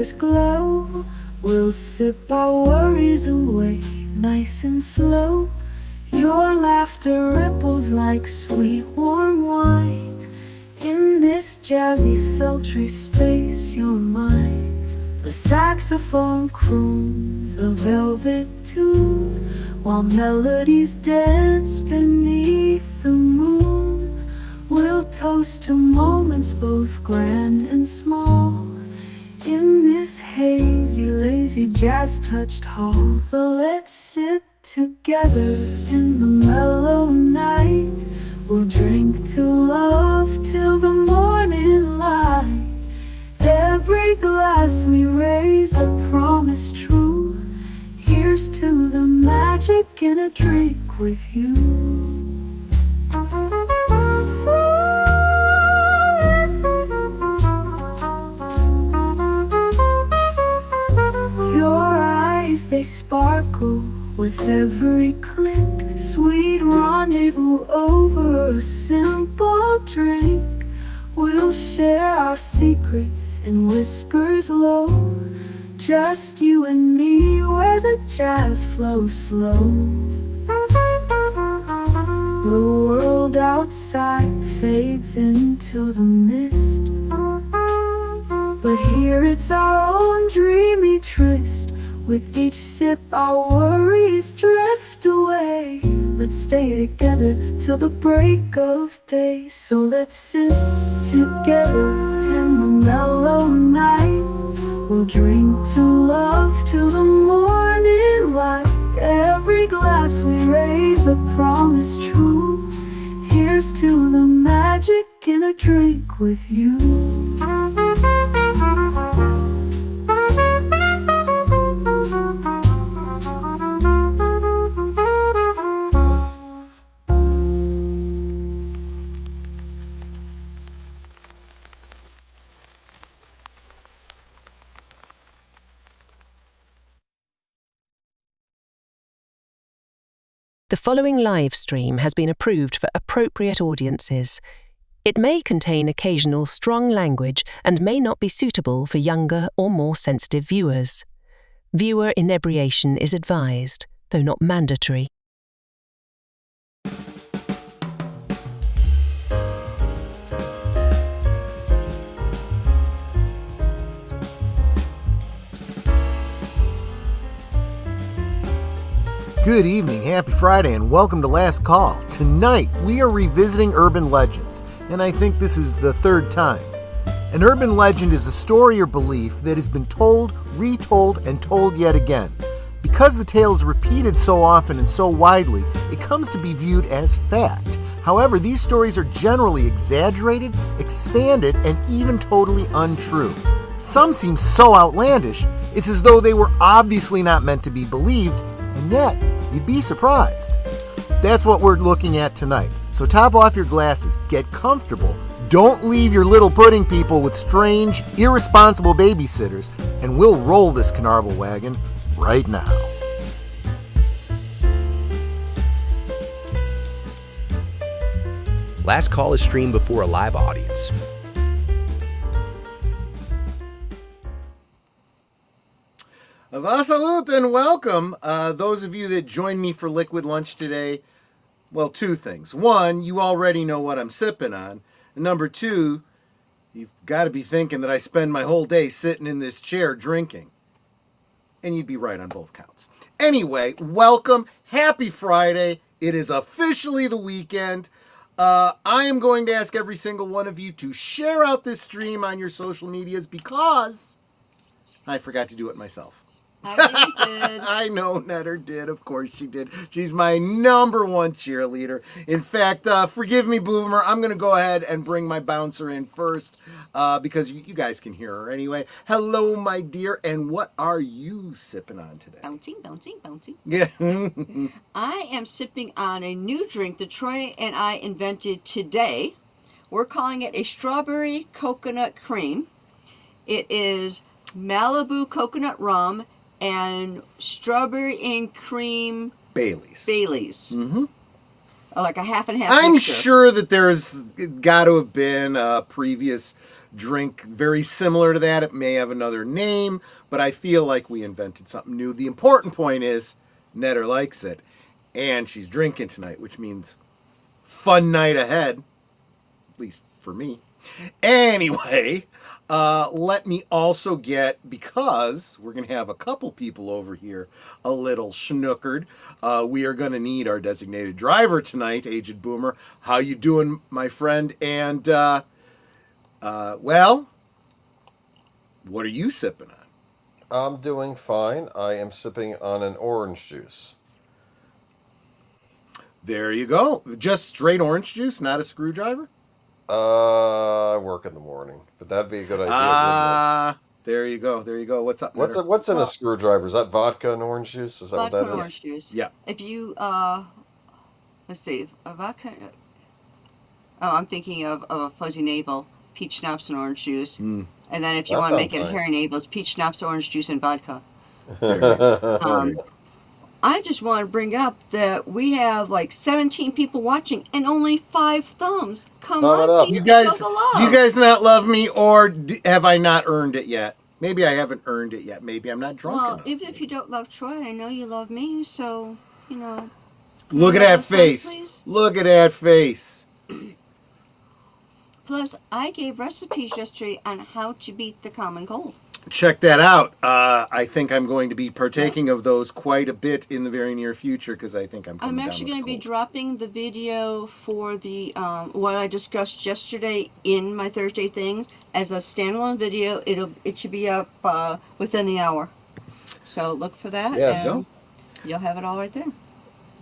fingers glow. We'll sip our worries away, nice and slow. Your laughter ripples like sweet warm wine. In this jazzy sultry space you're mine. The saxophone croons a velvet tune, while melodies dance beneath the moon. We'll toast to moments both grand and small, in this hazy, lazy, jazz-touched hall. Let's sit together in the mellow night. We'll drink to love till the morning light. Every glass we raise a promise true. Here's to the magic in a drink with you. They sparkle with every click, sweet rendezvous over a simple drink. We'll share our secrets in whispers low, just you and me where the jazz flows slow. The world outside fades into the mist, but here it's our own dreamy tryst. With each sip our worries drift away. Let's stay together till the break of day. So let's sit together in the mellow night. We'll drink to love till the morning light. Every glass we raise a promise true. Here's to the magic in a drink with you. The following live stream has been approved for appropriate audiences. It may contain occasional strong language and may not be suitable for younger or more sensitive viewers. Viewer inebriation is advised, though not mandatory. Good evening, happy Friday, and welcome to Last Call. Tonight, we are revisiting urban legends, and I think this is the third time. An urban legend is a story or belief that has been told, retold, and told yet again. Because the tale is repeated so often and so widely, it comes to be viewed as fact. However, these stories are generally exaggerated, expanded, and even totally untrue. Some seem so outlandish, it's as though they were obviously not meant to be believed, and yet, you'd be surprised. That's what we're looking at tonight. So top off your glasses, get comfortable, don't leave your little pudding people with strange, irresponsible babysitters, and we'll roll this Canarble Wagon right now. Last Call is streamed before a live audience. Salut and welcome. Those of you that joined me for Liquid Lunch today, well, two things. One, you already know what I'm sipping on. And number two, you've got to be thinking that I spend my whole day sitting in this chair drinking. And you'd be right on both counts. Anyway, welcome. Happy Friday. It is officially the weekend. I am going to ask every single one of you to share out this stream on your social medias because I forgot to do it myself. I did. I know Netter did. Of course she did. She's my number one cheerleader. In fact, forgive me, Boomer. I'm going to go ahead and bring my bouncer in first because you guys can hear her anyway. Hello, my dear. And what are you sipping on today? Bouncing, bouncing, bouncing. Yeah. I am sipping on a new drink that Troy and I invented today. We're calling it a strawberry coconut cream. It is Malibu coconut rum and strawberry and cream Baileys. Mm-hmm. like a half and half I'm mixture. sure that there's got to have been a previous drink very similar to that. It may have another name, but I feel like we invented something new. The important point is Netter likes it, and she's drinking tonight, which means fun night ahead, at least for me. Anyway, let me also get, because we're going to have a couple people over here a little schnookered, we are going to need our designated driver tonight, Aged Boomer. How you doing, my friend? And, well, what are you sipping on? I'm doing fine. I am sipping on an orange juice. There you go. Just straight orange juice, not a screwdriver? I work in the morning, but that'd be a good idea. There you go. There you go. What's up? What's in a screwdriver? Is that vodka and orange juice? Is that Vodka what and that orange is? juice. Yeah. If you, let's see, a vodka. Oh, I'm thinking of a fuzzy navel, peach schnapps and orange juice. And then if you That want to make sounds it nice. hairy navel, it's peach schnapps, orange juice, and vodka. There I just want to bring up that we have like 17 people watching and only 5 thumbs. Come Thumb it on, up. people, You guys, show the love. do you guys not love me, or have I not earned it yet? Maybe I haven't earned it yet. Maybe I'm not drunk Well, enough. even if you don't love Troy, I know you love me, so, you know. Look at you that those thumbs, face. please? Look at that face. Plus, I gave recipes yesterday on how to beat the common cold. Check that out. I think I'm going to be partaking of those quite a bit in the very near future, because I think I'm coming I'm down actually with going to a be cold. dropping the video for the what I discussed yesterday in my Thursday things as a standalone video. It should be up within the hour. So look for that. Yes. And you'll have it all right there.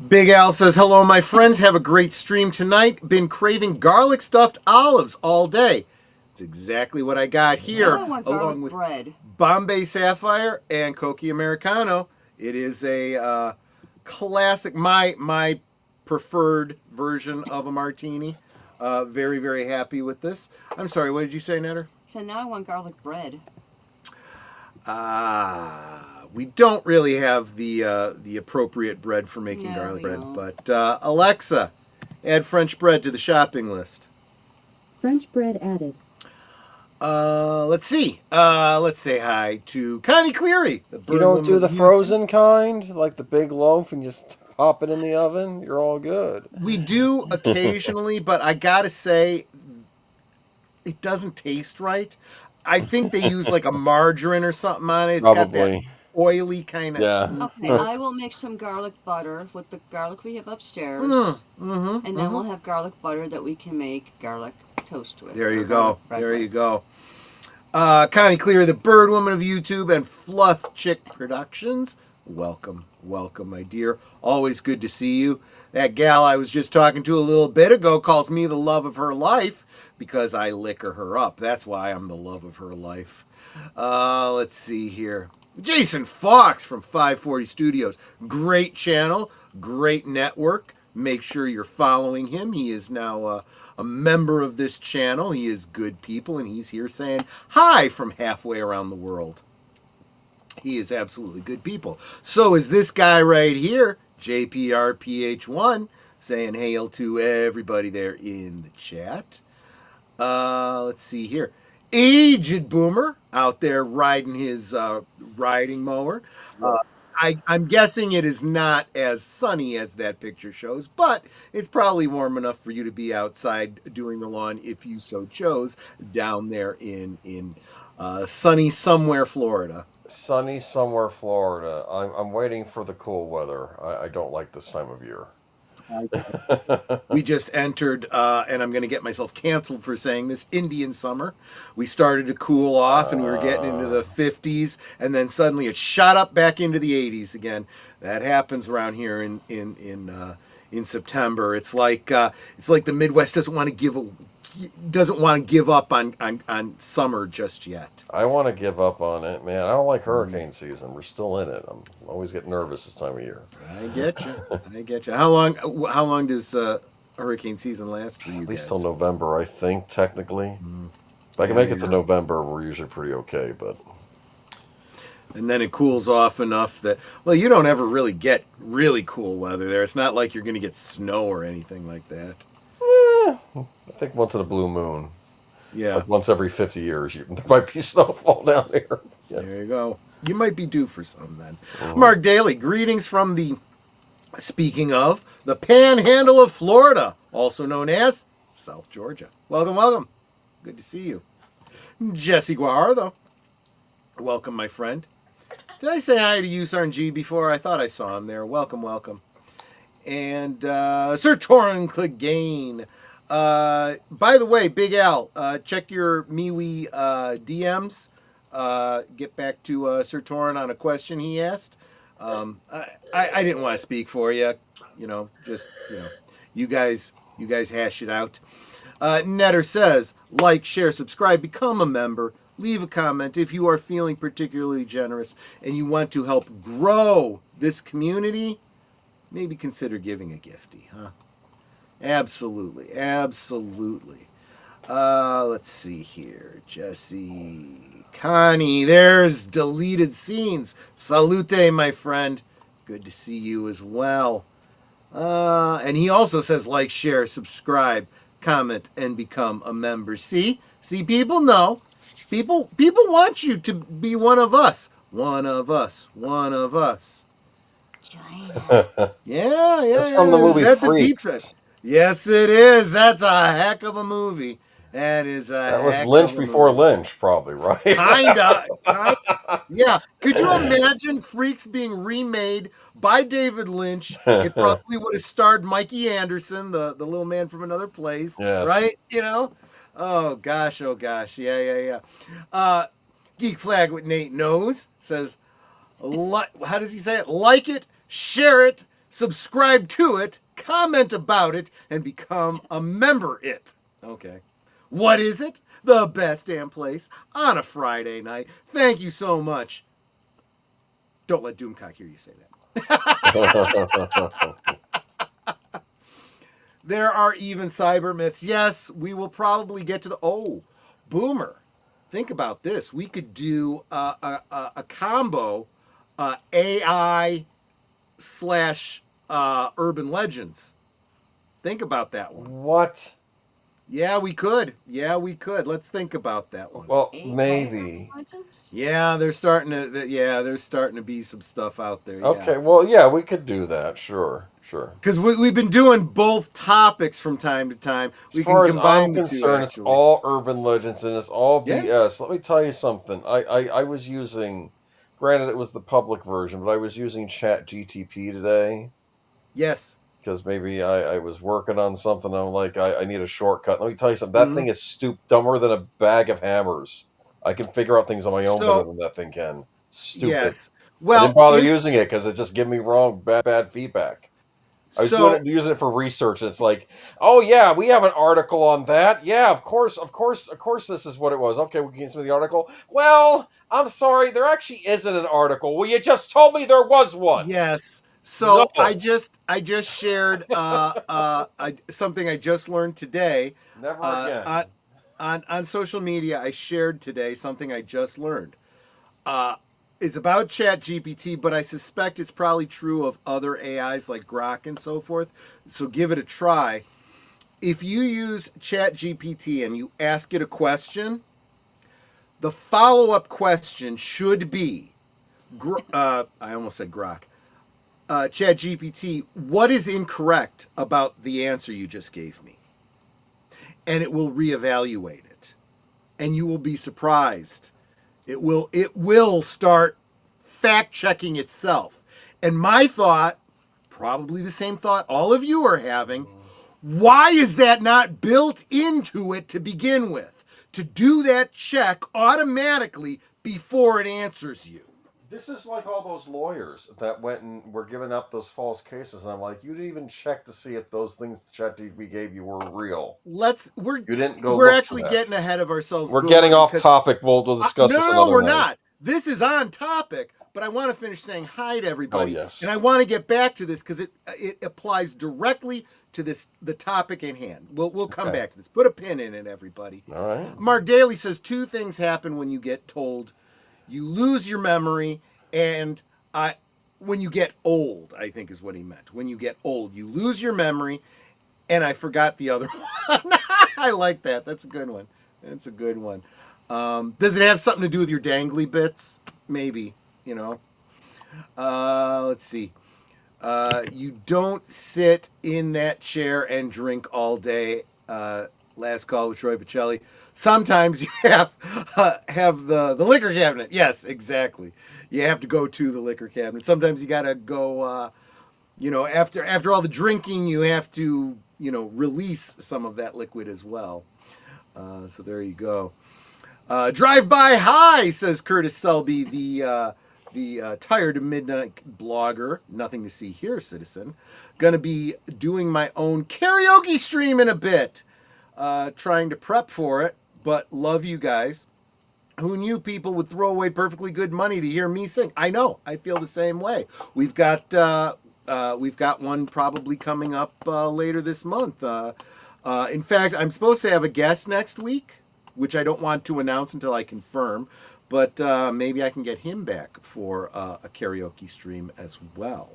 Big Al says, hello, my friends. Have a great stream tonight. Been craving garlic stuffed olives all day. It's exactly what I got here, Now I want garlic along with bread. Bombay Sapphire and Cokie Americano. It is a classic, my preferred version of a martini. Very, very happy with this. I'm sorry, what did you say, Netter? So now I want garlic bread. We don't really have the appropriate bread for making No, garlic we bread, don't. but Alexa, add French bread to the shopping list. French bread added. Let's see. Let's say hi to Connie Cleary. The You bird don't woman do the of YouTube. frozen kind, like the big loaf, and just pop it in the oven. You're all good. We do occasionally, but I gotta say, it doesn't taste right. I think they use like a margarine or something on it. It's got that Probably. oily kind of. Yeah. Okay, I will make some garlic butter with the garlic we have upstairs. And then we'll have garlic butter that we can make garlic toast with. There you or go. garlic bread There you with. go. Connie Cleary, the bird woman of YouTube, and Fluff Chick Productions. Welcome, welcome, my dear. Always good to see you. That gal I was just talking to a little bit ago calls me the love of her life because I liquor her up. That's why I'm the love of her life. Let's see here. Jason Fawkes from 540 Studios. Great channel, great network. Make sure you're following him. He is now a member of this channel. He is good people, and he's here saying hi from halfway around the world. He is absolutely good people. So is this guy right here, JPRPH1, saying hail to everybody there in the chat. Let's see here. Aged Boomer out there riding his riding mower. I'm guessing it is not as sunny as that picture shows, but it's probably warm enough for you to be outside doing the lawn if you so chose down there in sunny somewhere, Florida. Sunny somewhere, Florida. I'm waiting for the cool weather. I don't like this time of year. We just entered, and I'm going to get myself canceled for saying this, Indian summer. We started to cool off, and we were getting into the 50s, and then suddenly it shot up back into the 80s again. That happens around here in September. It's like the Midwest doesn't want to give up on summer just yet. I want to give up on it, man. I don't like hurricane season. We're still in it. I'm always getting nervous this time of year. I get you. I get you. How long does hurricane season last for you? At least guys? till November, I think, technically. If I can make it to November, we're usually pretty okay, but... And then it cools off enough that, well, you don't ever really get really cool weather there. It's not like you're going to get snow or anything like that. I think once in a blue moon. Yeah. Like once every 50 years, there might be snowfall down there. Yes. There you go. You might be due for some then. Mark Dahley, greetings from speaking of, the Panhandle of Florida, also known as South Georgia. Welcome, welcome. Good to see you. Jesse Guajardo. Welcome, my friend. Did I say hi to you, Sarn before? I thought I saw him there. Welcome, welcome. And Sir Torrin Clegane. By the way, Big Al, check your MeWe DMs. Get back to Sir Torrin on a question he asked. I didn't want to speak for you. You guys hash it out. Netter says, like, share, subscribe, become a member. Leave a comment if you are feeling particularly generous and you want to help grow this community. Maybe consider giving a gifty, huh? Absolutely, absolutely. Let's see here. Jesse, Connie, there's deleted scenes. Salute, my friend. Good to see you as well. And he also says like, share, subscribe, comment, and become a member. See, people know. People want you to be one of us. One of us. One of us. Join us. Yeah. That's from the movie That's Freaks. a deep cut. Yes, it is. That's a heck of a movie. That was Lynch before movie. Lynch, probably, right? Kinda. Yeah. Could you imagine Freaks being remade by David Lynch? It probably would have starred Mikey Anderson, the little man from Another Place. Yes. Right? Oh gosh. Yeah. Geek Flag with Nate Knows says, how does he say it? Like it, share it, subscribe to it, comment about it, and become a member it. Okay. What is it? The best damn place on a Friday night. Thank you so much. Don't let Doomcock hear you say that. There are even cyber myths. Yes, we will probably get to Boomer. Think about this. We could do a combo AI / urban legends. Think about that one. What? Yeah, we could. Let's think about that one. Well, maybe. Yeah, there's starting to be some stuff out there. Yeah. Okay, well, yeah, we could do that. Sure. Because we've been doing both topics from time to time. As far as I'm concerned, it's all urban legends and it's all BS. Let me tell you something. I was using, granted it was the public version, but I was using ChatGTP today. Yes. Because maybe I was working on something. I'm like, I need a shortcut. Let me tell you something. That thing is dumber than a bag of hammers. I can figure out things on my own better than that thing can. Stupid. Yes. Well, I didn't bother using it because it just gave me bad feedback. I was using it for research, and it's like, oh yeah, we have an article on that. Yeah, of course, this is what it was. Okay, we can get some of the article. Well, I'm sorry, there actually isn't an article. Well, you just told me there was one. Yes. So no. I just shared something I just learned today. Never again. On social media, I shared today something I just learned. It's about ChatGPT, but I suspect it's probably true of other AIs like Grok and so forth. So give it a try. If you use ChatGPT and you ask it a question, the follow-up question should be, I almost said Grok. ChatGPT, what is incorrect about the answer you just gave me? And it will reevaluate it. And you will be surprised. It will start fact-checking itself. And my thought, probably the same thought all of you are having, why is that not built into it to begin with? To do that check automatically before it answers you. This is like all those lawyers that went and were giving up those false cases. And I'm like, you didn't even check to see if those things the ChatGPT gave you were real. We're actually getting ahead of ourselves. We're getting off topic. We'll discuss this another No, we're night. not. This is on topic, but I want to finish saying hi to everybody. Oh, yes. And I want to get back to this because it applies directly to the topic in hand. We'll come back to this. Put a pin in it, everybody. All right. Mark Dahley says 2 things happen when you get told You lose your memory, and when you get old, I think is what he meant. When you get old, you lose your memory, and I forgot the other one. I like that. That's a good one. That's a good one. Does it have something to do with your dangly bits? Maybe, you know. Let's see. You don't sit in that chair and drink all day. Last call with Troy Pacelli. Sometimes you have the liquor cabinet. Yes, exactly. You have to go to the liquor cabinet. Sometimes you gotta go. After all the drinking, you have to release some of that liquid as well. So there you go. Drive by hi, says Curtis Selby, the tired midnight blogger. Nothing to see here, citizen. Gonna be doing my own karaoke stream in a bit. Trying to prep for it, but love you guys. Who knew people would throw away perfectly good money to hear me sing? I know. I feel the same way. We've got one probably coming up later this month. In fact, I'm supposed to have a guest next week, which I don't want to announce until I confirm. But maybe I can get him back for a karaoke stream as well.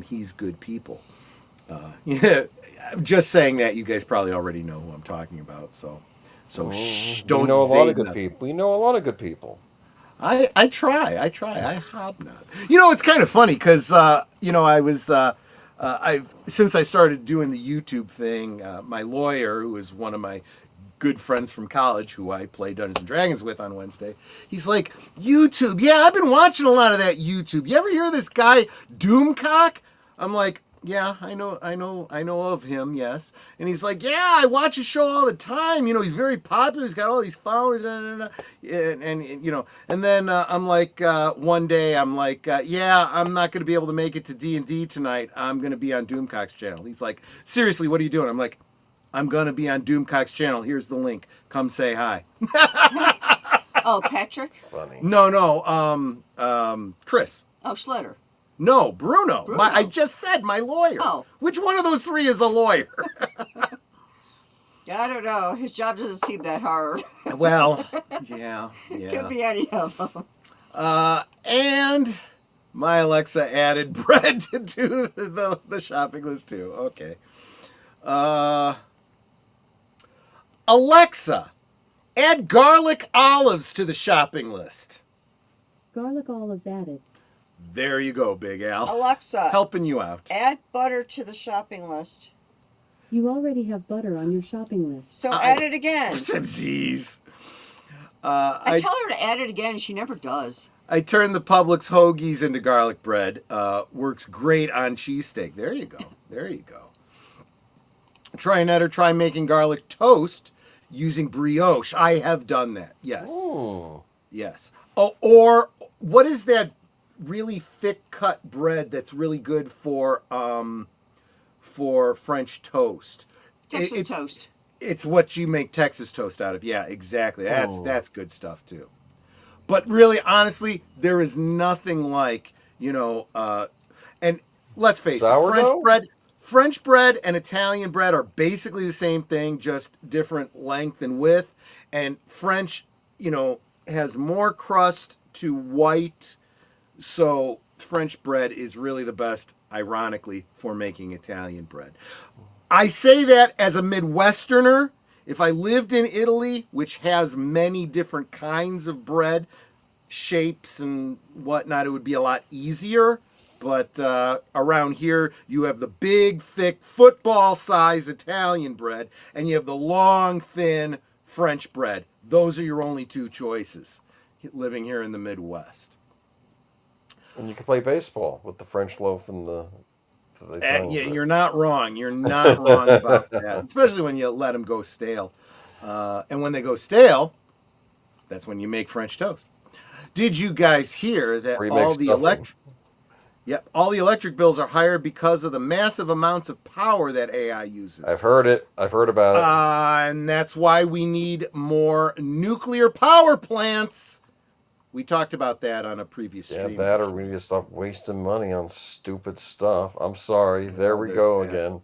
He's good people. Just saying that, you guys probably already know who I'm talking about. So shh, don't. We know a lot of good people. We know a lot of good people. I try. I hobnob. It's kind of funny because since I started doing the YouTube thing, my lawyer, who is one of my good friends from college, who I play Dungeons and Dragons with on Wednesday, he's like, YouTube. Yeah, I've been watching a lot of that YouTube. You ever hear this guy Doomcock? I'm like, yeah, I know of him, yes. And he's like, yeah, I watch his show all the time. He's very popular. He's got all these followers, and then I'm like, one day I'm like, yeah, I'm not going to be able to make it to D&D tonight. I'm going to be on Doomcock's channel. He's like, seriously, what are you doing? I'm like, I'm going to be on Doomcock's channel. Here's the link. Come say hi. Oh, Patrick? Funny. No, Chris. Oh, Schletter. No, Bruno. I just said my lawyer. Oh. Which one of those three is a lawyer? I don't know. His job doesn't seem that hard. Well, yeah. Could be any of them. And my Alexa added bread to the shopping list too. Okay. Alexa, add garlic olives to the shopping list. Garlic olives added. There you go, Big Al. Alexa, helping you out. Add butter to the shopping list. You already have butter on your shopping list. So add it again. Jeez. I tell her to add it again, and she never does. I turned the Publix hoagies into garlic bread. Works great on cheesesteak. There you go. There you go. Try making garlic toast using brioche. I have done that. Yes. Ooh. Yes. Oh, or what is that really thick cut bread that's really good for French toast? Texas toast. It's what you make Texas toast out of. Yeah, exactly. That's good stuff too. But really, honestly, there is nothing like, and let's face it, French bread and Italian bread are basically the same thing, just different length and width. And French, has more crust to white. So French bread is really the best, ironically, for making Italian bread. I say that as a Midwesterner. If I lived in Italy, which has many different kinds of bread, shapes and whatnot, it would be a lot easier. But around here, you have the big, thick, football-size Italian bread, and you have the long, thin French bread. Those are your only two choices living here in the Midwest. And you can play baseball with the French loaf and the Italian bread. You're not wrong. You're not wrong about that, especially when you let them go stale. And when they go stale, that's when you make French toast. Did you guys hear that all the electric bills are higher because of the massive amounts of power that AI uses? I've heard it. I've heard about it. And that's why we need more nuclear power plants. We talked about that on a previous stream. Yeah, that or we need to stop wasting money on stupid stuff. I'm sorry. There we go again.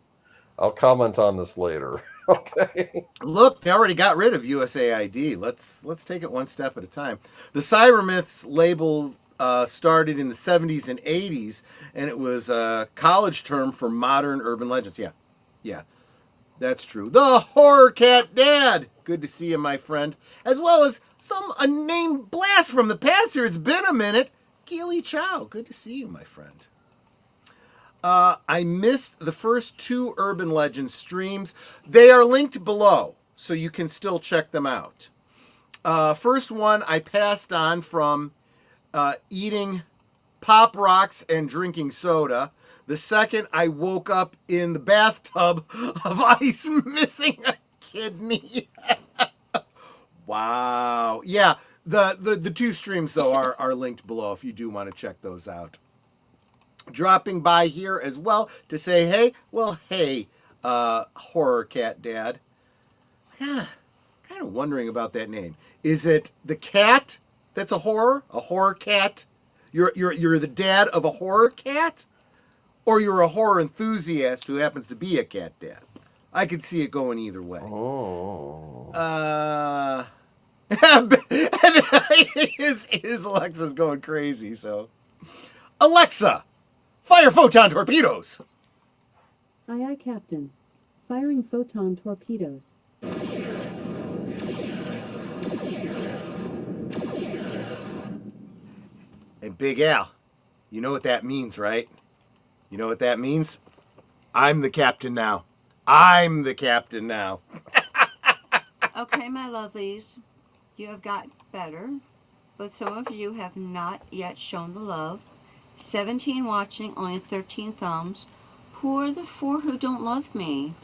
I'll comment on this later. Okay. Look, they already got rid of USAID. Let's take it one step at a time. The Cybermyths label started in the 70s and 80s, and it was a college term for modern urban legends. Yeah, that's true. The Horror Cat Dad. Good to see you, my friend. As well as a name blast from the past here. It's been a minute. Keely Chow. Good to see you, my friend. I missed the first 2 Urban Legends streams. They are linked below, so you can still check them out. First one I passed on from eating Pop Rocks and drinking soda. The second, I woke up in the bathtub of ice missing a kidney. Wow. Yeah, the 2 streams, though, are linked below if you do want to check those out. Dropping by here as well to say, hey, Horror Cat Dad. Kind of wondering about that name. Is it the cat that's a horror cat? You're the dad of a horror cat, or you're a horror enthusiast who happens to be a cat dad? I could see it going either way. His Alexa's going crazy. So, Alexa, fire photon torpedoes. Aye, aye, Captain. Firing photon torpedoes. And Big Al, you know what that means, right? You know what that means? I'm the captain now. Okay, my lovelies, you have got better, but some of you have not yet shown the love. 17 watching, only 13 thumbs. Who are the 4 who don't love me?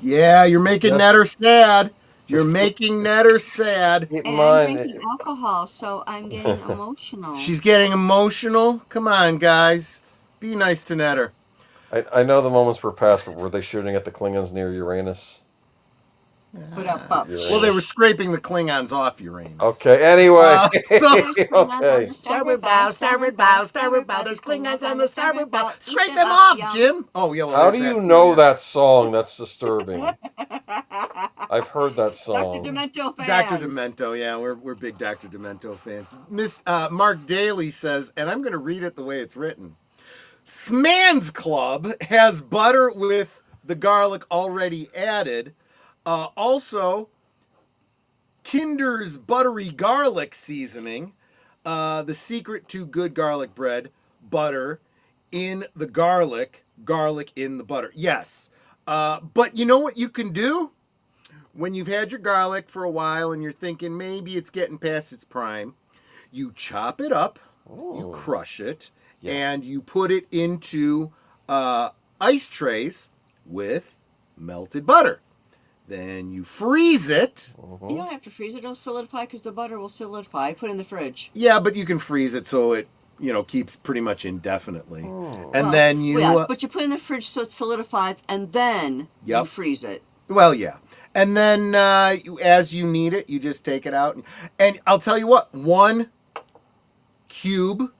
Yeah, you're making Netter sad. You're making Netter sad. Keep in And mind, I'm drinking alcohol, so I'm getting emotional. She's getting emotional. Come on, guys. Be nice to Netter. I know the moments were past, but were they shooting at the Klingons near Uranus? Put up, up. Well, they were scraping the Klingons off Uranus. Okay, anyway. Okay. Starboard bow, starboard bow, starboard bow. There's Klingons on the starboard bow. Scrape them off, Jim. Oh, yeah. Well, how do you know that song? That's disturbing. I've heard that song. Dr. Demento fans. Dr. Demento, yeah, we're big Dr. Demento fans. Miss Mark Dahley says, and I'm going to read it the way it's written. Sman's Club has butter with the garlic already added. Also, Kinder's buttery garlic seasoning, the secret to good garlic bread, butter in the garlic in the butter. Yes, but you know what you can do? When you've had your garlic for a while and you're thinking maybe it's getting past its prime, you chop it up, you crush it, and you put it into ice trays with melted butter. Then you freeze it. You don't have to freeze it. It'll solidify because the butter will solidify. Put it in the fridge. Yeah, but you can freeze it so it, keeps pretty much indefinitely. And then you... but you put it in the fridge so it solidifies, and then you freeze it. Well, yeah. And then as you need it, you just take it out. And I'll tell you what, 1 cube,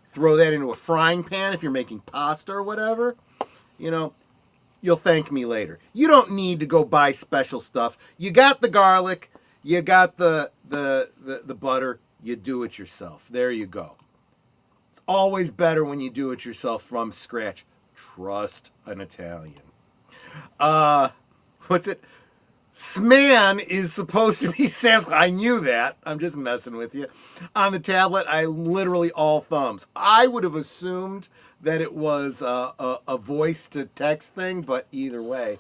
throw that into a frying pan if you're making pasta or whatever, you'll thank me later. You don't need to go buy special stuff. You got the garlic, you got the butter, you do it yourself. There you go. It's always better when you do it yourself from scratch. Trust an Italian. What's it? Sman is supposed to be Sam's. I knew that. I'm just messing with you. On the tablet, I literally all thumbs. I would have assumed that it was a voice-to-text thing, but either way.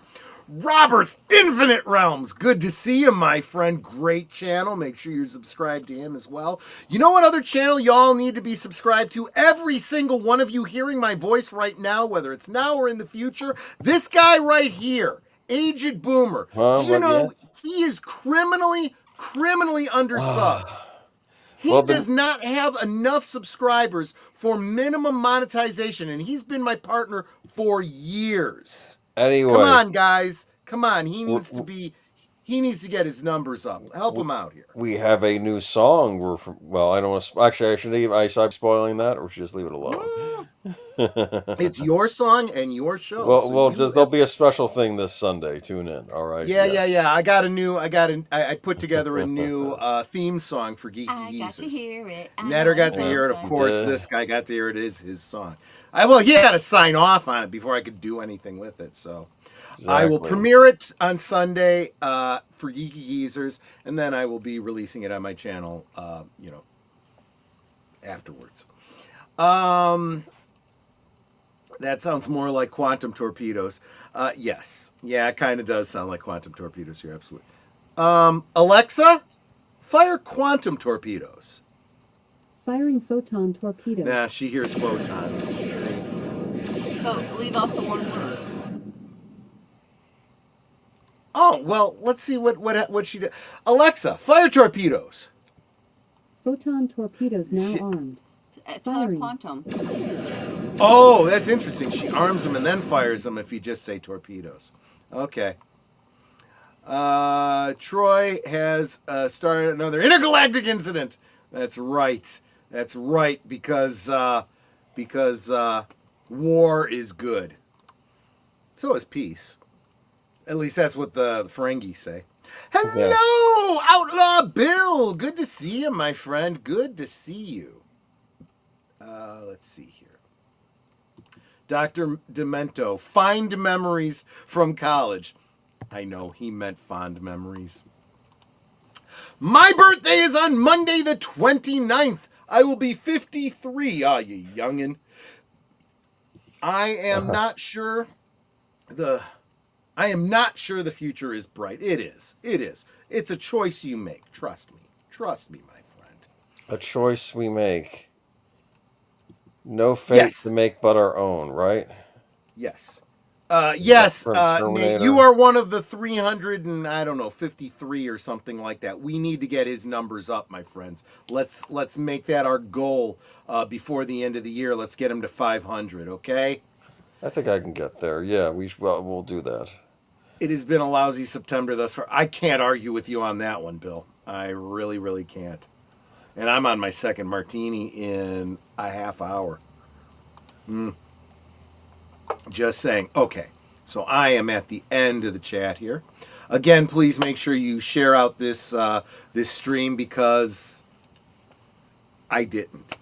Robert's Infinite Realms. Good to see you, my friend. Great channel. Make sure you're subscribed to him as well. You know what other channel y'all need to be subscribed to? Every single one of you hearing my voice right now, whether it's now or in the future, this guy right here, Aged Boomer. Do you know he is criminally undersubbed? He does not have enough subscribers for minimum monetization, and he's been my partner for years. Anyway, come on, guys, come on. He needs to get his numbers up. Help him out here. We have a new song. I don't want to. Actually, I should spoiling that, or should just leave it alone. It's your song and your show. Well, so well, you just there'll be a special thing this Sunday. Tune in. All right. Yeah. I put together a new theme song for Geeky I got Geezers. to hear it. Netter got to hear it. Of You course, did. this guy got to hear it. It is his song. He had to sign off on it before I could do anything with it. So I will Exactly. premiere it on Sunday for Geeky Geezers, and then I will be releasing it on my channel, afterwards. That sounds more like quantum torpedoes. Yes. Yeah, it kind of does sound like quantum torpedoes here, absolutely. Alexa, fire quantum torpedoes. Firing photon torpedoes. Nah, she hears photons. So leave out the one word. Oh, well, let's see what she did. Alexa, fire torpedoes. Photon torpedoes now armed. Tell her Firing. quantum. Oh, that's interesting. She arms them and then fires them if you just say torpedoes. Okay. Troy has started another intergalactic incident. That's right. That's right, because war is good. So is peace. At least that's what the Ferengi say. Hello, Outlaw Bill. Good to see you, my friend. Good to see you. Let's see here. Dr. Demento, find memories from college. I know, he meant fond memories. My birthday is on Monday the 29th. I will be 53. Ah, you youngin'. I am not sure the future is bright. It is. It's a choice you make. Trust me. Trust me, my friend. A choice we make. No fate to make but our own, right? Yes. Yes, From Nate, Terminator. you are one of the 353 or something like that. We need to get his numbers up, my friends. Let's make that our goal before the end of the year. Let's get him to 500, okay? I think I can get there. Yeah, we'll do that. It has been a lousy September thus far. I can't argue with you on that one, Bill. I really, really can't. And I'm on my second martini in a half hour. Just saying. Okay, so I am at the end of the chat here. Again, please make sure you share out this this stream, because I didn't,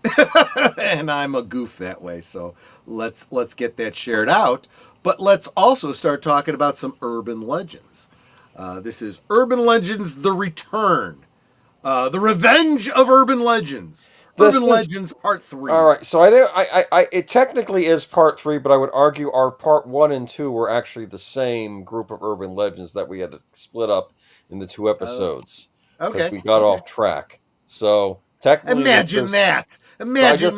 and I'm a goof that way. So let's get that shared out. But let's also start talking about some urban legends. This is Urban Legends: The Return, the Revenge of Urban Legends. Urban Legends Part 3. All right, so it technically is Part 3, but I would argue our Part 1 and 2 were actually the same group of urban legends that we had to split up in the 2 episodes. Because we got off track. So technically, Imagine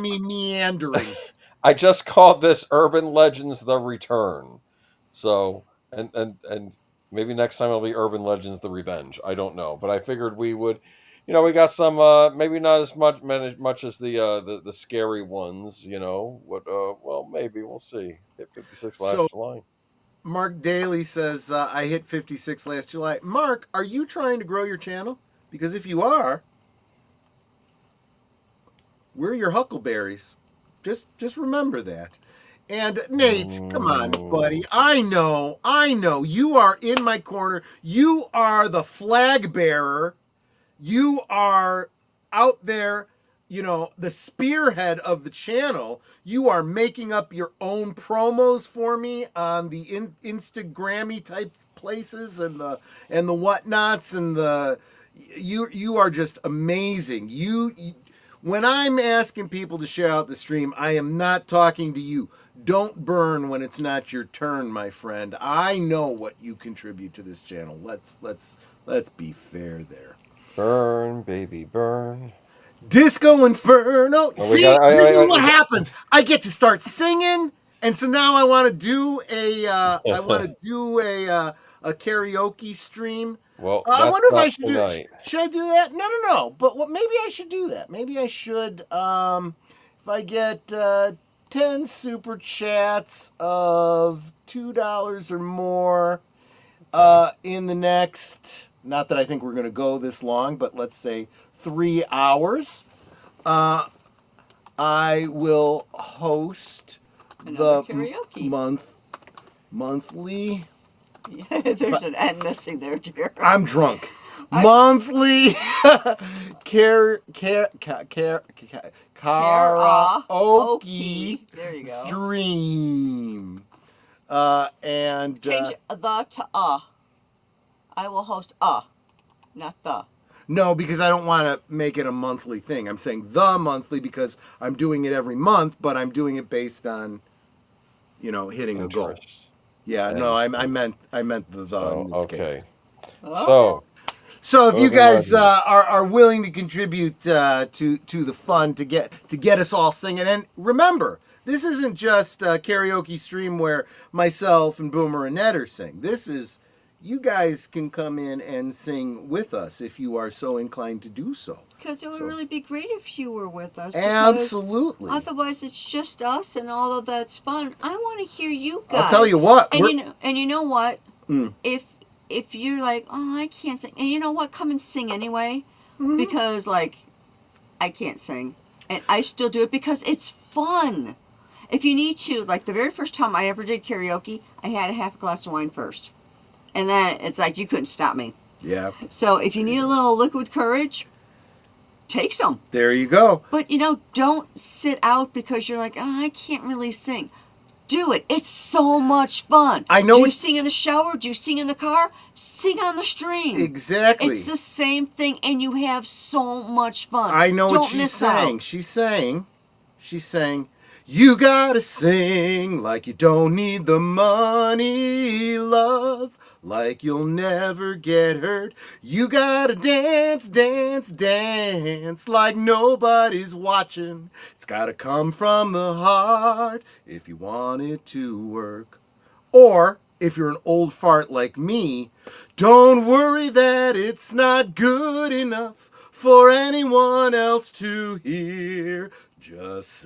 me meandering. I just called this Urban Legends: The Return. So and maybe next time it'll be Urban Legends: The Revenge. I don't know, but I figured we would. We got some maybe not as much as the scary ones. Well, maybe we'll see. Hit 56 last July. Mark Dahley says I hit 56 last July. Mark, are you trying to grow your channel? Because if you are, we're your huckleberries. Just remember that. And Nate, come on, buddy. I know. You are in my corner. You are the flag bearer. You are out there, the spearhead of the channel. You are making up your own promos for me on the Instagrammy type places and the whatnots, and you are just amazing. When I'm asking people to share out the stream, I am not talking to you. Don't burn when it's not your turn, my friend. I know what you contribute to this channel. Let's be fair there. Burn, baby, burn. Disco Inferno. See, this is what happens. I get to start singing, and so now I want to do a karaoke stream. Well, I wonder if I should do it. Should I do that? No. But maybe I should do that. Maybe I should. If I get 10 super chats of $2 or more in the next. Not that I think we're going to go this long, but let's say 3 hours. I will host Another the karaoke. monthly. There's an N missing there, dear. I'm drunk. Monthly karaoke There you go. stream. And Change the to I will host not the. no, because I don't want to make it a monthly thing. I'm saying the monthly because I'm doing it every month, but I'm doing it based on, hitting a goal. Yeah, no, I meant the in this case. So if you guys are willing to contribute to the fun to get us all singing, and remember, this isn't just a karaoke stream where myself and Boomer and Ned are sing. This is, you guys can come in and sing with us if you are so inclined to do so. Because it would really be great if you were with us. Absolutely. Otherwise, it's just us, and although that's fun, I want to hear you guys. I'll tell you what. And you know what? If you're like, oh, I can't sing, and you know what? Come and sing anyway, because I can't sing, and I still do it because it's fun. If you need to, like the very first time I ever did karaoke, I had a half a glass of wine first. And then it's like you couldn't stop me. Yeah. So if you need a little liquid courage, take some. There you go. But, don't sit out because you're like, oh, I can't really sing. Do it. It's so much fun. I know. Do you sing in the shower? Do you sing in the car? Sing on the stream. Exactly. It's the same thing, and you have so much fun. I know what she's saying. She's saying, you gotta sing like you don't need the money, love, like you'll never get hurt. You gotta dance, dance, dance like nobody's watching. It's gotta come from the heart if you want it to work. Or, if you're an old fart like me, don't worry that it's not good enough for anyone else to hear. Just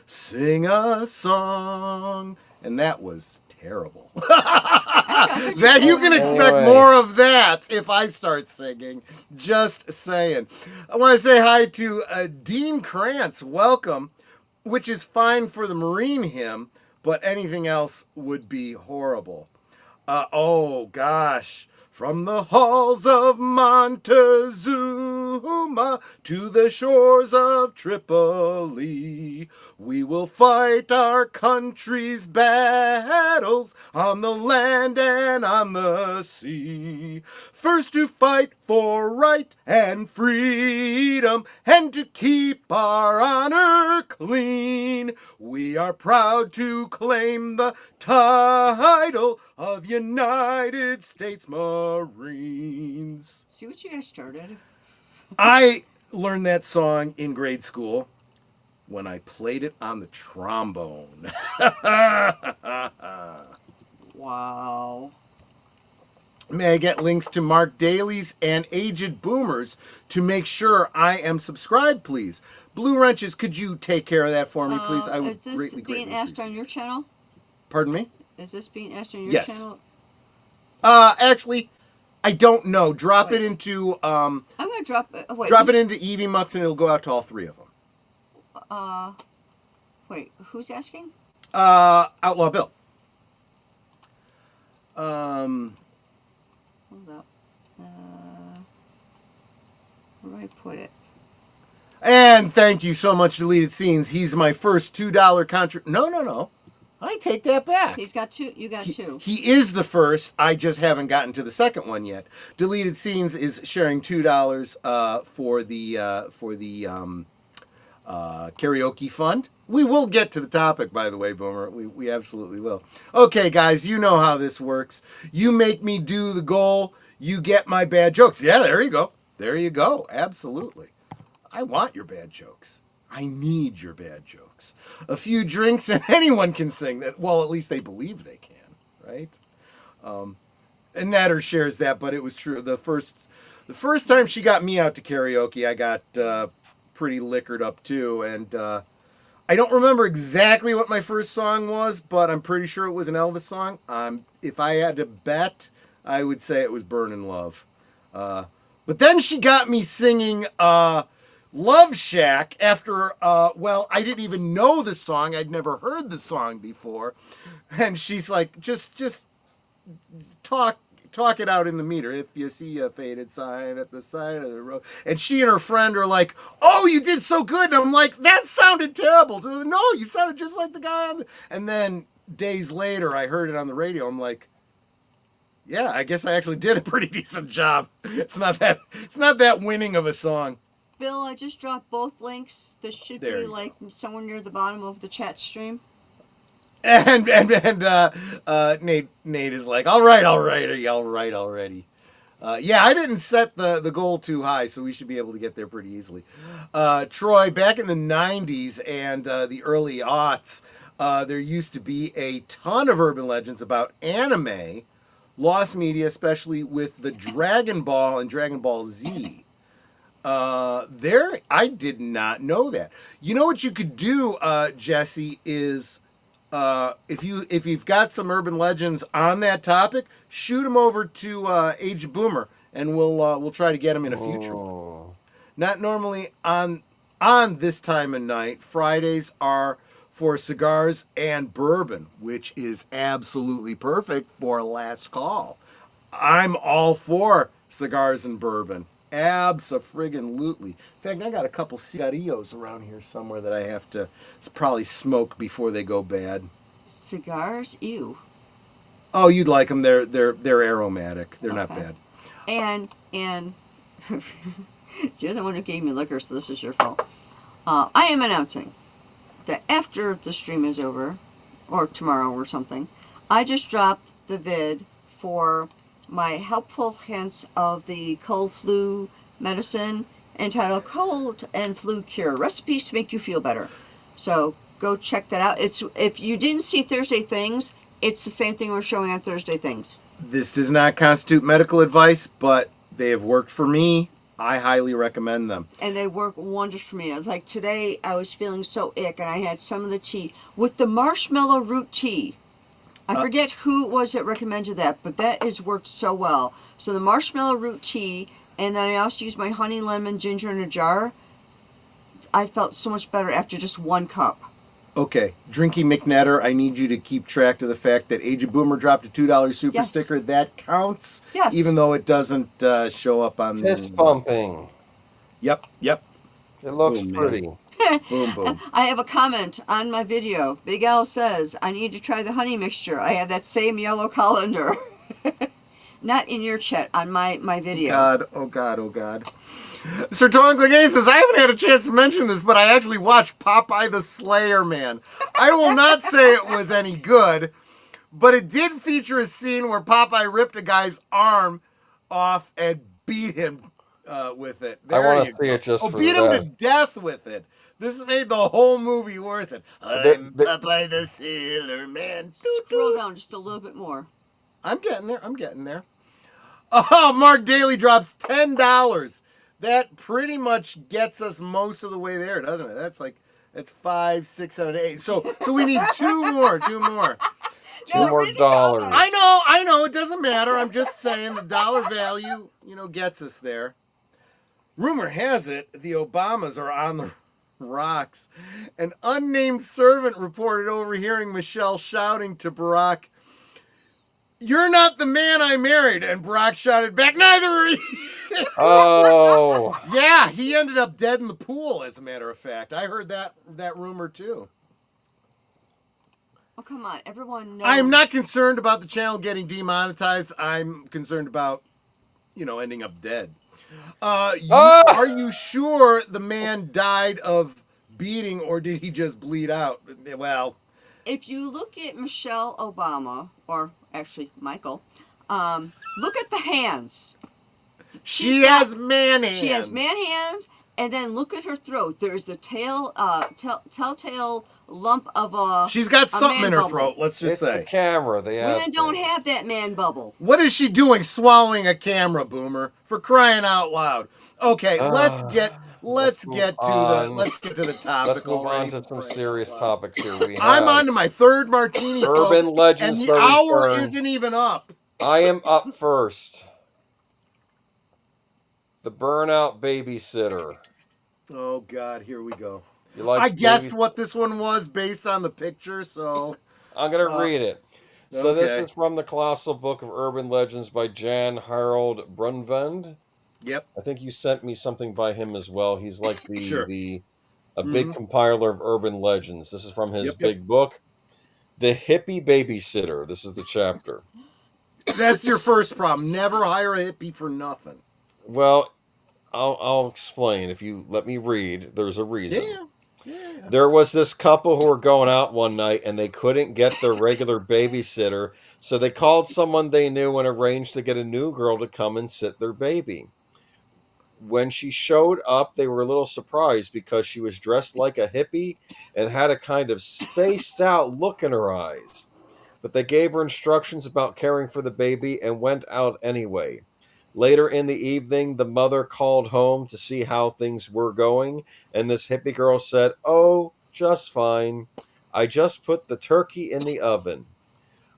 sing a song. And that was terrible. That you can expect more of that if I start singing. Just saying. I want to say hi to Dean Krantz. Welcome. Which is fine for the Marine hymn, but anything else would be horrible. Oh, gosh. From the halls of Montezuma to the shores of Tripoli, we will fight our country's battles on the land and on the sea. First to fight for right and freedom and to keep our honor clean. We are proud to claim the title of United States Marines. See what you guys started? I learned that song in grade school when I played it on the trombone. Wow. May I get links to Mark Daly's and Aged Boomers to make sure I am subscribed, please? Blue Wrenches, could you take care of that for me, please? I would is this greatly being asked on your channel? Pardon me? Is this being asked on your channel? Actually, I don't know. Drop it into I'm gonna drop it. Drop it into Evie Mux and it'll go out to all three of them. Wait, who's asking? Outlaw Bill. Hold up. Where do I put it? And thank you so much, Deleted Scenes. He's my first $2 contribution. No. I take that back. He's got two. You got two. He is the first. I just haven't gotten to the second one yet. Deleted Scenes is sharing $2 for the karaoke fund. We will get to the topic, by the way, Boomer. We absolutely will. Okay, guys, you know how this works. You make me do the goal. You get my bad jokes. Yeah, there you go. There you go. Absolutely. I want your bad jokes. I need your bad jokes. A few drinks and anyone can sing that. Well, at least they believe they can, right? And Natter shares that, but it was true. The first time she got me out to karaoke, I got pretty liquored up too, and I don't remember exactly what my first song was, but I'm pretty sure it was an Elvis song. If I had to bet, I would say it was "Burnin' Love." But then she got me singing Love Shack after, I didn't even know the song. I'd never heard the song before. And she's like, just talk it out in the meter. If you see a faded sign at the side of the road. And she and her friend are like, oh, you did so good. And I'm like, that sounded terrible. No, you sounded just like the guy on the... And then days later, I heard it on the radio. I'm like, yeah, I guess I actually did a pretty decent job. It's not that winning of a song. Bill, I just dropped both links. This should be like somewhere near the bottom of the chat stream. And Nate is like, all right already. Yeah, I didn't set the goal too high, so we should be able to get there pretty easily. Troy, back in the 90s and the early aughts, there used to be a ton of urban legends about anime, lost media, especially with the Dragon Ball and Dragon Ball Z. I did not know that. You know what you could do, Jesse, is if you've got some urban legends on that topic, shoot them over to Age of Boomer, and we'll try to get them in a future one. Not normally on this time of night. Fridays are for cigars and bourbon, which is absolutely perfect for last call. I'm all for cigars and bourbon. Abso-friggin-lutely. In fact, I got a couple cigarillos around here somewhere that I have to probably smoke before they go bad. Cigars? Ew. Oh, you'd like them. They're aromatic. They're not bad. And you're the one who gave me liquor, so this is your fault. I am announcing that after the stream is over, or tomorrow or something, I just dropped the vid for my helpful hints of the cold flu medicine entitled Cold and Flu Cure, recipes to make you feel better. So go check that out. It's, if you didn't see Thursday Things, it's the same thing we're showing on Thursday Things. This does not constitute medical advice, but they have worked for me. I highly recommend them. And they work wonders for me. Like today, I was feeling so ick, and I had some of the tea with the marshmallow root tea. I forget who it was that recommended that, but that has worked so well. So the marshmallow root tea, and then I also used my honey, lemon, ginger in a jar. I felt so much better after just 1 cup. Okay, Drinky McNetter, I need you to keep track of the fact that Age of Boomer dropped a $2 super sticker. That counts, even though it doesn't show up on Fist bumping. Yep. It looks pretty. Boom, boom. I have a comment on my video. Big L says, I need to try the honey mixture. I have that same yellow colander. Not in your chat, on my video. Oh God. Sir Tong Clegane says, I haven't had a chance to mention this, but I actually watched Popeye the Slayer Man. I will not say it was any good, but it did feature a scene where Popeye ripped a guy's arm off and beat him with it. I want to see it just for beat that. him to death with it. This made the whole movie worth it. I'm Popeye the Sailor Man. Scroll down just a little bit more. I'm getting there. Oh, Mark Daly drops $10. That pretty much gets us most of the way there, doesn't it? That's 5, 6, 7, 8. So we need two more. Two more dollars. I know. It doesn't matter. I'm just saying the dollar value, gets us there. Rumor has it the Obamas are on the rocks. An unnamed servant reported overhearing Michelle shouting to Barack, "You're not the man I married," and Barack shouted back, "Neither are you." Oh. Yeah, he ended up dead in the pool, as a matter of fact. I heard that rumor too. Oh, come on. Everyone knows. I am not concerned about the channel getting demonetized. I'm concerned about, ending up dead. Are you sure the man died of beating, or did he just bleed out? Well, if you look at Michelle Obama, or actually Michael, look at the hands. She has man hands. She has man hands, and then look at her throat. There's the telltale lump of a. She's got something in her bubble. throat. Let's just say. The camera. Women don't have that man bubble. What is she doing, swallowing a camera, Boomer? For crying out loud! Okay, let's get to the topic. Let's move on to some serious topics here. I'm on to my third martini, Urban folks, Legends, and the hour isn't even up. I am up first. The Burnout Babysitter. Oh God, here we go. You like I guessed baby- what this one was based on the picture, so I'm going to read it. So this okay. is from the Colossal Book of Urban Legends by Jan Harold Brunvand. Yep. I think you sent me something by him as well. He's like Sure. a big compiler of urban legends. This is from his Yep, yep. big book, The Hippie Babysitter. This is the chapter. That's your first problem. Never hire a hippie for nothing. Well, I'll explain. If you let me read, there's a reason. Yeah. There was this couple who were going out one night and they couldn't get their regular babysitter, so they called someone they knew and arranged to get a new girl to come and sit their baby. When she showed up, they were a little surprised because she was dressed like a hippie and had a kind of spaced out look in her eyes. But they gave her instructions about caring for the baby and went out anyway. Later in the evening, the mother called home to see how things were going, and this hippie girl said, "Oh, just fine. I just put the turkey in the oven."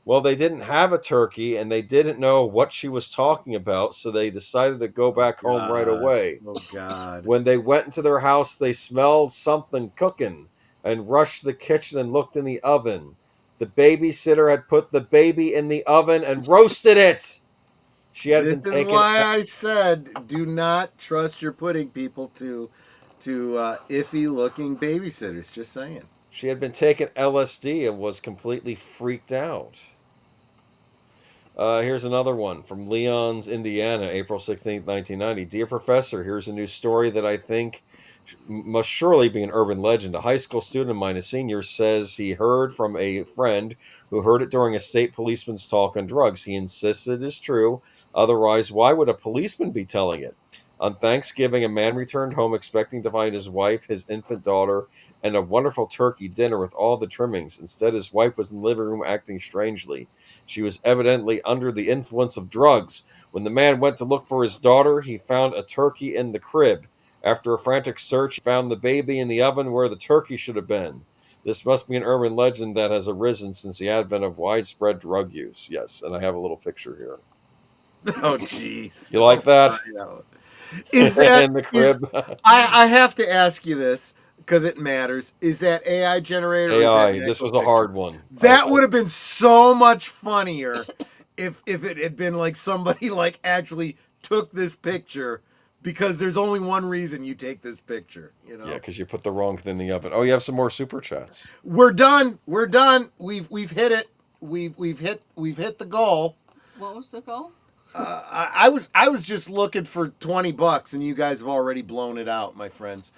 Well, they didn't have a turkey, and they didn't know what she was talking about, so they decided to go back home right away. Oh God. When they went into their house, they smelled something cooking and rushed to the kitchen and looked in the oven. The babysitter had put the baby in the oven and roasted it. She had This been is taken. why I said do not trust your pudding people to iffy looking babysitters. Just saying. She had been taking LSD and was completely freaked out. Here's another one from Leon's, Indiana, April 16th, 1990. Dear Professor, here's a new story that I think must surely be an urban legend. A high school student of mine, a senior, says he heard from a friend who heard it during a state policeman's talk on drugs. He insists it is true. Otherwise, why would a policeman be telling it? On Thanksgiving, a man returned home expecting to find his wife, his infant daughter, and a wonderful turkey dinner with all the trimmings. Instead, his wife was in the living room acting strangely. She was evidently under the influence of drugs. When the man went to look for his daughter, he found a turkey in the crib. After a frantic search, he found the baby in the oven where the turkey should have been. This must be an urban legend that has arisen since the advent of widespread drug use. Yes, and I have a little picture here. Oh jeez. You like that? Is that in the crib? I have to ask you this because it matters. Is that AI generated? Or AI. is that This was a hard one. That would have been so much funnier if it had been like somebody like actually took this picture, because there's only one reason you take this picture, you know. Yeah, because you put the wrong thing in the oven. Oh, you have some more super chats. We're done. We've hit it. We've hit the goal. What was the goal? I was just looking for $20, and you guys have already blown it out, my friends.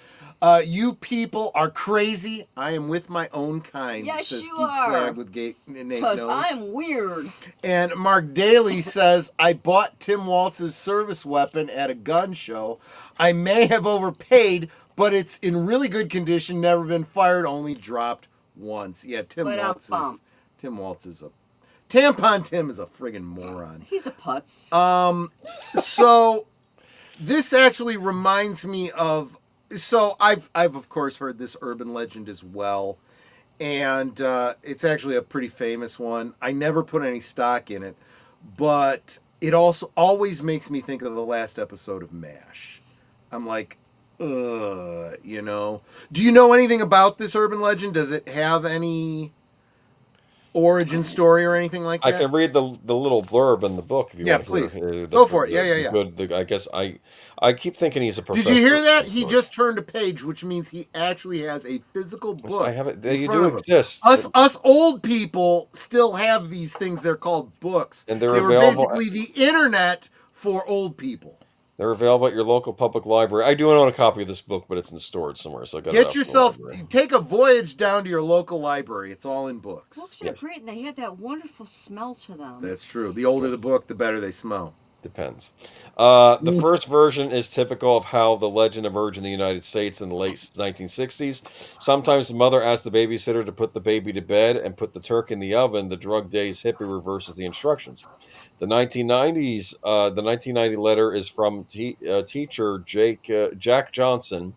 You people are crazy. I am with my own kind. Yes, says you Geek are. Flag with Because I'm weird. And Mark Dahley says, I bought Tim Waltz's service weapon at a gun show. I may have overpaid, but it's in really good condition. Never been fired. Only dropped once. Yeah, Tim Waltz is a Tampon Tim is a friggin' moron. He's a putz. So this actually reminds me of. So I've of course heard this urban legend as well, and it's actually a pretty famous one. I never put any stock in it, but it also always makes me think of the last episode of MASH. I'm like, you know. Do you know anything about this urban legend? Does it have any origin story or anything like that? I can read the little blurb in the book if you want to please. hear. Go for it. Yeah. Good. I guess I keep thinking he's a professor. Did you hear that? He just turned a page, which means he actually has a physical book. I have it. They do exist. Us old people still have these things. They're called books, and they're they available. Were basically the internet for old people. They're available at your local public library. I do own a copy of this book, but it's in storage somewhere, so I got get yourself. Take a voyage down to your local library. It's all in books. Books are great, and they have that wonderful smell to them. That's true. The older the book, the better they smell. Depends. The first version is typical of how the legend emerged in the United States in the late 1960s. Sometimes the mother asked the babysitter to put the baby to bed and put the turkey in the oven. The drug days hippie reverses the instructions. The 1990s, the 1990 letter is from teacher Jack Johnson.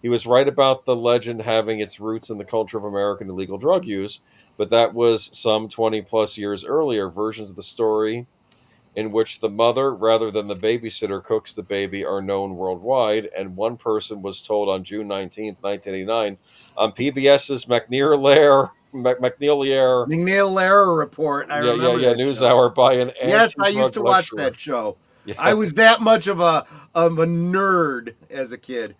He was right about the legend having its roots in the culture of American illegal drug use, but that was some 20 plus years earlier. Versions of the story in which the mother, rather than the babysitter, cooks the baby are known worldwide. And one person was told on June 19th, 1989, on PBS's McNeil-Lehrer report. I remember that News show. hour by an Yes, I anti-drug used to watch lecturer. that show. Yeah. I was that much of a nerd as a kid.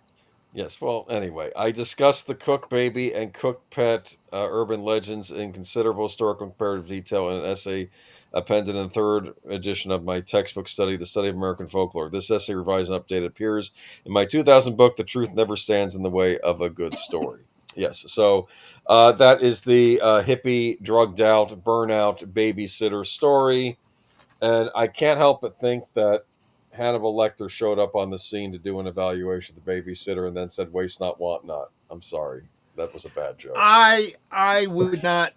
Yes, well, anyway, I discussed the cook baby and cook pet urban legends in considerable historical comparative detail in an essay appended in the third edition of my textbook study, The Study of American Folklore. This essay, revised and updated, appears in my 2000 book, The Truth Never Stands in the Way of a Good Story. Yes, so that is the hippie, drugged out, burnout babysitter story. And I can't help but think that Hannibal Lecter showed up on the scene to do an evaluation of the babysitter and then said, "Waste not, want not." I'm sorry, that was a bad joke. I would not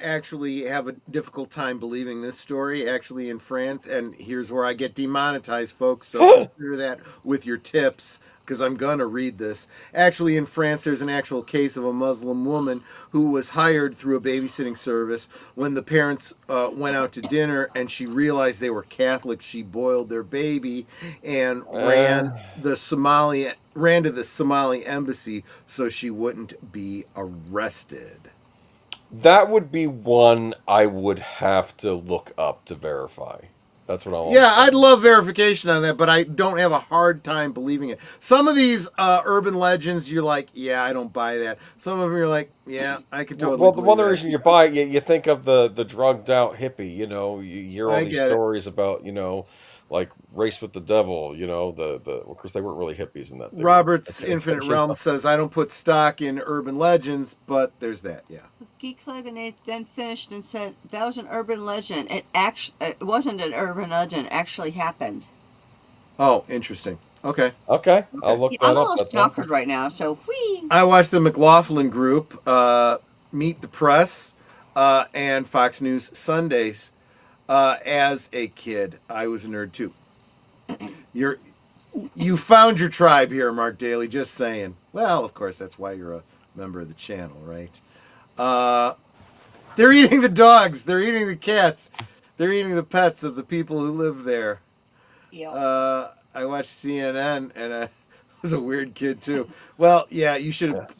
actually have a difficult time believing this story actually in France, and here's where I get demonetized, folks, so consider that with your tips, because I'm gonna read this. Actually, in France, there's an actual case of a Muslim woman who was hired through a babysitting service. When the parents went out to dinner and she realized they were Catholic, she boiled their baby and ran to the Somali embassy so she wouldn't be arrested. That would be one I would have to look up to verify. That's what I want. Yeah, I'd love verification on that, but I don't have a hard time believing it. Some of these urban legends, you're like, yeah, I don't buy that. Some of them, you're like, yeah, I could totally. Well, the one reason you buy it, you think of the drugged out hippie. You know, you hear all these stories about, like Race with the Devil. Of course they weren't really hippies in that. Robert's Infinite Realm says, I don't put stock in urban legends, but there's that, yeah. Geek Cleganate then finished and said, that was an urban legend. It wasn't an urban legend. It actually happened. Oh, interesting. Okay. I'll look that I'm a up. little snookered right now, so whee! I watched the McLaughlin Group, Meet the Press, and Fox News Sundays. As a kid, I was a nerd too. You found your tribe here, Mark Dahley, just saying. Well, of course, that's why you're a member of the channel, right? They're eating the dogs. They're eating the cats. They're eating the pets of the people who live there. Yep. I watched CNN, and I was a weird kid, too. Well, yeah, you should have...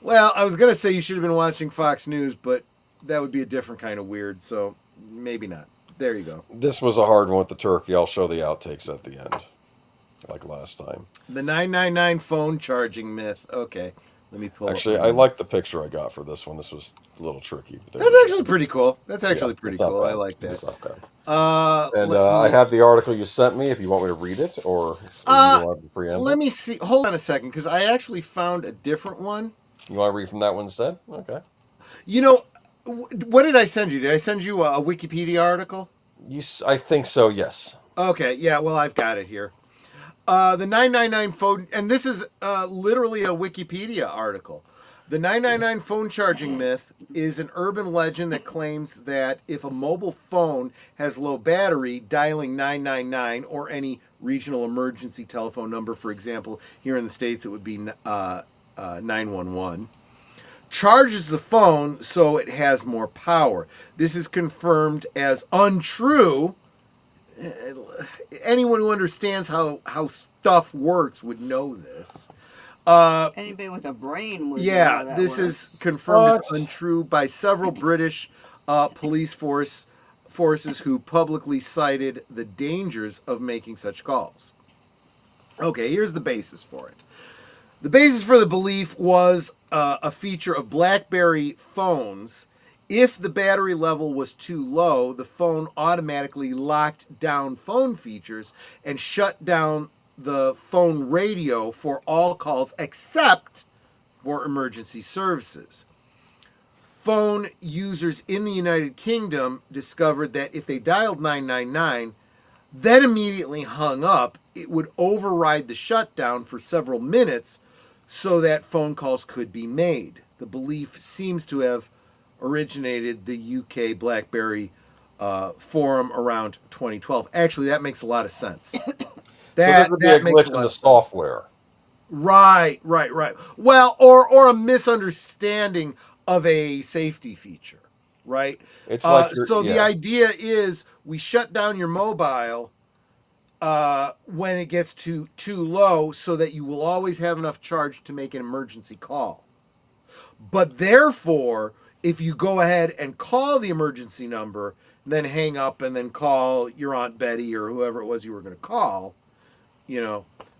Well, I was going to say you should have been watching Fox News, but that would be a different kind of weird, so maybe not. There you go. This was a hard one with the turkey. I'll show the outtakes at the end, like last time. The 999 phone charging myth. Okay. Let me pull Actually, up. I like the picture I got for this one. This was a little tricky. But that's actually pretty cool. That's actually pretty cool. I like that. It's not bad. And I have the article you sent me if you want me to read it, or you want to preamble. Let me see. Hold on a second, because I actually found a different one. You want to read from that one instead? Okay. What did I send you? Did I send you a Wikipedia article? I think so, yes. Okay, yeah, well, I've got it here. The 999 phone, and this is literally a Wikipedia article. The 999 phone charging myth is an urban legend that claims that if a mobile phone has low battery, dialing 999 or any regional emergency telephone number, for example, here in the States it would be 911, charges the phone so it has more power. This is confirmed as untrue. Anyone who understands how stuff works would know this. Anybody with a brain would know how that this works. is confirmed as untrue by several British police forces who publicly cited the dangers of making such calls. Okay, here's the basis for it. The basis for the belief was a feature of BlackBerry phones. If the battery level was too low, the phone automatically locked down phone features and shut down the phone radio for all calls except for emergency services. Phone users in the United Kingdom discovered that if they dialed 999, then immediately hung up, it would override the shutdown for several minutes so that phone calls could be made. The belief seems to have originated the UK BlackBerry forum around 2012. Actually, that makes a lot of sense. That would be a glitch in the software. Right. Well, or a misunderstanding of a safety feature. right? It's like so the idea is we shut down your mobile when it gets too low, so that you will always have enough charge to make an emergency call. But therefore, if you go ahead and call the emergency number, then hang up and then call your Aunt Betty or whoever it was you were going to call,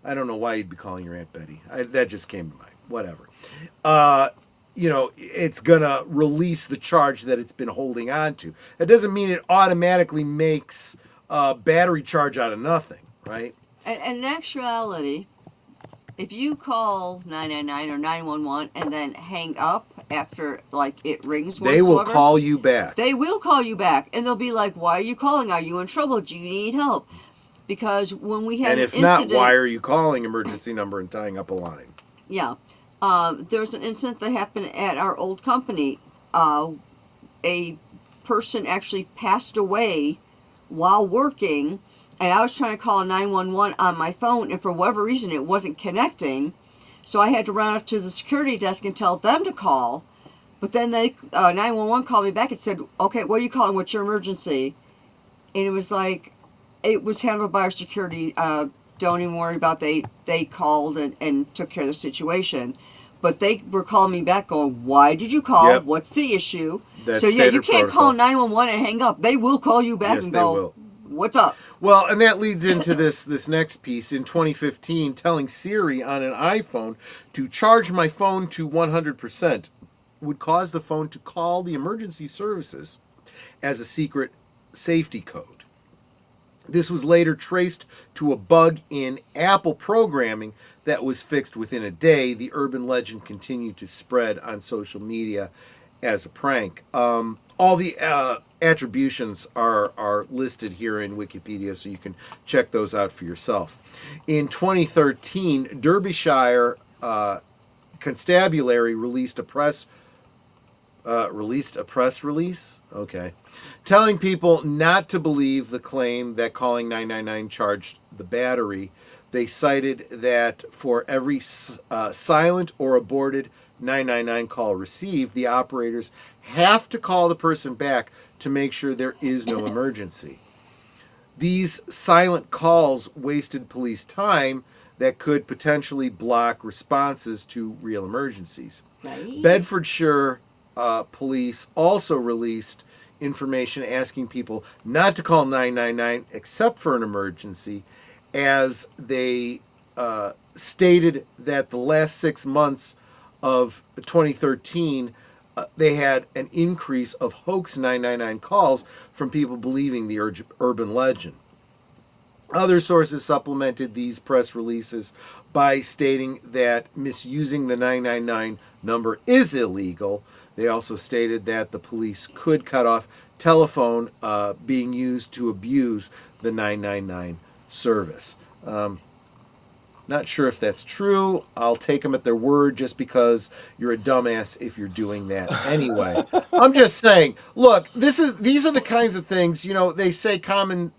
I don't know why you'd be calling your Aunt Betty. That just came to mind. Whatever. It's going to release the charge that it's been holding on to. That doesn't mean it automatically makes battery charge out of nothing, right? And in actuality, if you call 999 or 911 and then hang up after, it rings they will call you back. They will call you back. And they'll be like, why are you calling? Are you in trouble? Do you need help? Because when we had and if not, why are you calling emergency number and tying up a line? Yeah. There was an incident that happened at our old company. A person actually passed away while working, and I was trying to call 911 on my phone, and for whatever reason it wasn't connecting. So I had to run up to the security desk and tell them to call. But then 911 called me back and said, okay, what are you calling? What's your emergency? And it was like, it was handled by our security. Don't even worry about it. They called and took care of the situation. But they were calling me back going, why did you call? Yep. What's the issue? That's so yeah, you can't protocol. call 911 and hang up. They will call you back and go, will. What's up? Well, and that leads into this next piece. In 2015, telling Siri on an iPhone to charge my phone to 100% would cause the phone to call the emergency services as a secret safety code. This was later traced to a bug in Apple programming that was fixed within a day. The urban legend continued to spread on social media as a prank. All the attributions are listed here in Wikipedia, so you can check those out for yourself. In 2013, Derbyshire Constabulary released a press release, okay, telling people not to believe the claim that calling 999 charged the battery. They cited that for every silent or aborted 999 call received, the operators have to call the person back to make sure there is no emergency. These silent calls wasted police time that could potentially block responses to real emergencies. Right. Bedfordshire police also released information asking people not to call 999 except for an emergency, as they stated that the last 6 months of 2013, they had an increase of hoax 999 calls from people believing the urban legend. Other sources supplemented these press releases by stating that misusing the 999 number is illegal. They also stated that the police could cut off telephone being used to abuse the 999 service. Not sure if that's true. I'll take them at their word just because you're a dumbass if you're doing that anyway. I'm just saying, look, these are the kinds of things, they say common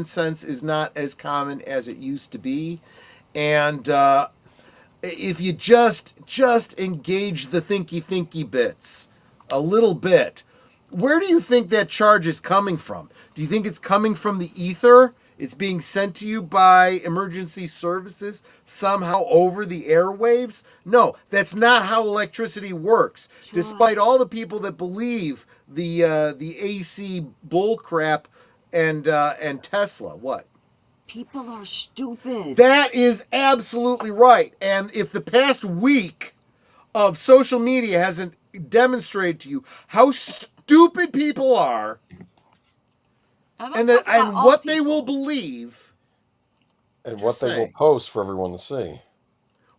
sense is not as common as it used to be. And if you just engage the thinky bits a little bit, where do you think that charge is coming from? Do you think it's coming from the ether? It's being sent to you by emergency services somehow over the airwaves? No, that's not how electricity works. Sure. Despite all the people that believe the AC bullcrap and Tesla, what? People are stupid. That is absolutely right. And if the past week of social media hasn't demonstrated to you how stupid people are, and what they will believe, and what they will post for everyone to see.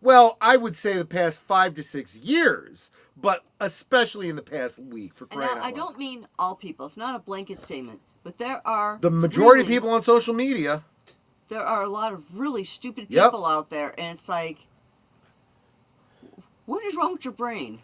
Well, I would say the past 5 to 6 years, but especially in the past week, for crying out loud. I don't mean all people. It's not a blanket statement, but there are the majority of people on social media. There are a lot of really stupid people out there, and it's like, what is wrong with your brain?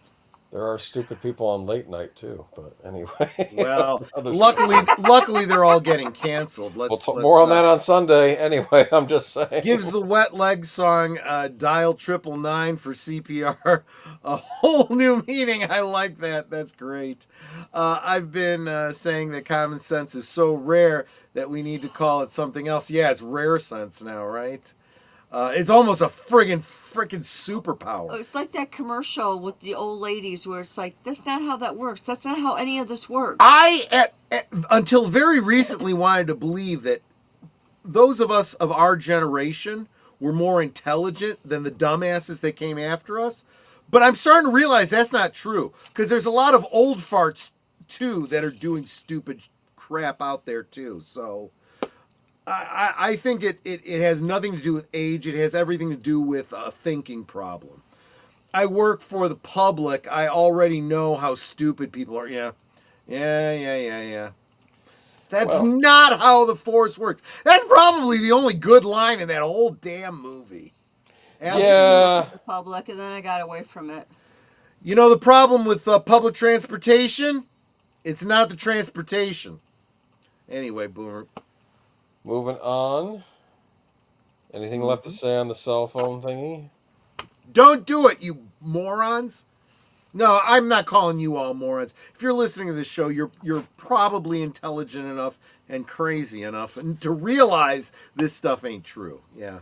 There are stupid people on late night too, but anyway. Well, Other luckily they're all getting canceled. We'll Let's talk more on that uh, on Sunday. Anyway, I'm just saying. gives the Wet Leg song "Dial 999" for CPR a whole new meaning. I like that. That's great. I've been saying that common sense is so rare that we need to call it something else. Yeah, it's rare sense now, right? It's almost a freaking superpower. Oh, it's like that commercial with the old ladies where it's like, that's not how that works. That's not how any of this works. I, until very recently, wanted to believe that those of us of our generation were more intelligent than the dumbasses that came after us. But I'm starting to realize that's not true, because there's a lot of old farts, too, that are doing stupid crap out there, too. So I think it has nothing to do with age. It has everything to do with a thinking problem. I work for the public. I already know how stupid people are. Yeah. That's not how the Force works. That's probably the only good line in that whole damn movie. Yeah. The public, and then I got away from it. You know the problem with public transportation? It's not the transportation. Anyway, Boomer. Moving on. Anything left to say on the cell phone thingy? Don't do it, you morons. No, I'm not calling you all morons. If you're listening to this show, you're probably intelligent enough and crazy enough and to realize this stuff ain't true. Yeah.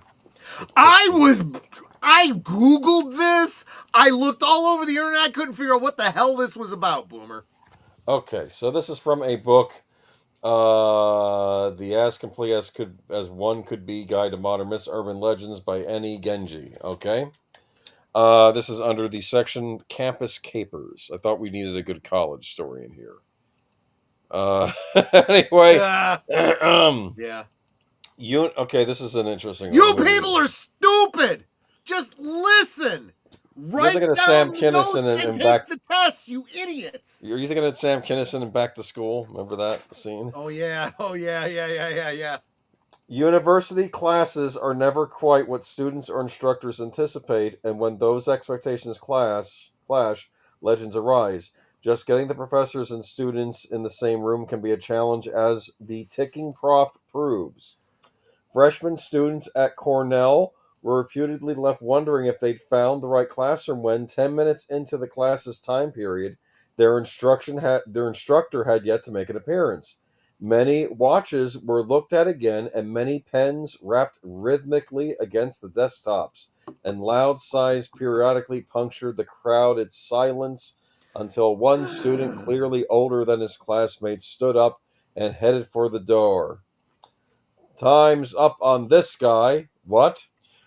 I Googled this. I looked all over the internet. I couldn't figure out what the hell this was about, Boomer. Okay, so this is from a book, The As Complete as One Could Be Guide to Modern Myths, Urban Legends by N.E. Genji. Okay. This is under the section Campus Capers. I thought we needed a good college story in here. Anyway. Yeah. Okay, this is an interesting You one. people are stupid. Just listen. Write thinking of down Sam the Kinison notes and take back- the test, you idiots. Are you thinking of Sam Kinison and Back to School? Remember that scene? Oh yeah. University classes are never quite what students or instructors anticipate, and when those expectations clash, legends arise. Just getting the professors and students in the same room can be a challenge, as the ticking prof proves. Freshman students at Cornell were reputedly left wondering if they'd found the right classroom when, 10 minutes into the class's time period, their instructor had yet to make an appearance. Many watches were looked at again, and many pens rapped rhythmically against the desktops, and loud sighs periodically punctured the crowded silence until one student, clearly older than his classmates, stood up and headed for the door. Time's up on this guy. What?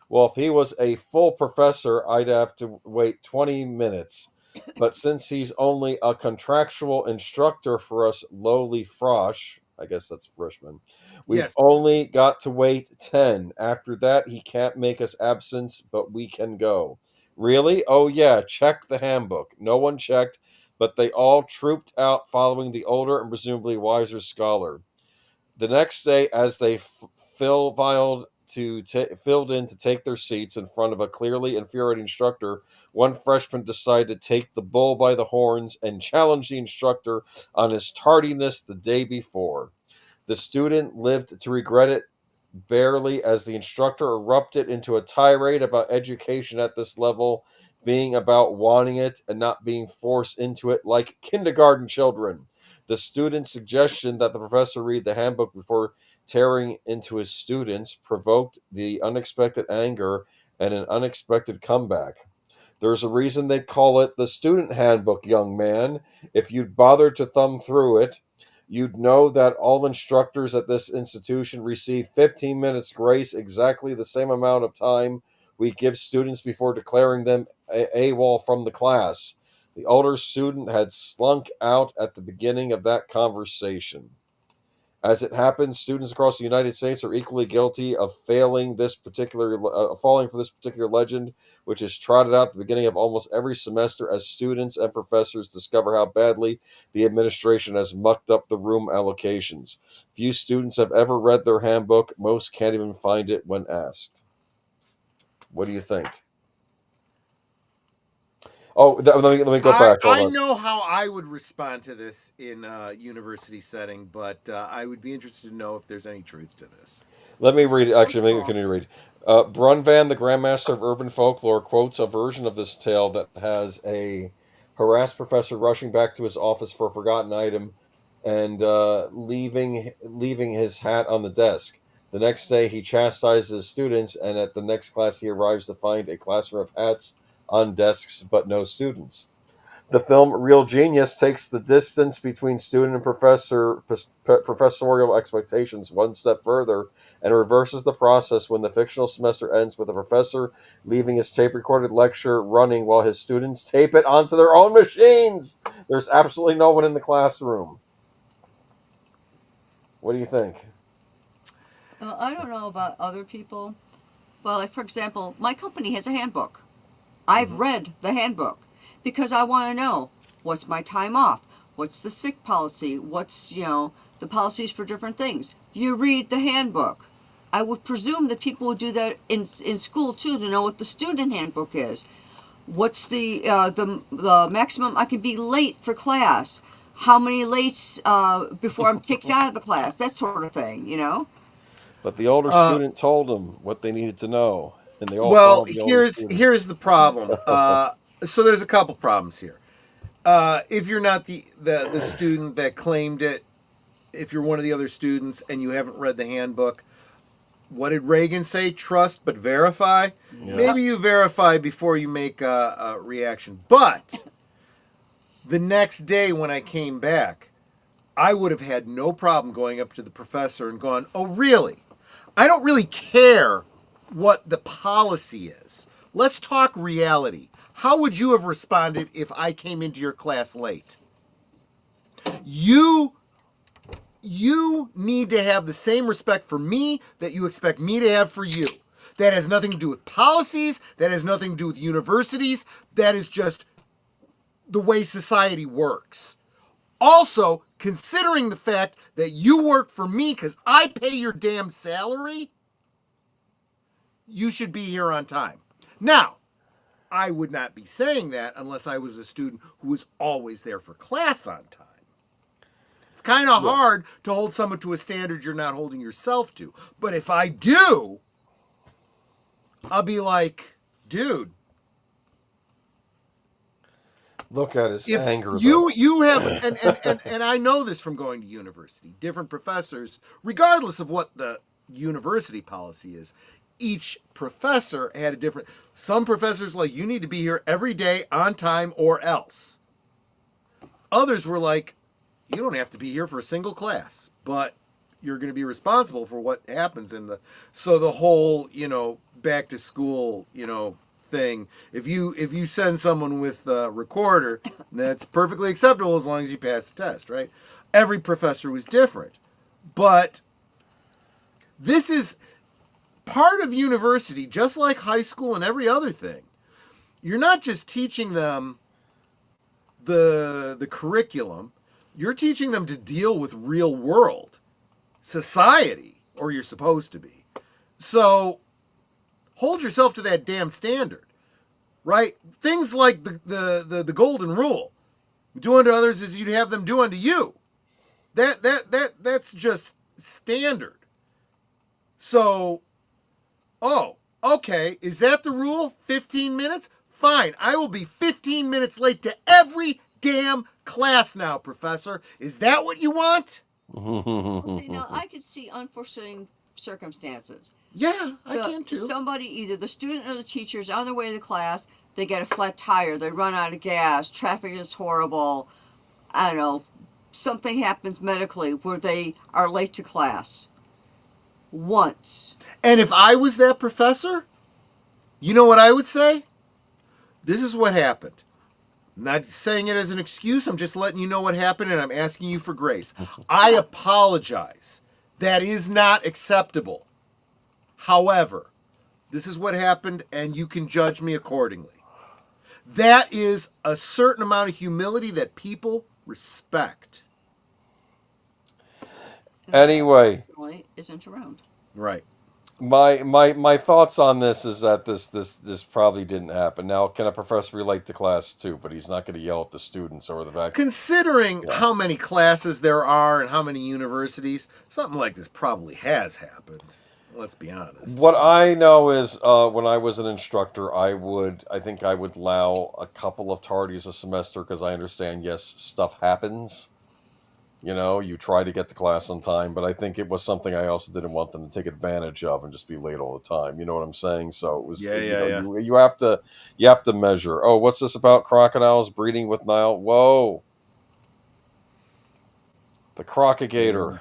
Well, if he was a full professor, I'd have to wait 20 minutes. But since he's only a contractual instructor for us lowly frosh, I guess that's freshmen, we've only got to wait 10. After that, he can't make us absence, but we can go. Really? Oh, yeah, check the handbook. No one checked, but they all trooped out following the older and presumably wiser scholar. The next day, as they filled in to take their seats in front of a clearly infuriated instructor, one freshman decided to take the bull by the horns and challenge the instructor on his tardiness the day before. The student lived to regret it barely, as the instructor erupted into a tirade about education at this level being about wanting it and not being forced into it like kindergarten children. The student's suggestion that the professor read the handbook before tearing into his students provoked the unexpected anger and an unexpected comeback. There's a reason they call it the student handbook, young man. If you'd bothered to thumb through it, you'd know that all instructors at this institution receive 15 minutes grace, exactly the same amount of time we give students before declaring them AWOL from the class. The older student had slunk out at the beginning of that conversation. As it happens, students across the United States are equally guilty of falling for this particular legend, which is trotted out at the beginning of almost every semester as students and professors discover how badly the administration has mucked up the room allocations. Few students have ever read their handbook. Most can't even find it when asked. What do you think? Oh, let me go back. Hold I on. know how I would respond to this in a university setting, but I would be interested to know if there's any truth to this. Let me read it. Actually, let me continue to read. Brunvan, the Grandmaster of Urban Folklore, quotes a version of this tale that has a harassed professor rushing back to his office for a forgotten item and leaving his hat on the desk. The next day, he chastises his students, and at the next class, he arrives to find a classroom of hats on desks but no students. The film Real Genius takes the distance between student and professorial expectations one step further and reverses the process when the fictional semester ends with the professor leaving his tape recorded lecture running while his students tape it onto their own machines. There's absolutely no one in the classroom. What do you think? I don't know about other people, but like for example, my company has a handbook. I've read the handbook because I want to know what's my time off, what's the sick policy, what's the policies for different things. You read the handbook. I would presume that people would do that in school too, to know what the student handbook is. What's the maximum I can be late for class? How many lates before I'm kicked out of the class? That sort of thing, But the older student told them what they needed to know, and they all Well, followed the older student. here's the problem. So there's a couple problems here. If you're not the student that claimed it, if you're one of the other students and you haven't read the handbook, what did Reagan say? Trust but verify. Yes. Maybe you verify before you make a reaction. But the next day when I came back, I would have had no problem going up to the professor and going, "Oh, really? I don't really care what the policy is. Let's talk reality. How would you have responded if I came into your class late? You need to have the same respect for me that you expect me to have for you. That has nothing to do with policies. That has nothing to do with universities. That is just the way society works. Also, considering the fact that you work for me because I pay your damn salary, you should be here on time." Now, I would not be saying that unless I was a student who was always there for class on time. It's kind of hard to hold someone to a standard you're not holding yourself to. But if I do, I'll be like, dude, Look at his anger. You have, and I know this from going to university, different professors, regardless of what the university policy is, each professor had a different, some professors like, you need to be here every day on time or else. Others were like, you don't have to be here for a single class, but you're going to be responsible for what happens in so the whole, back to school, thing. If you send someone with a recorder, that's perfectly acceptable as long as you pass the test, right? Every professor was different. But this is part of university, just like high school and every other thing. You're not just teaching them the curriculum, you're teaching them to deal with real world society, or you're supposed to be. So hold yourself to that damn standard, right? Things like the golden rule: do unto others as you'd have them do unto you. That's just standard. So, oh, okay, is that the rule? 15 minutes? Fine, I will be 15 minutes late to every damn class now, Professor. Is that what you want? Well, see, now I could see unforeseen circumstances. Yeah, I can too. Somebody, either the student or the teacher, is on their way to class. They get a flat tire. They run out of gas. Traffic is horrible. I don't know. Something happens medically where they are late to class. Once. And if I was that professor, you know what I would say? This is what happened. I'm not saying it as an excuse. I'm just letting you know what happened, and I'm asking you for grace. I apologize. That is not acceptable. However, this is what happened, and you can judge me accordingly. That is a certain amount of humility that people respect. Anyway. Isn't around. Right. My thoughts on this is that this probably didn't happen. Now, can a professor relate to class too? But he's not going to yell at the students or the fact. Considering how many classes there are and how many universities, something like this probably has happened. Let's be honest. What I know is when I was an instructor, I think I would allow a couple of tardies a semester because I understand, yes, stuff happens. You know, you try to get to class on time, but I think it was something I also didn't want them to take advantage of and just be late all the time. You know what I'm saying? So it was, you have to measure. Oh, what's this about crocodiles breeding with Nile? Whoa, the crocagator.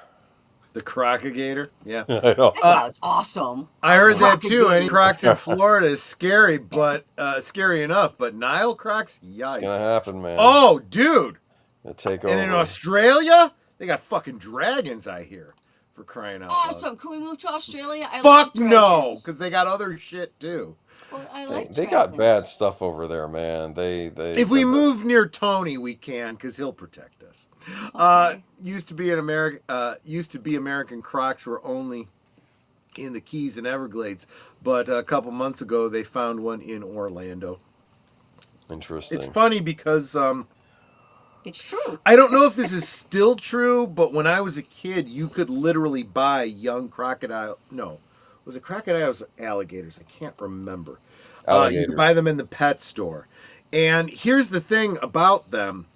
The crocagator? Yeah. I know. That sounds awesome. I heard that too. Any crocs in Florida is scary, but scary enough. But Nile crocs, yikes. It's gonna happen, man. Oh, dude. Take over. And in Australia, they got fucking dragons, I hear, for crying out loud. Awesome. Can we move to Australia? Fuck no, because they got other shit too. Well, I like they got bad stuff over there, man. If we move near Tony, we can, because he'll protect us. Okay. Used to be American crocs were only in the Keys and Everglades, but a couple months ago they found one in Orlando. Interesting. It's funny because it's true. I don't know if this is still true, but when I was a kid, you could literally buy young crocodile. No, was it crocodiles or alligators? I can't remember. You could buy them in the pet store. And here's the thing about them.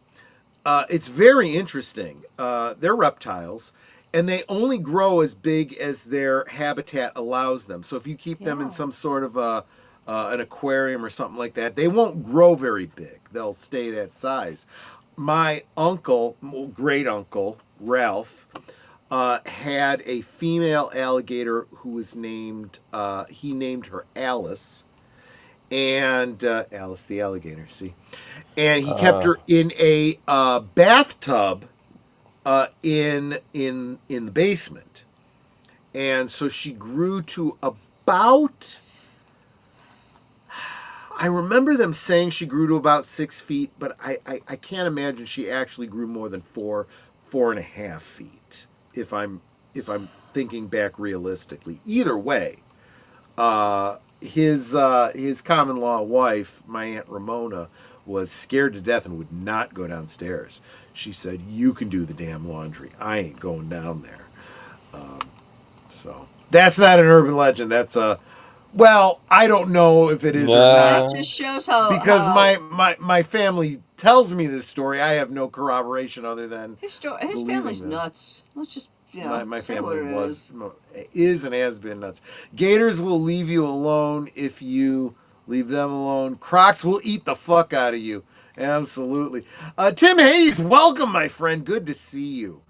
It's very interesting. They're reptiles, and they only grow as big as their habitat allows them. So if you keep them in some sort of an aquarium or something like that, they won't grow very big. They'll stay that size. My uncle, great uncle, Ralph, had a female alligator who was named, he named her Alice. And Alice the alligator, see? And he kept her in a bathtub in the basement. And so she grew to about, I remember them saying she grew to about 6 feet, but I can't imagine she actually grew more than 4.5 feet, if I'm thinking back realistically. Either way, his common law wife, my Aunt Ramona, was scared to death and would not go downstairs. She said, "You can do the damn laundry. I ain't going down there." So that's not an urban legend. That's well, I don't know if it is or not. That just shows how Because my family tells me this story. I have no corroboration other than his family's nuts. Let's just my family is and has been nuts. Gators will leave you alone if you leave them alone. Crocs will eat the fuck out of you. Absolutely. Tim Hayes, welcome, my friend. Good to see you.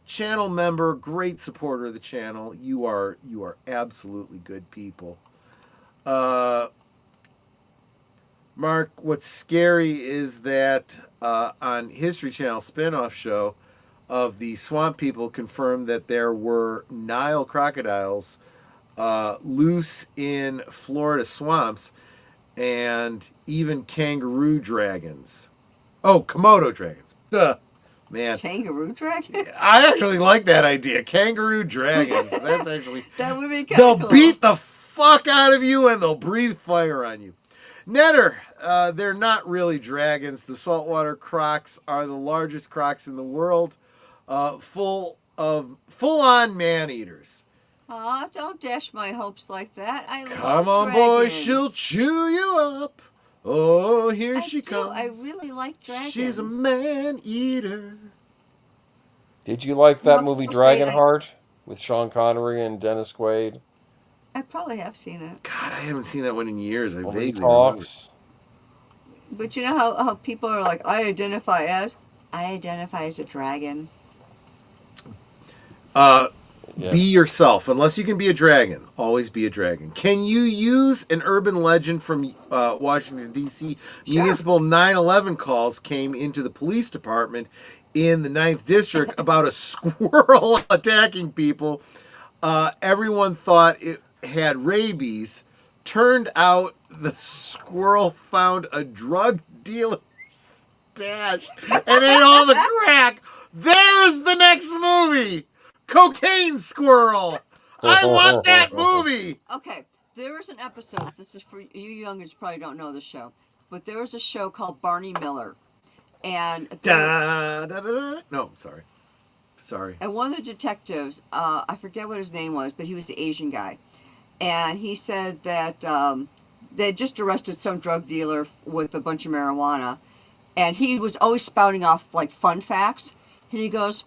Channel member, great supporter of the channel. You are absolutely good people. Mark, what's scary is that on History Channel spinoff show of the Swamp People confirmed that there were Nile crocodiles loose in Florida swamps, and even kangaroo dragons. Oh, Komodo dragons. Duh. Man. Kangaroo dragons? I actually like that idea. Kangaroo dragons. That's actually... that would be kind They'll of cool. beat the fuck out of you and they'll breathe fire on you. Netter, they're not really dragons. The saltwater crocs are the largest crocs in the world, full-on man-eaters. Aw, don't dash my hopes like that. Come on, boy, she'll chew you up. Oh, here she comes. I really like dragons. She's a man-eater. Did you like that movie Dragonheart with Sean Connery and Dennis Quaid? I probably have seen it. God, I haven't seen that one in years. I vaguely talks. But you know how people are like, I identify as a dragon. Yes. Be yourself. Unless you can be a dragon, always be a dragon. Can you use an urban legend from Washington, D.C.? Sure. Municipal 9/11 calls came into the police department in the 9th District about a squirrel attacking people. Everyone thought it had rabies. Turned out the squirrel found a drug dealer's stash and ate all the crack. There's the next movie. Cocaine Squirrel. I want that movie. Okay, there is an episode. This is for you youngins. Probably don't know the show, but there was a show called Barney Miller, and No, sorry. And one of the detectives, I forget what his name was, but he was the Asian guy, and he said that they just arrested some drug dealer with a bunch of marijuana, and he was always spouting off like fun facts, and he goes,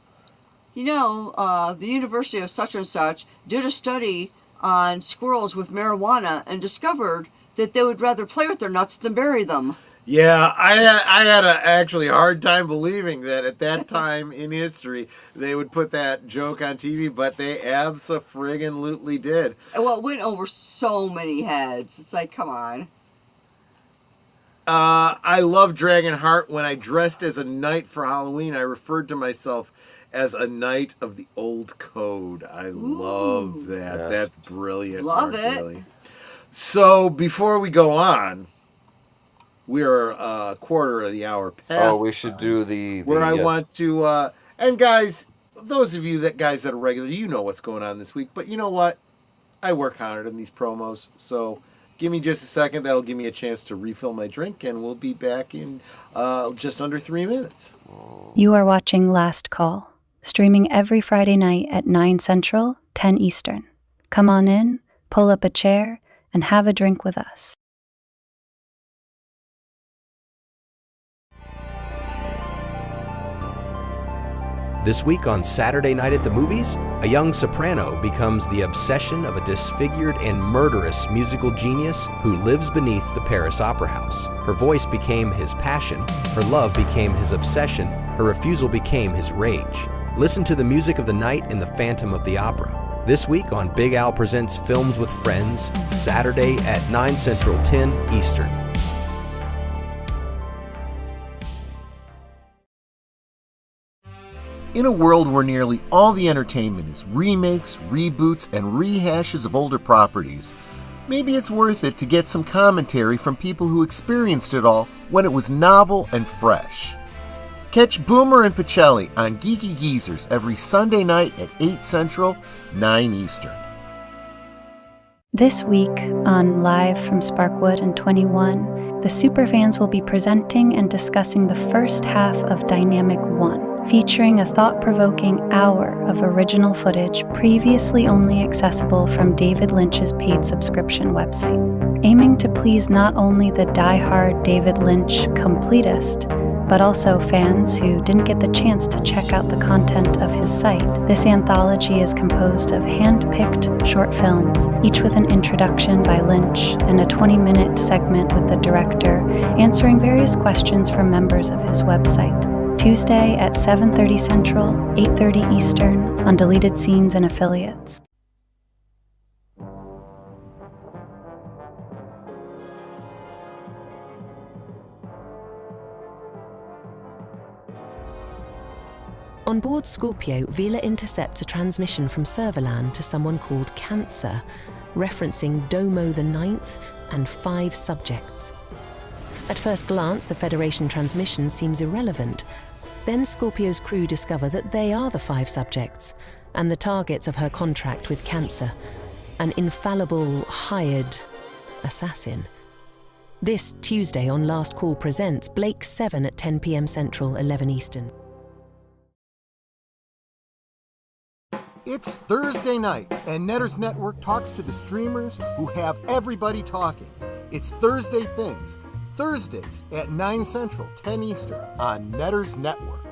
the University of such and such did a study on squirrels with marijuana and discovered that they would rather play with their nuts than bury them. Yeah, I had actually a hard time believing that at that time in history they would put that joke on TV, but they abso-friggin-lutely did. Well, it went over so many heads. It's like, come on. I love Dragonheart. When I dressed as a knight for Halloween, I referred to myself as a knight of the old code. I love that. Yes. That's brilliant. Love it. Really. So before we go on, we are a quarter of the hour past. Oh, we should do where I want to, and guys, those of you that are regular, you know what's going on this week. But you know what? I work hard on these promos, so give me just a second. That'll give me a chance to refill my drink, and we'll be back in just under 3 minutes. You are watching Last Call, streaming every Friday night at 9 Central, 10 Eastern. Come on in, pull up a chair, and have a drink with us. This week on Saturday Night at the Movies, a young soprano becomes the obsession of a disfigured and murderous musical genius who lives beneath the Paris Opera House. Her voice became his passion, her love became his obsession, her refusal became his rage. Listen to the music of the night in The Phantom of the Opera. This week on Big Al Presents Films with Friends, Saturday at 9 Central, 10 Eastern. In a world where nearly all the entertainment is remakes, reboots, and rehashes of older properties, maybe it's worth it to get some commentary from people who experienced it all when it was novel and fresh. Catch Boomer and Pacelli on Geeky Geezers every Sunday night at 8 Central, 9 Eastern. This week on Live from Sparkwood and 21, the Superfans will be presenting and discussing the first half of Dynamic 1. Featuring a thought-provoking hour of original footage previously only accessible from David Lynch's paid subscription website, aiming to please not only the die-hard David Lynch completist, but also fans who didn't get the chance to check out the content of his site. This anthology is composed of hand-picked short films, each with an introduction by Lynch and a 20-minute segment with the director answering various questions from members of his website. Tuesday at 7:30 Central, 8:30 Eastern on Deleted Scenes and Affiliates. On board Scorpio, Vila intercepts a transmission from Serverland to someone called Cancer, referencing Domo the Ninth and 5 subjects. At first glance, the Federation transmission seems irrelevant. Then Scorpio's crew discover that they are the 5 subjects and the targets of her contract with Cancer, an infallible, hired assassin. This Tuesday on Last Call presents Blake 7 at 10 p.m. Central, 11 Eastern. It's Thursday night, and Netters Network talks to the streamers who have everybody talking. It's Thursday Things, Thursdays at 9 Central, 10 Eastern on Netters Network.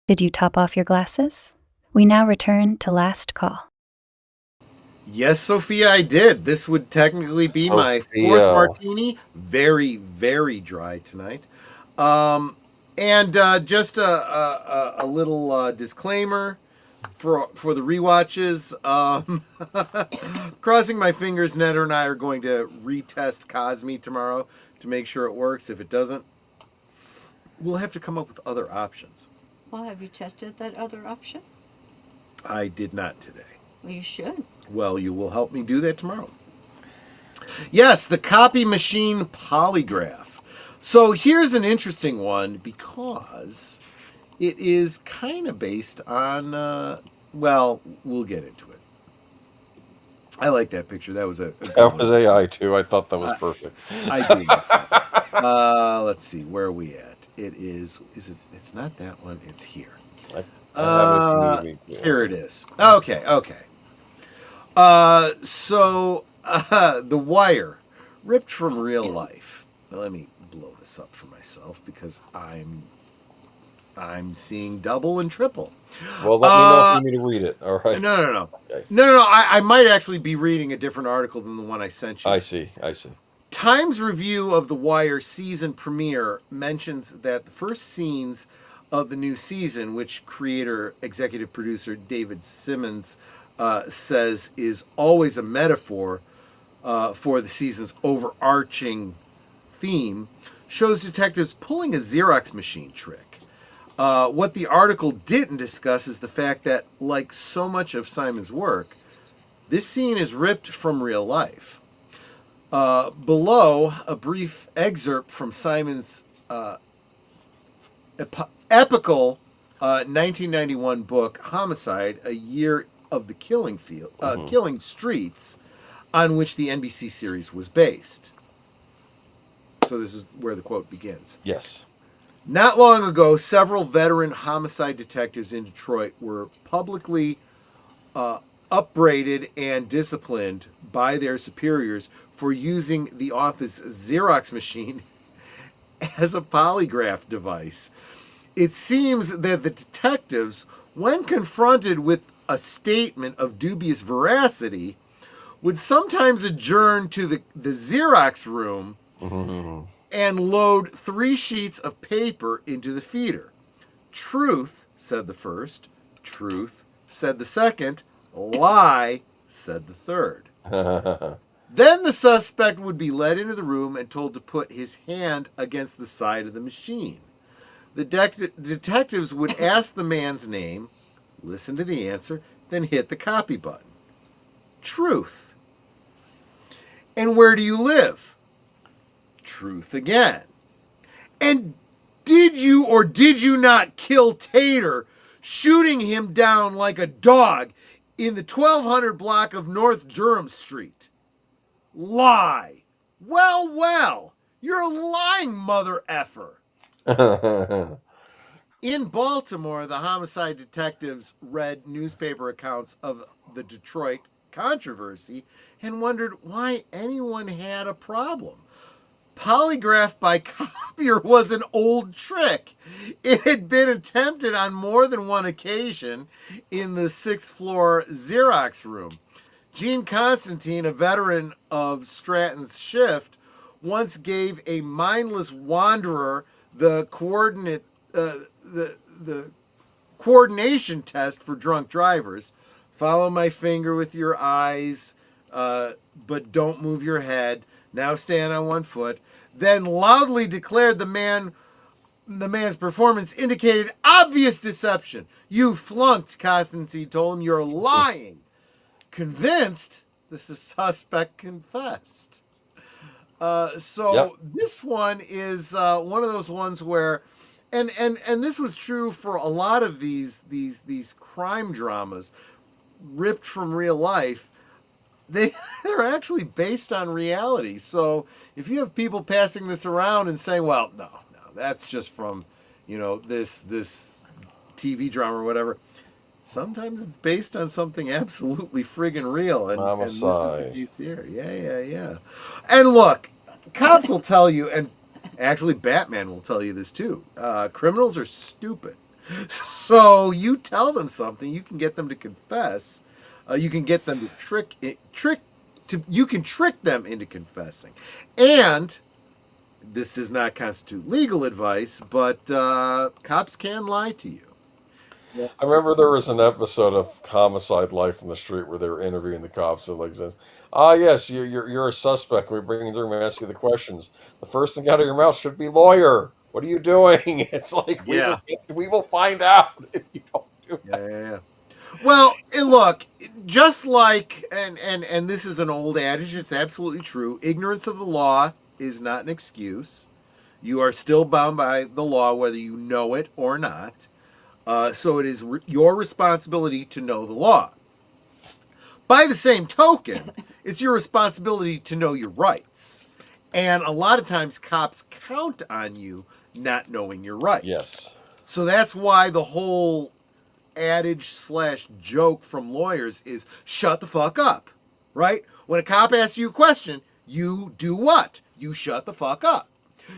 Did you top off your glasses? We now return to Last Call. Yes, Sophia, I did. This would technically be my 4th martini. Very, very dry tonight. And just a little disclaimer for the rewatches. Crossing my fingers, Netter and I are going to retest Cosme tomorrow to make sure it works. If it doesn't, we'll have to come up with other options. Well, have you tested that other option? I did not today. Well, you should. Well, you will help me do that tomorrow. Yes, the copy machine polygraph. So here's an interesting one because It is kind of based on, well, we'll get into it. I like that picture. That was a good That was one. AI too. I thought that was perfect. I do like that. Let's see, where are we at? It's not that one, it's here. I have it. Here it is. Okay. So The Wire, ripped from real life. Now, let me blow this up for myself because I'm seeing double and triple. Well, let me know if you need me to read it. All right. No. Okay. No. I might actually be reading a different article than the one I sent you. I see. Times review of The Wire season premiere mentions that the first scenes of the new season, which executive producer David Simmons says is always a metaphor for the season's overarching theme, shows detectives pulling a Xerox machine trick. What the article didn't discuss is the fact that, like so much of Simon's work, this scene is ripped from real life. Below, a brief excerpt from Simon's epical 1991 book, Homicide, A Year of the Killing Streets, on which the NBC series was based. So this is where the quote begins. Yes. Not long ago, several veteran homicide detectives in Detroit were publicly upbraided and disciplined by their superiors for using the office Xerox machine as a polygraph device. It seems that the detectives, when confronted with a statement of dubious veracity, would sometimes adjourn to the Xerox room and load 3 sheets of paper into the feeder. Truth, said the first. Truth, said the second. Lie, said the third. Then the suspect would be led into the room and told to put his hand against the side of the machine. The detectives would ask the man's name, listen to the answer, then hit the copy button. Truth. And where do you live? Truth again. And did you or did you not kill Tater, shooting him down like a dog in the 1200 block of North Durham Street? Lie. Well, you're a lying mother effer. In Baltimore, the homicide detectives read newspaper accounts of the Detroit controversy and wondered why anyone had a problem. Polygraph by copier was an old trick. It had been attempted on more than one occasion in the 6th floor Xerox room. Gene Constantine, a veteran of Stratton's shift, once gave a mindless wanderer the coordination test for drunk drivers. Follow my finger with your eyes, but don't move your head. Now stand on one foot. Then loudly declared the man's performance indicated obvious deception. You flunked, Constantine told him. You're lying. Convinced, the suspect confessed. This one is one of those ones where, and this was true for a lot of these crime dramas ripped from real life. They're actually based on reality. So if you have people passing this around and saying, well, no, that's just from, this TV drama or whatever, sometimes it's based on something absolutely friggin' real. And this is the case here. Yeah. And look, cops will tell you, and actually Batman will tell you this too, criminals are stupid. So you tell them something, you can get them to confess. You can get them to you can trick them into confessing. And this does not constitute legal advice, but cops can lie to you. Yeah. I remember there was an episode of Homicide: Life in the Street where they were interviewing the cops. And says, yes, you're a suspect. We bring you through and ask you the questions. The first thing out of your mouth should be lawyer. What are you doing? It's like we will find out if you don't do that. Yeah. Well, look, just like, and this is an old adage, it's absolutely true. Ignorance of the law is not an excuse. You are still bound by the law, whether you know it or not. So it is your responsibility to know the law. By the same token, it's your responsibility to know your rights. And a lot of times cops count on you not knowing your rights. Yes. So that's why the whole adage / joke from lawyers is shut the fuck up, right? When a cop asks you a question, you do what? You shut the fuck up.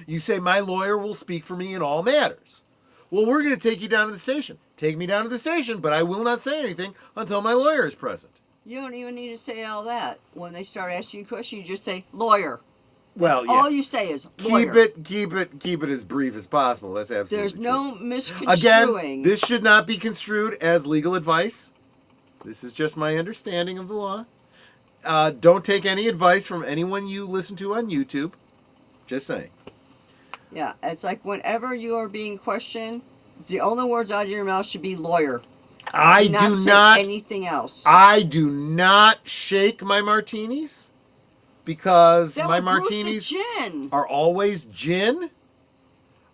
You say, my lawyer will speak for me in all matters. Well, we're going to take you down to the station. Take me down to the station, but I will not say anything until my lawyer is present. You don't even need to say all that. When they start asking you questions, you just say, lawyer. Well, yeah. All you say is lawyer. Keep it as brief as possible. That's absolutely There's true. no misconstruing. Again, this should not be construed as legal advice. This is just my understanding of the law. Don't take any advice from anyone you listen to on YouTube. Just saying. Yeah, it's like whenever you are being questioned, the only words out of your mouth should be lawyer. I do not say anything else. I do not shake my martinis because That my would boost the martinis gin. are always gin.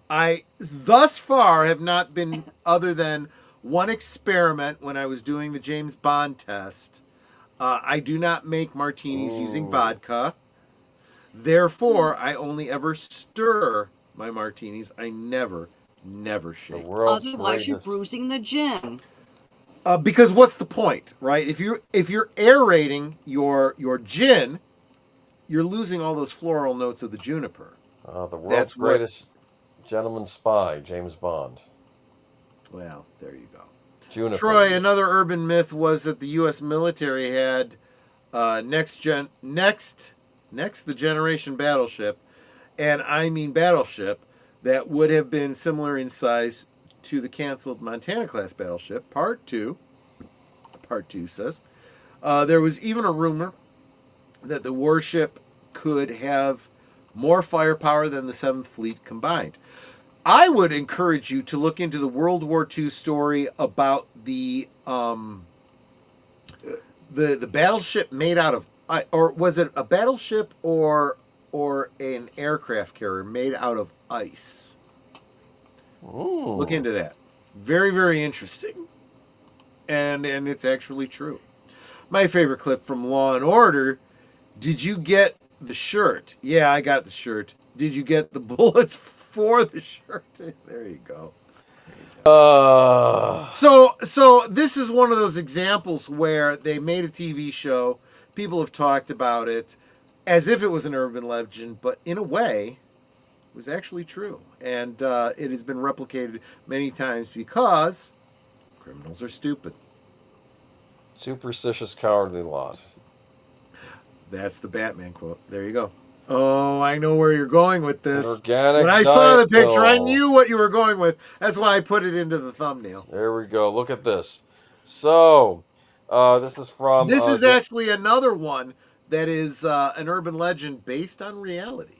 I thus far have not been other than one experiment when I was doing the James Bond test. I do not make martinis using vodka. Therefore, I only ever stir my martinis. I never shake. Otherwise, you're bruising the gin. Because what's the point, right? If you're aerating your gin, you're losing all those floral notes of the juniper. The world's greatest gentleman spy, James Bond. Well, there you go. Juniper. Troy, another urban myth was that the U.S. military had next the generation battleship, and I mean battleship, that would have been similar in size to the canceled Montana-class battleship. Part 2 says, there was even a rumor that the warship could have more firepower than the 7th Fleet combined. I would encourage you to look into the World War II story about the battleship made out of, or was it a battleship or an aircraft carrier made out of ice? Ooh. Look into that. Very, very interesting. And it's actually true. My favorite clip from Law and Order. Did you get the shirt? Yeah, I got the shirt. Did you get the bullets for the shirt? There you go. So this is one of those examples where they made a TV show. People have talked about it as if it was an urban legend, but in a way, it was actually true. And it has been replicated many times because criminals are stupid. Superstitious, cowardly lot. That's the Batman quote. There you go. Oh, I know where you're going with this. Organic when I saw the diet picture, I pill. knew what you were going with. That's why I put it into the thumbnail. There we go. Look at this. So, this is from... This is actually another one that is an urban legend based on reality.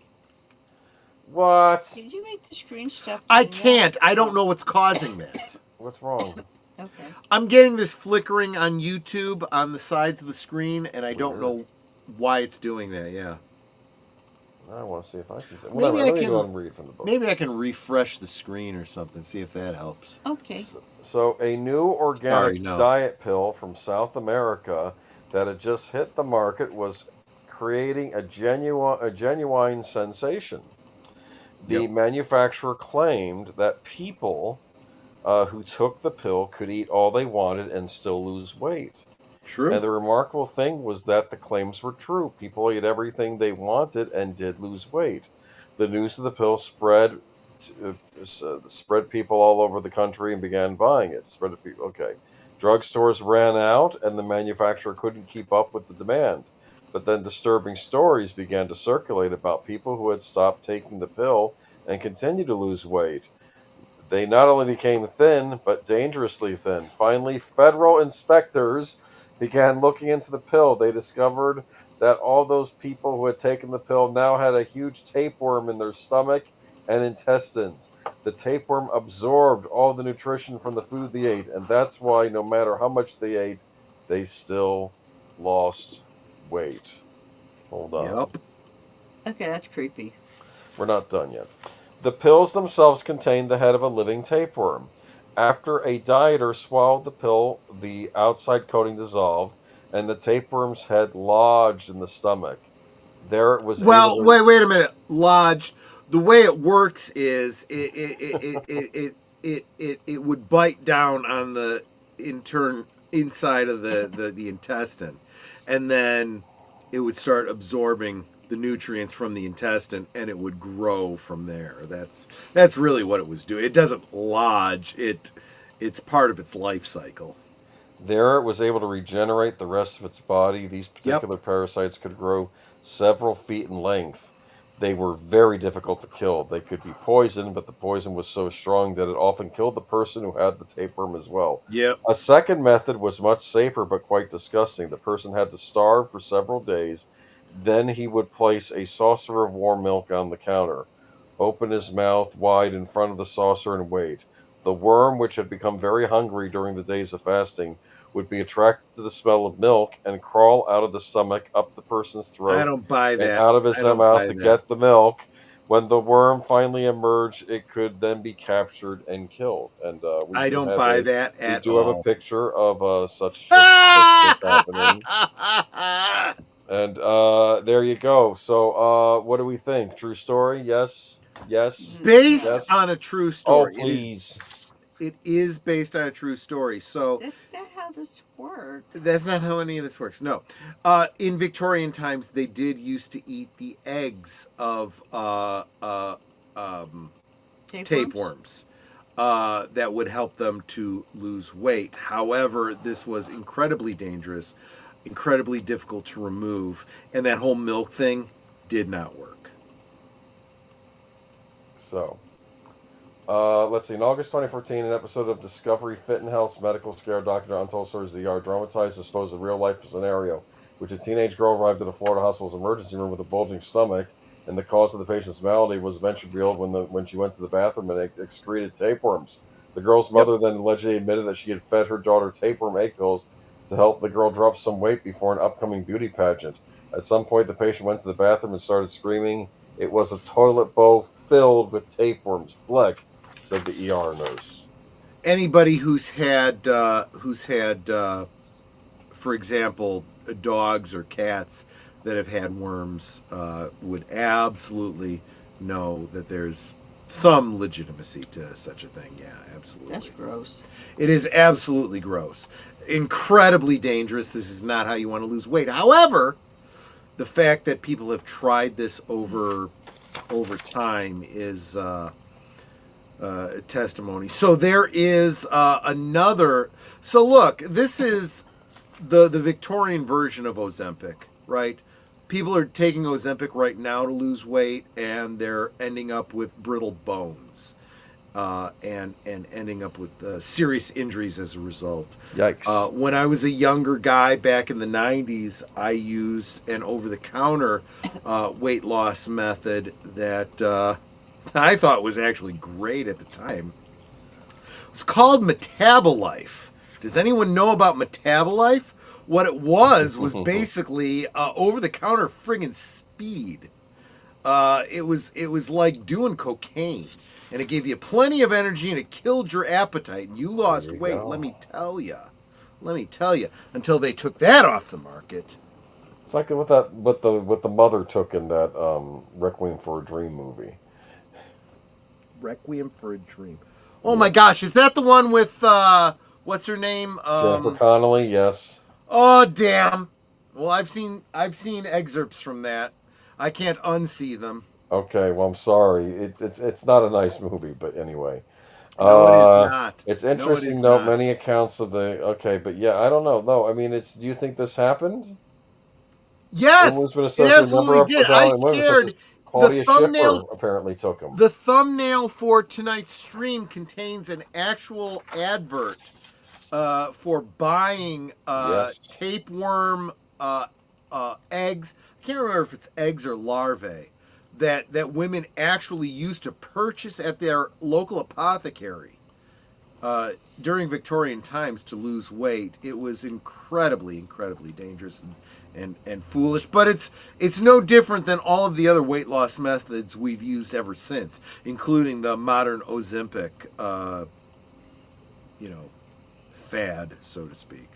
What? Did you make the screen stop? I can't. I don't know what's causing that. What's wrong? Okay. I'm getting this flickering on YouTube on the sides of the screen, and I don't know why it's doing that. Yeah. I want to see if I can say. Maybe I Let me can go and read from the book. Maybe I can refresh the screen or something. See if that helps. Okay. So a new organic diet pill from South America that had just hit the market was creating a genuine sensation. The manufacturer claimed that people who took the pill could eat all they wanted and still lose weight. True. And the remarkable thing was that the claims were true. People ate everything they wanted and did lose weight. The news of the pill spread people all over the country and began buying it. Okay. Drugstores ran out and the manufacturer couldn't keep up with the demand. But then disturbing stories began to circulate about people who had stopped taking the pill and continued to lose weight. They not only became thin, but dangerously thin. Finally, federal inspectors began looking into the pill. They discovered that all those people who had taken the pill now had a huge tapeworm in their stomach and intestines. The tapeworm absorbed all the nutrition from the food they ate, and that's why no matter how much they ate, they still lost weight. Hold on. Yep. Okay, that's creepy. We're not done yet. The pills themselves contained the head of a living tapeworm. After a dieter swallowed the pill, the outside coating dissolved, and the tapeworm's head lodged in the stomach. There it was able Well, to. wait a minute. Lodged. The way it works is it would bite down on the inside of the intestine, and then it would start absorbing the nutrients from the intestine, and it would grow from there. That's really what it was doing. It doesn't lodge. It's part of its life cycle. There it was able to regenerate the rest of its body. These Yep. particular parasites could grow several feet in length. They were very difficult to kill. They could be poisoned, but the poison was so strong that it often killed the person who had the tapeworm as well. Yep. A second method was much safer but quite disgusting. The person had to starve for several days. Then he would place a saucer of warm milk on the counter, open his mouth wide in front of the saucer, and wait. The worm, which had become very hungry during the days of fasting, would be attracted to the smell of milk and crawl out of the stomach, up the person's I throat, don't buy and that. out of his I don't mouth buy to that. get the milk. When the worm finally emerged, it could then be captured and killed. And I don't buy that we at do have a all. picture of such this happening. And there you go. So what do we think? True story? Yes. Yes. Based Yes. on a true Oh, story. please. It is based on a true story. So That's not how this works. that's not how any of this works. No. In Victorian times, they did used to eat the eggs of tapeworms. That would help them to lose weight. However, this was incredibly dangerous, incredibly difficult to remove, and that whole milk thing did not work. So, let's see. In August 2014, an episode of Discovery Fit and Health's medical scare Dr. Untold Stories of the Yard dramatized the supposed real-life scenario, which a teenage girl arrived at a Florida hospital's emergency room with a bulging stomach, and the cause of the patient's malady was eventually revealed when she went to the bathroom and excreted tapeworms. The girl's mother then allegedly admitted that she had fed her daughter tapeworm egg pills to help the girl drop some weight before an upcoming beauty pageant. At some point, the patient went to the bathroom and started screaming. It was a toilet bowl filled with tapeworms. Bleck, said the ER nurse. Anybody who's had, for example, dogs or cats that have had worms would absolutely know that there's some legitimacy to such a thing. Yeah, absolutely. That's gross. It is absolutely gross. Incredibly dangerous. This is not how you want to lose weight. However, the fact that people have tried this over time is testimony. So there is another. So look, this is the Victorian version of Ozempic, right? People are taking Ozempic right now to lose weight, and they're ending up with brittle bones, and ending up with serious injuries as a result. Yikes. When I was a younger guy back in the 90s, I used an over-the-counter weight loss method that I thought was actually great at the time. It's called Metabolife. Does anyone know about Metabolife? What it was basically over-the-counter friggin' speed. It was like doing cocaine. And it gave you plenty of energy, and it killed your appetite. And you lost weight, go. let me tell you. Until they took that off the market. It's like what the mother took in that Requiem for a Dream movie. Requiem for a Dream. Oh my gosh, is that the one with what's her name? Jennifer Connelly, yes. Oh damn. Well, I've seen excerpts from that. I can't unsee them. Okay, well, I'm sorry. It's not a nice movie, but anyway. No, it is not. It's interesting, though, many accounts of the... Okay, but yeah, I don't know. No, I mean, do you think this happened? Yes, it absolutely did. I shared Claudia the thumbnail. Schiffer apparently took them. The thumbnail for tonight's stream contains an actual advert for buying tapeworm eggs. I can't remember if it's eggs or larvae that women actually used to purchase at their local apothecary during Victorian times to lose weight. It was incredibly, incredibly dangerous and foolish, but it's no different than all of the other weight loss methods we've used ever since, including the modern Ozempic fad, so to speak.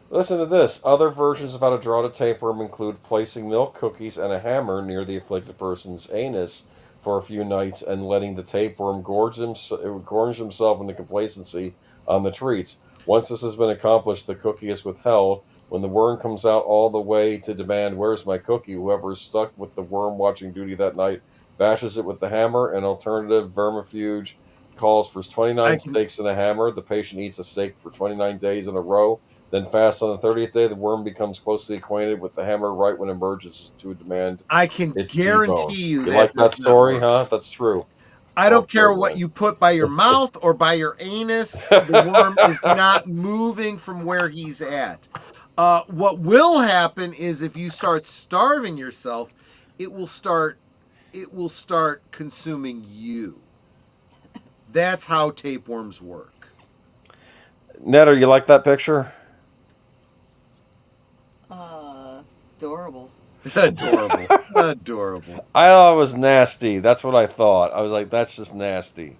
Listen to this. Other versions of how to draw the tapeworm include placing milk cookies and a hammer near the afflicted person's anus for a few nights and letting the tapeworm gorge himself into complacency on the treats. Once this has been accomplished, the cookie is withheld. When the worm comes out all the way to demand, "Where's my cookie?" whoever is stuck with the worm watching duty that night bashes it with the hammer. An alternative vermifuge calls for 29 steaks and a hammer. The patient eats a steak for 29 days in a row, then fasts on the 30th day. The worm becomes closely acquainted with the hammer right when it emerges to demand I can guarantee you that like that story, huh? That's true. I don't care what you put by your mouth or by your anus. The worm is not moving from where he's at. What will happen is if you start starving yourself, it will start consuming you. That's how tapeworms work. Netter, you like that picture? Adorable. Adorable. I thought it was nasty. That's what I thought. I was like, that's just nasty.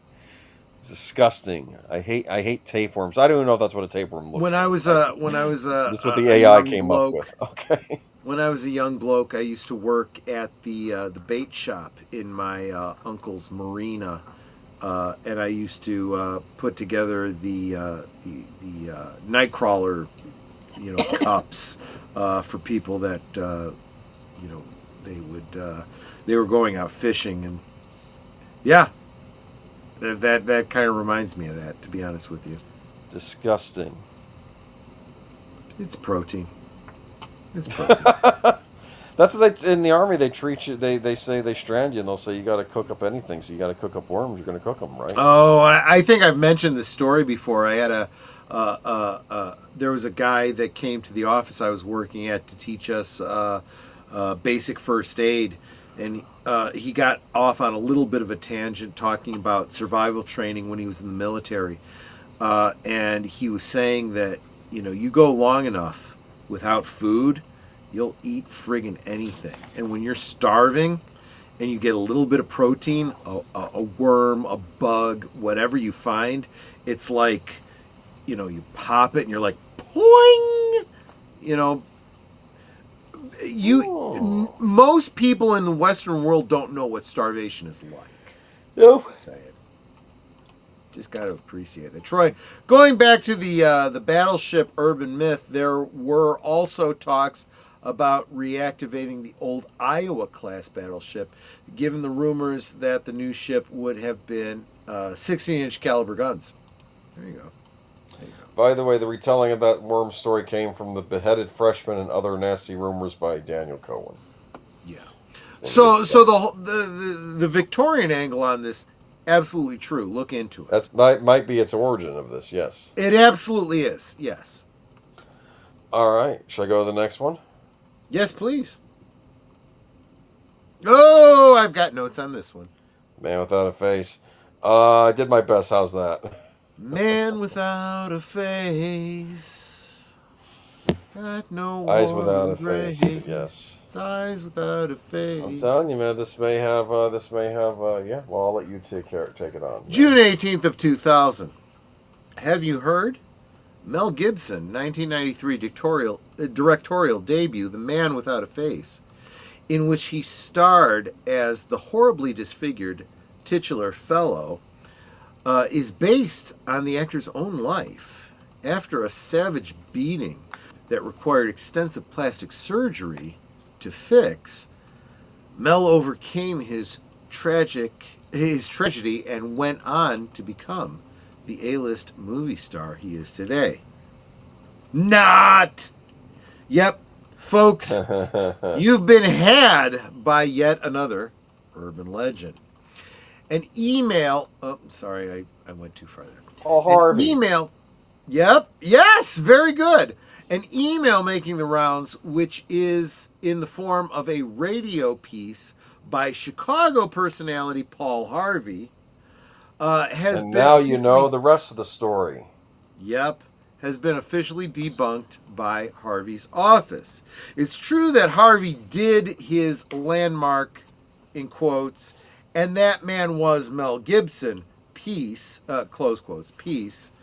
It's disgusting. I hate tapeworms. I don't even know if that's what a tapeworm looks like. That's what the AI came up with. Okay. When I was a young bloke, I used to work at the bait shop in my uncle's marina, and I used to put together the nightcrawler, cups for people that they were going out fishing, and yeah. That kind of reminds me of that, to be honest with you. Disgusting. It's protein. That's what in the army they treat you. They say they strand you and they'll say you got to cook up anything. So you got to cook up worms. You're going to cook them, right? Oh, I think I've mentioned this story before. I had there was a guy that came to the office I was working at to teach us basic first aid. And he got off on a little bit of a tangent talking about survival training when he was in the military. And he was saying that, you go long enough without food, you'll eat friggin' anything. And when you're starving and you get a little bit of protein, a worm, a bug, whatever you find, it's like, you pop it and you're like, poing! Most people in the Western world don't know what starvation is like. Nope. Say it. Just got to appreciate it. Troy, going back to the battleship urban myth, there were also talks about reactivating the old Iowa-class battleship, given the rumors that the new ship would have been 16-inch caliber guns. There you go. By the way, the retelling of that worm story came from The Beheaded Freshman and Other Nasty Rumors by Daniel Cohen. Yeah. So the Victorian angle on this, absolutely true. Look into it. That might be its origin of this, yes. It absolutely is, yes. All right. Should I go to the next one? Yes, please. Oh, I've got notes on this one. Man Without a Face. I did my best. How's that? Man without a face, got no eyes without a face. Yes, it's eyes without a face. I'm telling you, man. This may have. Yeah. Well, I'll let you take it on. June 18th of 2000. Have you heard? Mel Gibson, 1993 directorial debut, The Man Without a Face, in which he starred as the horribly disfigured titular fellow. Is based on the actor's own life. After a savage beating that required extensive plastic surgery to fix, Mel overcame his tragedy and went on to become the A-list movie star he is today. Not! Yep, folks, you've been had by yet another urban legend. An email. Oh, sorry, I went too far there. Oh, Harvey. An email. Yep. Yes, very good. An email making the rounds, which is in the form of a radio piece by Chicago personality Paul Harvey, has and been. Now you know the rest of the story. Yep. Has been officially debunked by Harvey's office. It's true that Harvey did his landmark, in quotes, and that man was Mel Gibson, piece, close quotes, piece,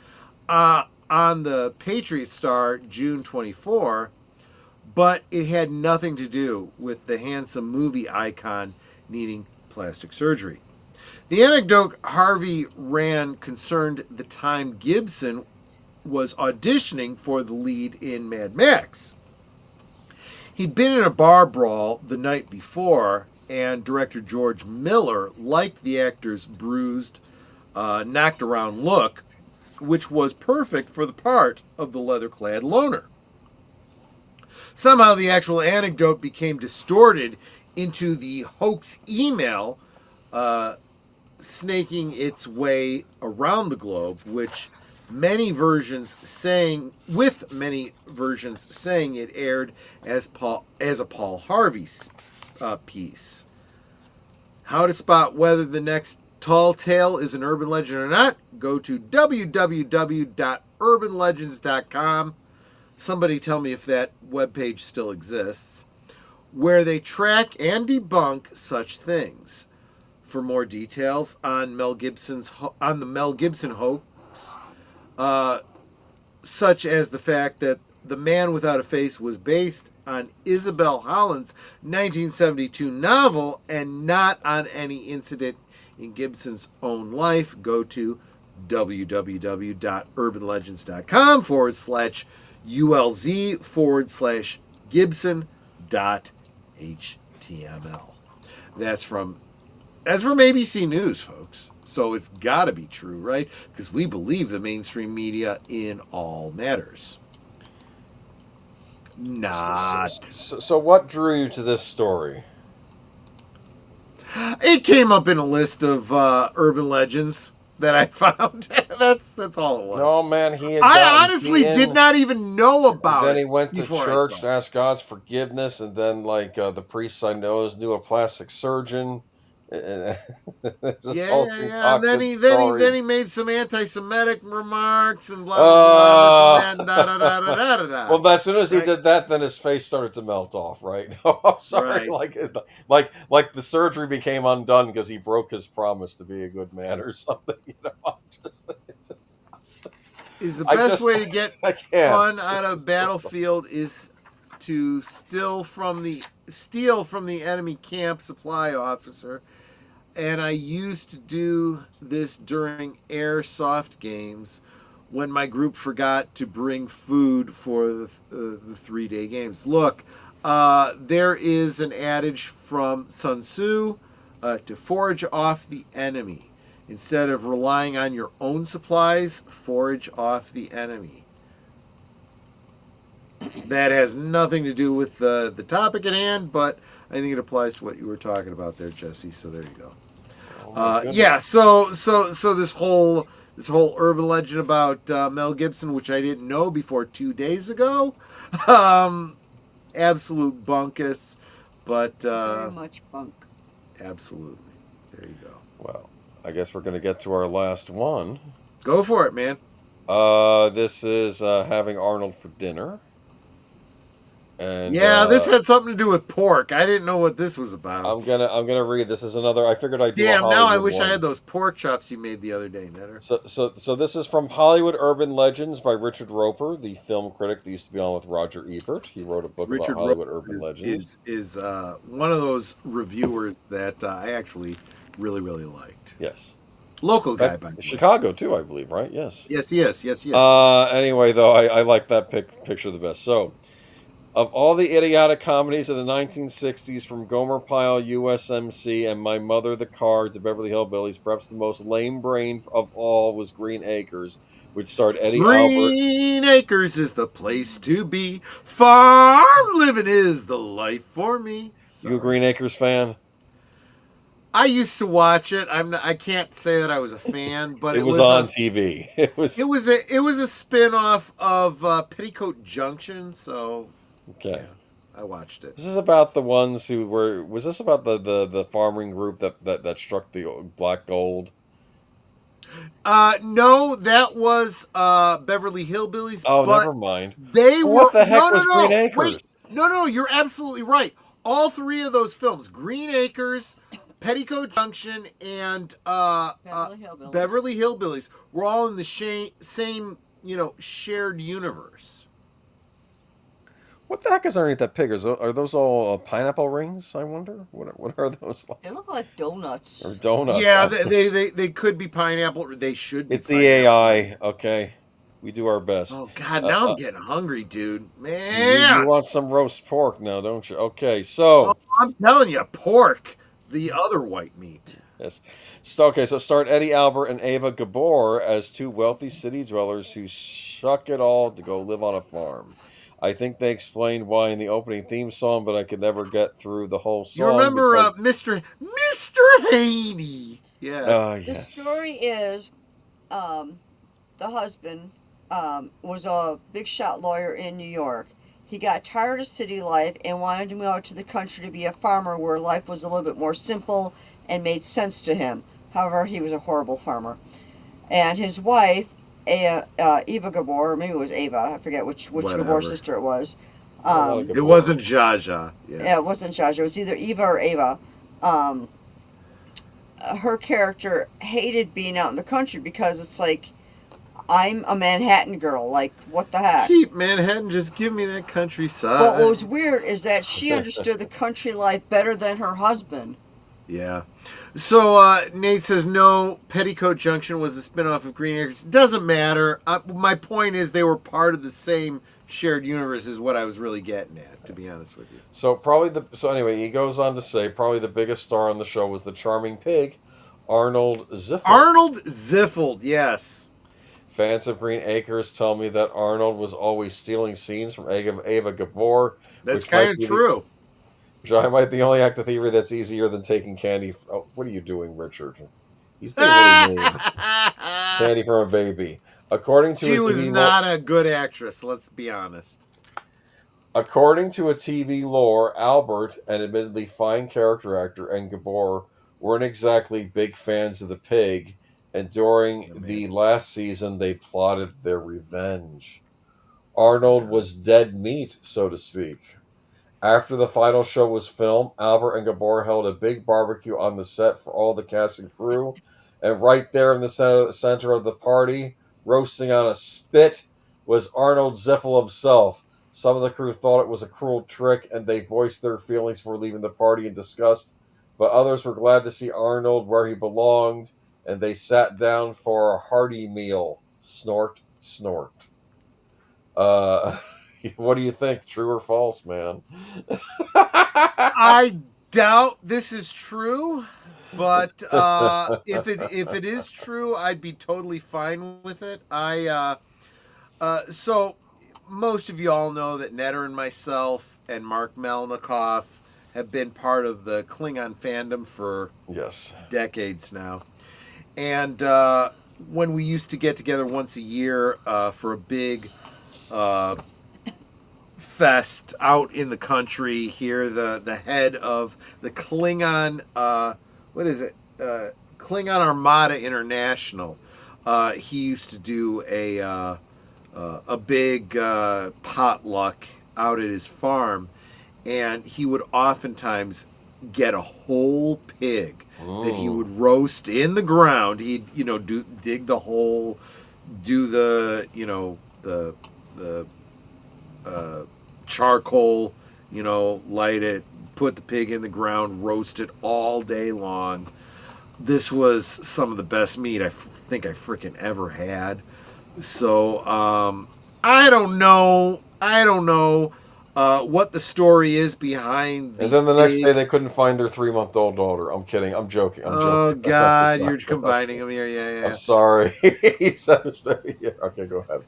on the Patriot Star, June 24, but it had nothing to do with the handsome movie icon needing plastic surgery. The anecdote Harvey ran concerned the time Gibson was auditioning for the lead in Mad Max. He'd been in a bar brawl the night before, and director George Miller liked the actor's bruised, knocked around look, which was perfect for the part of the leather-clad loner. Somehow the actual anecdote became distorted into the hoax email snaking its way around the globe, with many versions saying it aired as a Paul Harvey piece. How to spot whether the next tall tale is an urban legend or not? Go to www.urbanlegends.com. Somebody tell me if that webpage still exists, where they track and debunk such things. For more details on the Mel Gibson hoax, such as the fact that The Man Without a Face was based on Isabel Holland's 1972 novel and not on any incident in Gibson's own life, go to www.urbanlegends.com/ULZ/Gibson.html. That's from ABC News, folks. So it's got to be true, right? Because we believe the mainstream media in all matters. Not. So what drew you to this story? It came up in a list of urban legends that I found. That's all it was. No, man, I honestly did not even know about it. Then he went to church to ask God's forgiveness, and then the priests I know knew a plastic surgeon. Yeah. And then he made some anti-Semitic remarks and blah blah blah. Well, as soon as he did that, then his face started to melt off. Right? No, I'm sorry. Right. Like the surgery became undone because he broke his promise to be a good man or something. Is the best way to get fun out of Battlefield is to steal from the enemy camp supply officer. And I used to do this during airsoft games when my group forgot to bring food for the 3-day games. Look, there is an adage from Sun Tzu to forage off the enemy. Instead of relying on your own supplies, forage off the enemy. That has nothing to do with the topic at hand, but I think it applies to what you were talking about there, Jesse. So there you go. Yeah. So this whole urban legend about Mel Gibson, which I didn't know before 2 days ago, absolute bunkus. But very much bunk. Absolutely. There you go. Well, I guess we're going to get to our last one. Go for it, man. This is having Arnold for dinner. And this had something to do with pork. I didn't know what this was about. I'm gonna read. This is another. I figured I'd do. Damn! Now I wish one. I had those pork chops you made the other day, Netter. So this is from Hollywood Urban Legends by Richard Roper, the film critic that used to be on with Roger Ebert. He wrote a book about Hollywood Urban Legends. Is one of those reviewers that I actually really liked. Yes. Local guy, by the way. Chicago too, I believe. Right? Yes. Yes. Anyway, though, I like that picture the best. So. Of all the idiotic comedies of the 1960s, from Gomer Pyle, USMC, and My Mother the Car to Beverly Hillbillies, perhaps the most lame-brained of all was Green Acres, which starred Eddie Albert. Green Acres is the place to be. Farm living is the life for me. You a Green Acres fan? I used to watch it. I can't say that I was a fan, but it was on TV. It was a spin-off of Petticoat Junction, so. Okay. Yeah, I watched it. This is about the ones who were. Was this about the farming group that struck the black gold? No, that was Beverly Hillbillies. Oh, never mind. They were. What the heck was Green Acres? Wait, no, you're absolutely right. All three of those films, Green Acres, Petticoat Junction and Beverly Hillbillies were all in the same, shared universe. What the heck is underneath that pig? Are those all pineapple rings? I wonder. What are those like? They look like donuts. Or donuts? Yeah, they could be pineapple. They should be. It's the AI. Okay, we do our best. Oh God, now I'm getting hungry, dude. Man, you want some roast pork now, don't you? Okay, so I'm telling you, pork, the other white meat. yes. So start Eddie Albert and Ava Gabor as two wealthy city dwellers who shuck it all to go live on a farm. I think they explained why in the opening theme song, but I could never get through the whole song. You remember Mr. Haney? Yes. The story is, the husband was a big shot lawyer in New York. He got tired of city life and wanted to move out to the country to be a farmer where life was a little bit more simple and made sense to him. However, he was a horrible farmer. And his wife, Eva Gabor, or maybe it was Ava, I forget which Gabor sister it was. It wasn't Jaja. Yeah, it wasn't Jaja. It was either Eva or Ava. Her character hated being out in the country because it's like, I'm a Manhattan girl. Like, what the heck? Keep Manhattan, just give me that countryside. But what was weird is that she understood the country life better than her husband. Yeah. So Nate says, no, Petticoat Junction was a spinoff of Green Acres. Doesn't matter. My point is they were part of the same shared universe is what I was really getting at, to be honest with you. So anyway, he goes on to say probably the biggest star on the show was the charming pig, Arnold Ziffel. Arnold Ziffel, yes. Fans of Green Acres tell me that Arnold was always stealing scenes from Ava Gabor. That's kind of true. Which I might be the only act of thievery that's easier than taking candy. What are you doing, Richard? He's being really mean. Candy from a baby. She was not a good actress, let's be honest. According to a TV lore, Albert, an admittedly fine character actor, and Gabor weren't exactly big fans of the pig, and during the last season, they plotted their revenge. Arnold was dead meat, so to speak. After the final show was filmed, Albert and Gabor held a big barbecue on the set for all the cast and crew, and right there in the center of the party, roasting on a spit, was Arnold Ziffel himself. Some of the crew thought it was a cruel trick, and they voiced their feelings for leaving the party in disgust, but others were glad to see Arnold where he belonged, and they sat down for a hearty meal. Snort, snort. What do you think? True or false, man? I doubt this is true, but if it is true, I'd be totally fine with it. So most of you all know that Netter and myself and Mark Melnikoff have been part of the Klingon fandom for decades now. And when we used to get together once a year for a big fest out in the country here, the head of the Klingon, Klingon Armada International, he used to do a big potluck out at his farm, and he would oftentimes get a whole pig that he would roast in the ground. He'd dig the hole, do the charcoal, light it, put the pig in the ground, roast it all day long. This was some of the best meat I think I freaking ever had. So I don't know what the story is behind and then the next day they couldn't find their 3-month-old daughter. I'm kidding. I'm joking. Oh God, you're combining them here. Yeah. I'm sorry. Yeah, okay, go ahead.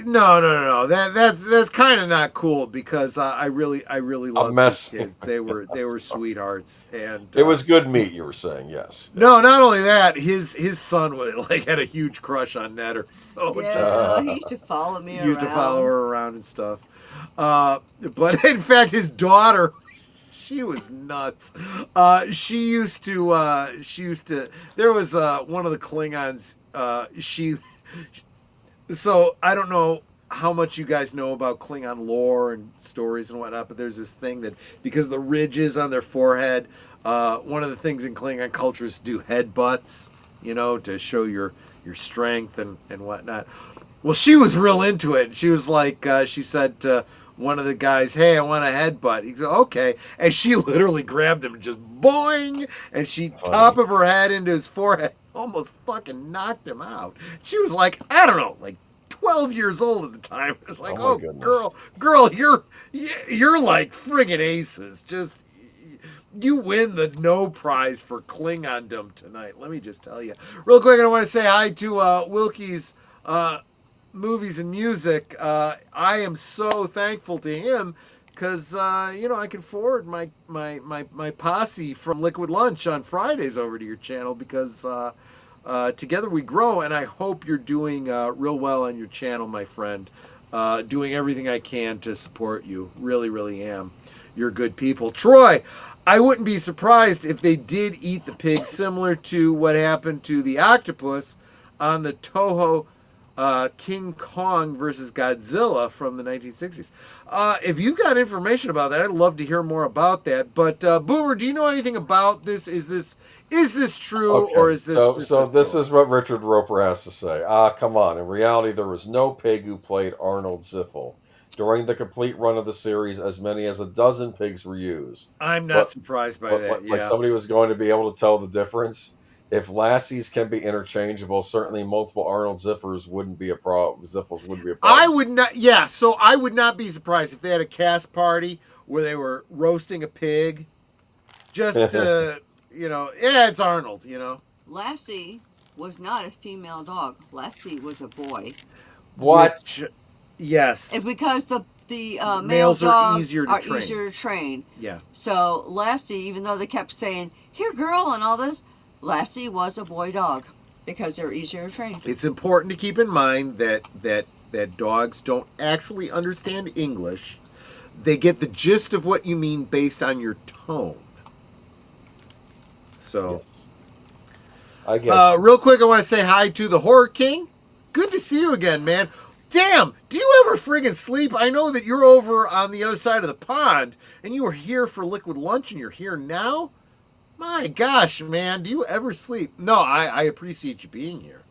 No. That's kind of not cool because I really love these kids. They were sweethearts, and it was good meat. You were saying yes. No, not only that, his son had a huge crush on Netter. So he used to follow me around. Used to follow her around and stuff. But in fact, his daughter, she was nuts. She used to, there was, one of the Klingons, so I don't know how much you guys know about Klingon lore and stories and whatnot, but there's this thing that because of the ridges on their forehead, one of the things in Klingon culture is to do headbutts, to show your strength and whatnot. Well, she was real into it. She was like, she said to one of the guys, "Hey, I want a headbutt." He said, "Okay," and she literally grabbed him and just boing, and she top of her head into his forehead, almost fucking knocked him out. She was like, I don't know, like 12 years old at the time. It's like, oh girl, you're like friggin' aces. Just you win the no prize for Klingondom tonight. Let me just tell you. Real quick, I want to say hi to Wilkie's Movies and Music. I am so thankful to him because I can forward my posse from Liquid Lunch on Fridays over to your channel because together we grow, and I hope you're doing real well on your channel, my friend. Doing everything I can to support you. Really, really am. You're good people. Troy, I wouldn't be surprised if they did eat the pig, similar to what happened to the octopus on the Toho King Kong versus Godzilla from the 1960s. If you've got information about that, I'd love to hear more about that. But Boomer, do you know anything about this? Is this true, or is this? So this is what Richard Roper has to say. Come on. In reality, there was no pig who played Arnold Ziffel. During the complete run of the series, as many as a dozen pigs were used. I'm not surprised by that. Like somebody was going to be able to tell the difference. If lassies can be interchangeable, certainly multiple Arnold Ziffers wouldn't be a problem. Ziffels wouldn't be a problem. I would not. Yeah, so I would not be surprised if they had a cast party where they were roasting a pig, just to, it's Arnold. Lassie was not a female dog. Lassie was a boy. What? Yes. It's because the males are dogs easier to train. Yeah. So Lassie, even though they kept saying, "Here, girl," and all this, Lassie was a boy dog because they're easier to train. It's important to keep in mind that dogs don't actually understand English. They get the gist of what you mean based on your tone. So, yes. I guess. Real quick, I want to say hi to the Horror King. Good to see you again, man. Damn, do you ever friggin' sleep? I know that you're over on the other side of the pond, and you were here for Liquid Lunch, and you're here now? My gosh, man, do you ever sleep? No, I appreciate you being here.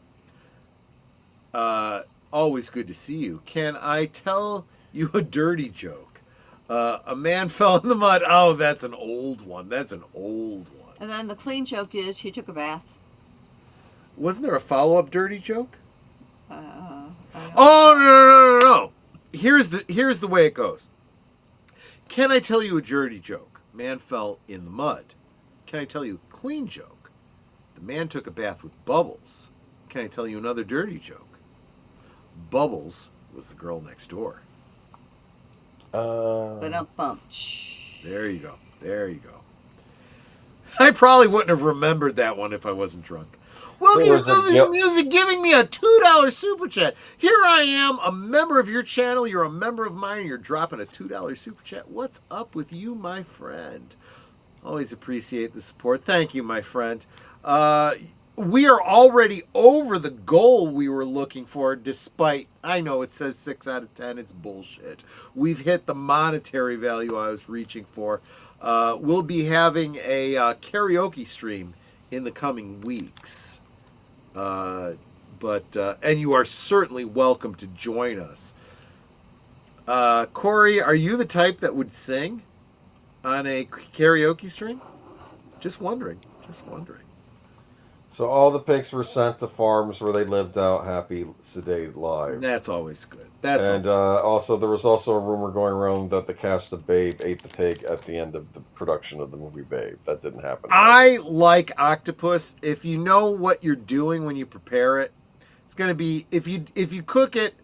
Always good to see you. Can I tell you a dirty joke? A man fell in the mud. Oh, that's an old one. And then the clean joke is he took a bath. Wasn't there a follow-up dirty joke? Oh, no. Here's the way it goes. Can I tell you a dirty joke? Man fell in the mud. Can I tell you a clean joke? The man took a bath with Bubbles. Can I tell you another dirty joke? Bubbles was the girl next door. Ba-dum-bum. There you go. I probably wouldn't have remembered that one if I wasn't drunk. Wilkie's Music giving me a $2 super chat. Here I am, a member of your channel. You're a member of mine. You're dropping a $2 super chat. What's up with you, my friend? Always appreciate the support. Thank you, my friend. We are already over the goal we were looking for, despite, I know it says 6 out of 10. It's bullshit. We've hit the monetary value I was reaching for. We'll be having a karaoke stream in the coming weeks. And you are certainly welcome to join us. Corey, are you the type that would sing on a karaoke stream? Just wondering. So all the pigs were sent to farms where they lived out happy, sedated lives. That's always good. Also, there was also a rumor going around that the cast of Babe ate the pig at the end of the production of the movie Babe. That didn't happen. I like octopus. If you know what you're doing when you prepare it, it's going to be, if you cook it,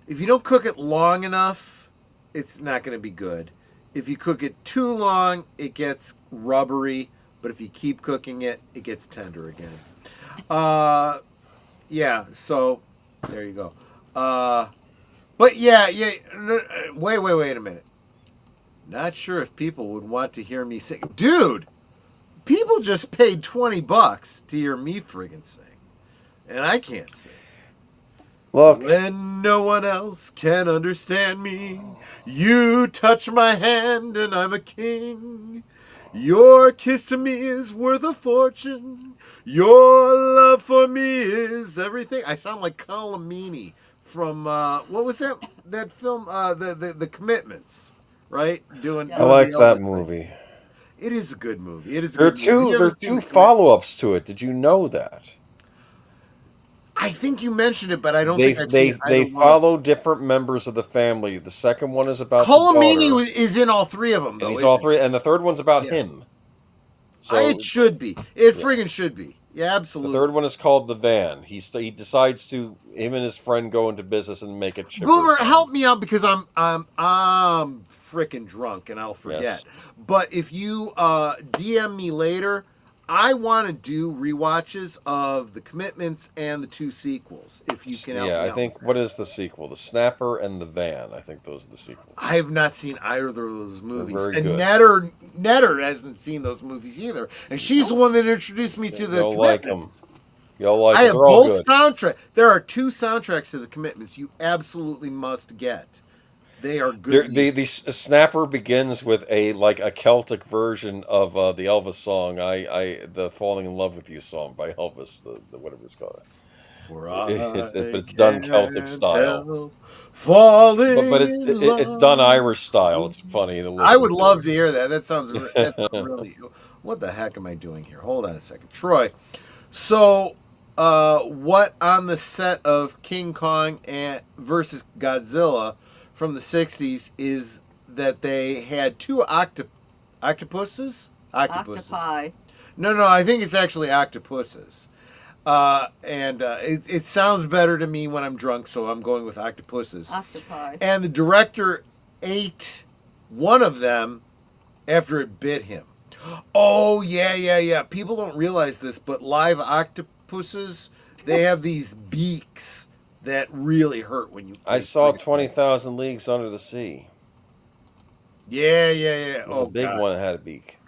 if you don't cook it long enough, it's not going to be good. If you cook it too long, it gets rubbery. But if you keep cooking it, it gets tender again. Yeah, so there you go. But yeah. Wait a minute. Not sure if people would want to hear me sing. Dude, people just paid $20 to hear me friggin' sing. And I can't sing. Look, When no one else can understand me, you touch my hand and I'm a king. Your kiss to me is worth a fortune. Your love for me is everything. I sound like Colomini from what was that film? The Commitments, right? Doing I like the that Elvis thing. movie. It is a good movie. It is a There are good movie. two. There are two follow-ups to it. Did you know that? I think you mentioned it, but I don't think I've seen They either one of them. follow different members of the family. The second one is about the Colomini daughter, is in all three of them, and though. he's isn't all he? three, and the third one's about Yeah. him. So It should be. It Yeah. friggin' should be. Yeah, the absolutely. third one is called The Van. He decides to him and his friend go into business and make a chipper. Boomer, van. help me out because I'm freaking drunk and I'll forget. Yes. But if you DM me later, I want to do rewatches of The Commitments and the two sequels. If you can help me Yeah, I out think with that. what is the sequel? The Snapper and The Van. I think those are the sequels. I have not seen either of those movies, very and good. Netter hasn't seen those movies either, and she's the one that introduced me to the You'll like them. Commitments. You'll like I them. have They're all both good. soundtracks. There are two soundtracks to the Commitments you absolutely must get. They are good. The Snapper begins with a Celtic version of the Elvis song. The Falling in Love with You song by Elvis. The whatever it's called. But it's done Celtic style. Falling But it's done in Irish style. It's funny to listen I would to. love to hear that. That sounds really. What the heck am I doing here? Hold on a second, Troy. So, what on the set of King Kong versus Godzilla from the '60s is that they had two octopuses? Octopi. No, I think it's actually octopuses. It sounds better to me when I'm drunk, so I'm going with octopuses. Octopi. And the director ate one of them after it bit him. Oh, yeah. People don't realize this, but live octopuses, they have these beaks that really hurt when you... I saw 20,000 Leagues Under the Sea. Yeah. It was a big one that had a beak.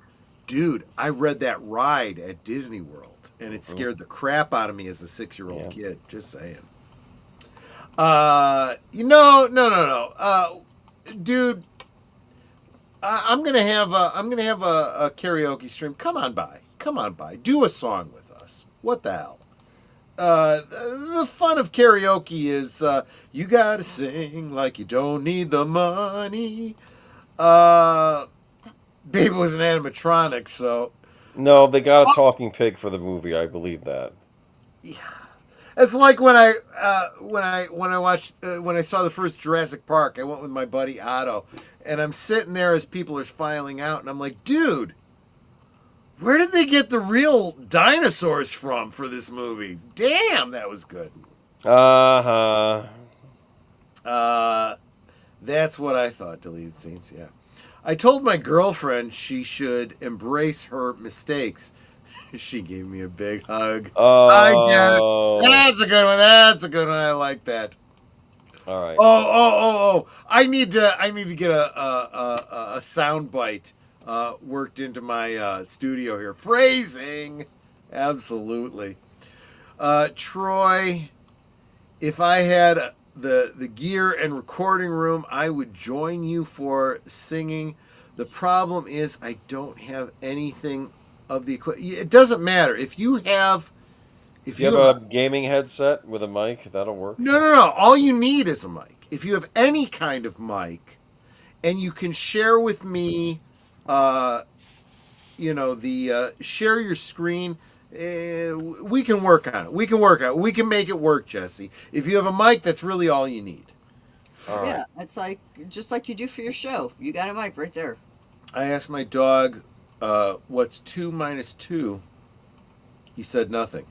Dude, I read that ride at Disney World, and it scared the crap out of me as a 6-year-old kid. Just saying. No. Dude, I'm gonna have a karaoke stream. Come on by. Do a song with us. What the hell? The fun of karaoke is you gotta sing like you don't need the money. Baby was an animatronic, so No, they got a talking pig for the movie. I believe that. it's like when I saw the first Jurassic Park. I went with my buddy Otto, and I'm sitting there as people are filing out, and I'm like, dude, where did they get the real dinosaurs from for this movie? Damn, that was good. That's what I thought. Deleted scenes, yeah. I told my girlfriend she should embrace her mistakes. She gave me a big hug. Oh, I get it. That's a good one. I like that. All right. Oh! I need to get a sound bite worked into my studio here. Phrasing, absolutely. Troy, if I had the gear and recording room, I would join you for singing. The problem is I don't have anything of the equipment. It doesn't matter if you have. If you have a gaming headset with a mic, that'll work. No. All you need is a mic. If you have any kind of mic, and you can share with me, share your screen. We can work on it. We can make it work, Jesse. If you have a mic, that's really all you need. All right. Yeah, it's just like you do for your show. You got a mic right there. I asked my dog, what's 2 minus 2? He said nothing.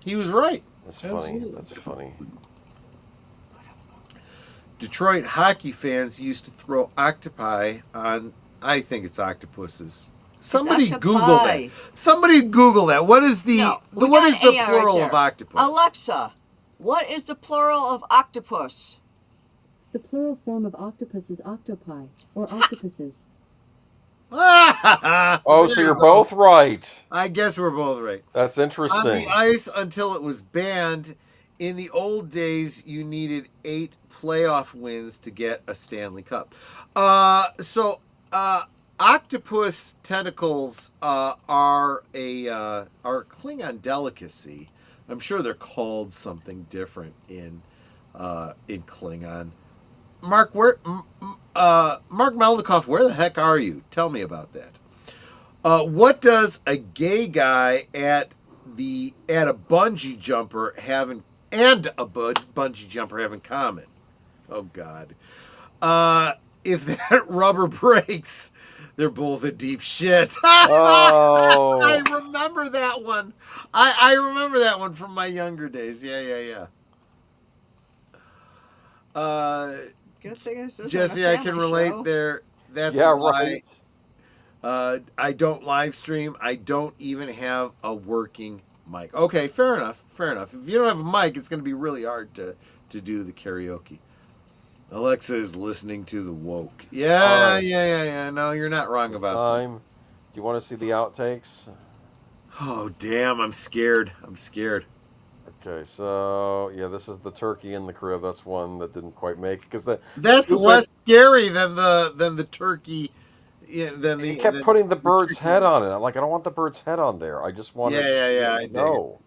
He was right. That's funny. That's funny. Detroit hockey fans used to throw octopi on, I think it's octopuses. Somebody Google that. Somebody Google that. What is the plural of octopus? Alexa, what is the plural of octopus? The plural form of octopus is octopi, or octopuses. Oh, so you're both right. I guess we're both right. That's interesting. On the ice until it was banned In the old days, you needed 8 playoff wins to get a Stanley Cup. So octopus tentacles are a Klingon delicacy. I'm sure they're called something different in Klingon. Mark Melnikoff, where the heck are you? Tell me about that. What does a gay guy at a bungee jumper have in common? Oh God! If that rubber breaks, they're both in deep shit. Oh. I remember that one. I remember that one from my younger days. Yeah. Good thing it's just Jesse, I can relate there. That's why I don't live stream. I don't even have a working mic. Okay, fair enough. If you don't have a mic, it's going to be really hard to do the karaoke. Alexa is listening to the woke. Yeah. No, you're not wrong about that. Do you want to see the outtakes? Oh, damn. I'm scared. Okay, so yeah, this is the turkey in the crib. That's one that didn't quite make it because that's less scary than the turkey. Yeah, he kept putting the bird's head on it. I'm like, I don't want the bird's head on there. I just want No.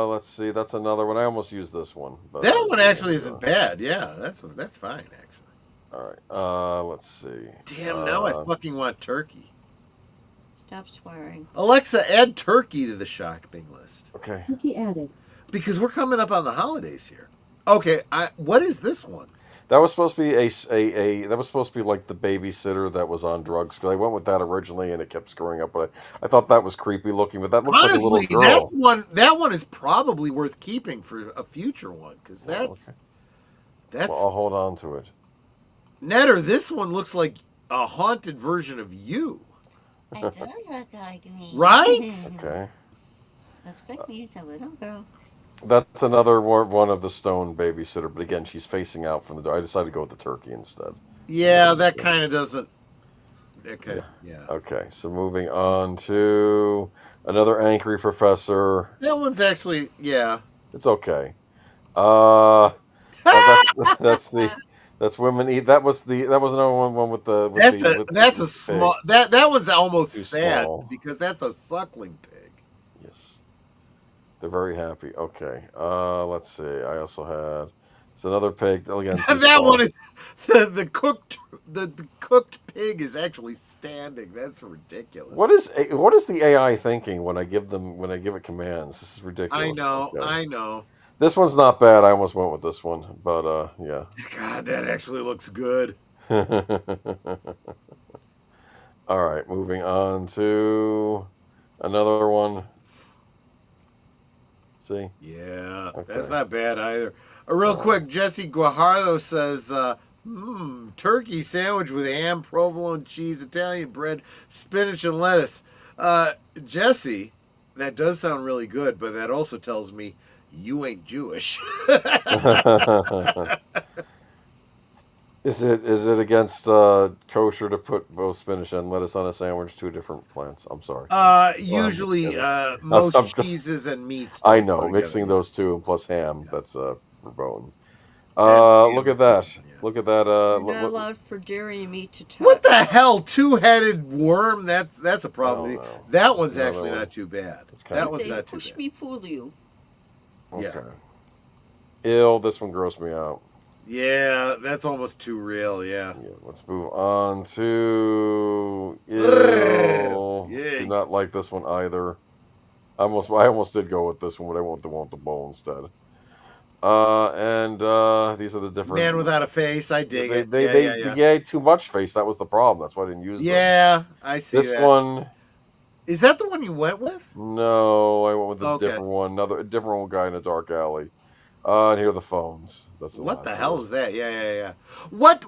Let's see. That's another one. I almost used this one. But that one actually isn't bad. Yeah, that's fine actually. All right. Let's see. Damn, now I fucking want turkey. Stop swearing. Alexa, add turkey to the shopping list. Okay. Turkey added. Because we're coming up on the holidays here. Okay, what is this one? That was supposed to be that was supposed to be like the babysitter that was on drugs. Because I went with that originally, and it kept screwing up. But I thought that was creepy looking. But that looks honestly, like a little girl. That one is probably worth keeping for a future one. Because that's. Well, I'll hold on to it. Netter, this one looks like a haunted version of you. It does look like me. Right? Okay. Looks like me as a little girl. That's another one of the stone babysitter, but again, she's facing out from the door. I decided to go with the turkey instead. Yeah, that kind of doesn't. Okay, yeah. Okay, so moving on to another angry professor. That one's actually, yeah. It's okay. That's women eat. That was another one with the. That's a small. That one's almost sad because that's a suckling pig. Yes, they're very happy. Okay, let's see. I also had it's another pig again. That one is the cooked pig is actually standing. That's ridiculous. What is the AI thinking when I give it commands? This is ridiculous. I know. This one's not bad. I almost went with this one, but yeah. God, that actually looks good. All right, moving on to another one. See? Yeah, okay. That's not bad either. Real quick, Jesse Guajardo says, turkey sandwich with ham, provolone cheese, Italian bread, spinach, and lettuce. Jesse, that does sound really good, but that also tells me you ain't Jewish. Is it against kosher to put both spinach and lettuce on a sandwich? Two different plants. I'm sorry. Usually, most cheeses and meats. I know, mixing those two and plus ham. That's verboten. Look at that. Yeah. Look at that. You're not allowed for dairy and meat to touch. What the hell? Two-headed worm? That's a problem. That one's actually not too bad. That one's not too bad. Push me, fool you. Okay. Yeah. This one grossed me out. Yeah, that's almost too real. Yeah. Let's move on to. Do not like this one either. I almost did go with this one, but I went with the one with the bowl instead. And these are the different. Man without a face. I dig it. They too much face. That was the problem. That's why I didn't use them. Yeah, I see this one. Is that the one you went with? No, I went with a different one. A different guy in a dark alley. And here are the phones. That's what the hell is that? Yeah. What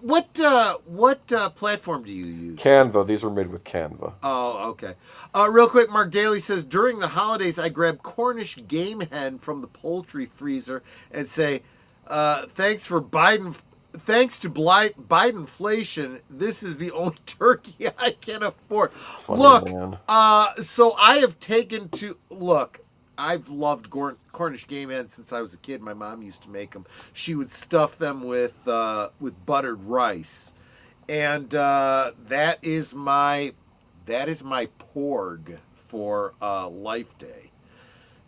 platform do you use? Canva. These were made with Canva. Oh, okay. Real quick, Mark Dahley says, during the holidays, I grab Cornish game hen from the poultry freezer and say, thanks to Bidenflation, this is the only turkey I can afford. Funny, man. So I have taken to look. I've loved Cornish game hens since I was a kid. My mom used to make them. She would stuff them with buttered rice, and that is my porg for Life Day.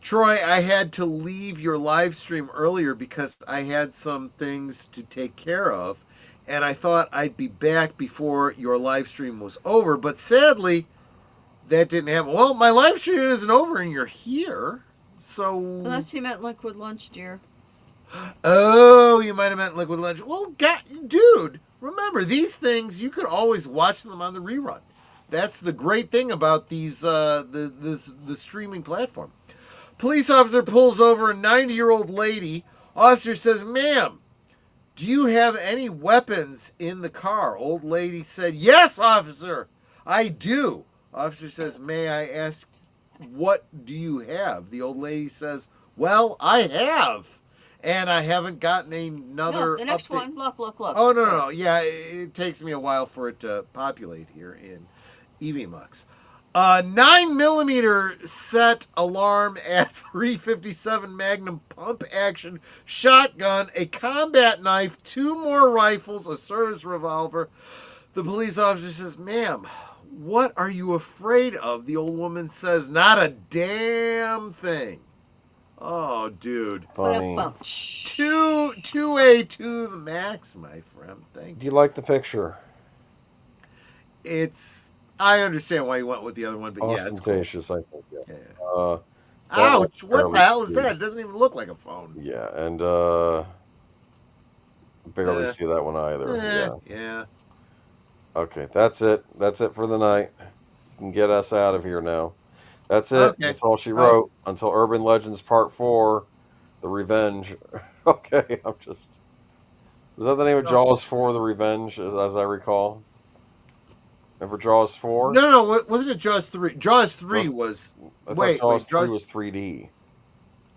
Troy, I had to leave your live stream earlier because I had some things to take care of, and I thought I'd be back before your live stream was over, but sadly, that didn't happen. Well, my live stream isn't over and you're here, so... Unless you meant liquid lunch, dear. Oh, you might have meant liquid lunch. Well, dude, remember, these things, you could always watch them on the rerun. That's the great thing about these the streaming platform. Police officer pulls over a 90-year-old lady. Officer says, "Ma'am, do you have any weapons in the car?" Old lady said, "Yes, officer, I do." Officer says, "May I ask, what do you have?" The old lady says, "Well, I have. And I haven't gotten another No, the next update." one. Look. Oh, no. Yeah, it takes me a while for it to populate here in EVMux. 9mm set alarm at 357 Magnum pump action shotgun, a combat knife, 2 more rifles, a service revolver. The police officer says, "Ma'am, what are you afraid of?" The old woman says, "Not a damn thing." Oh, dude. Funny. 2A to the max, my friend. Thank you. Do you like the picture? I understand why you went with the other one, but ostentatious, yeah, I think. Yeah. Ouch! What the hell is that? It doesn't even look like a phone. Yeah, and barely see that one either. Yeah. Okay, that's it. That's it for the night. You can get us out of here now. That's it. Okay. That's all she wrote. Until Urban Legends Part 4, The Revenge. Okay, is that the name of Jaws 4, The Revenge, as I recall? Remember Jaws 4? No, wasn't it Jaws 3? Jaws 3 was... I thought Jaws 3 was 3D.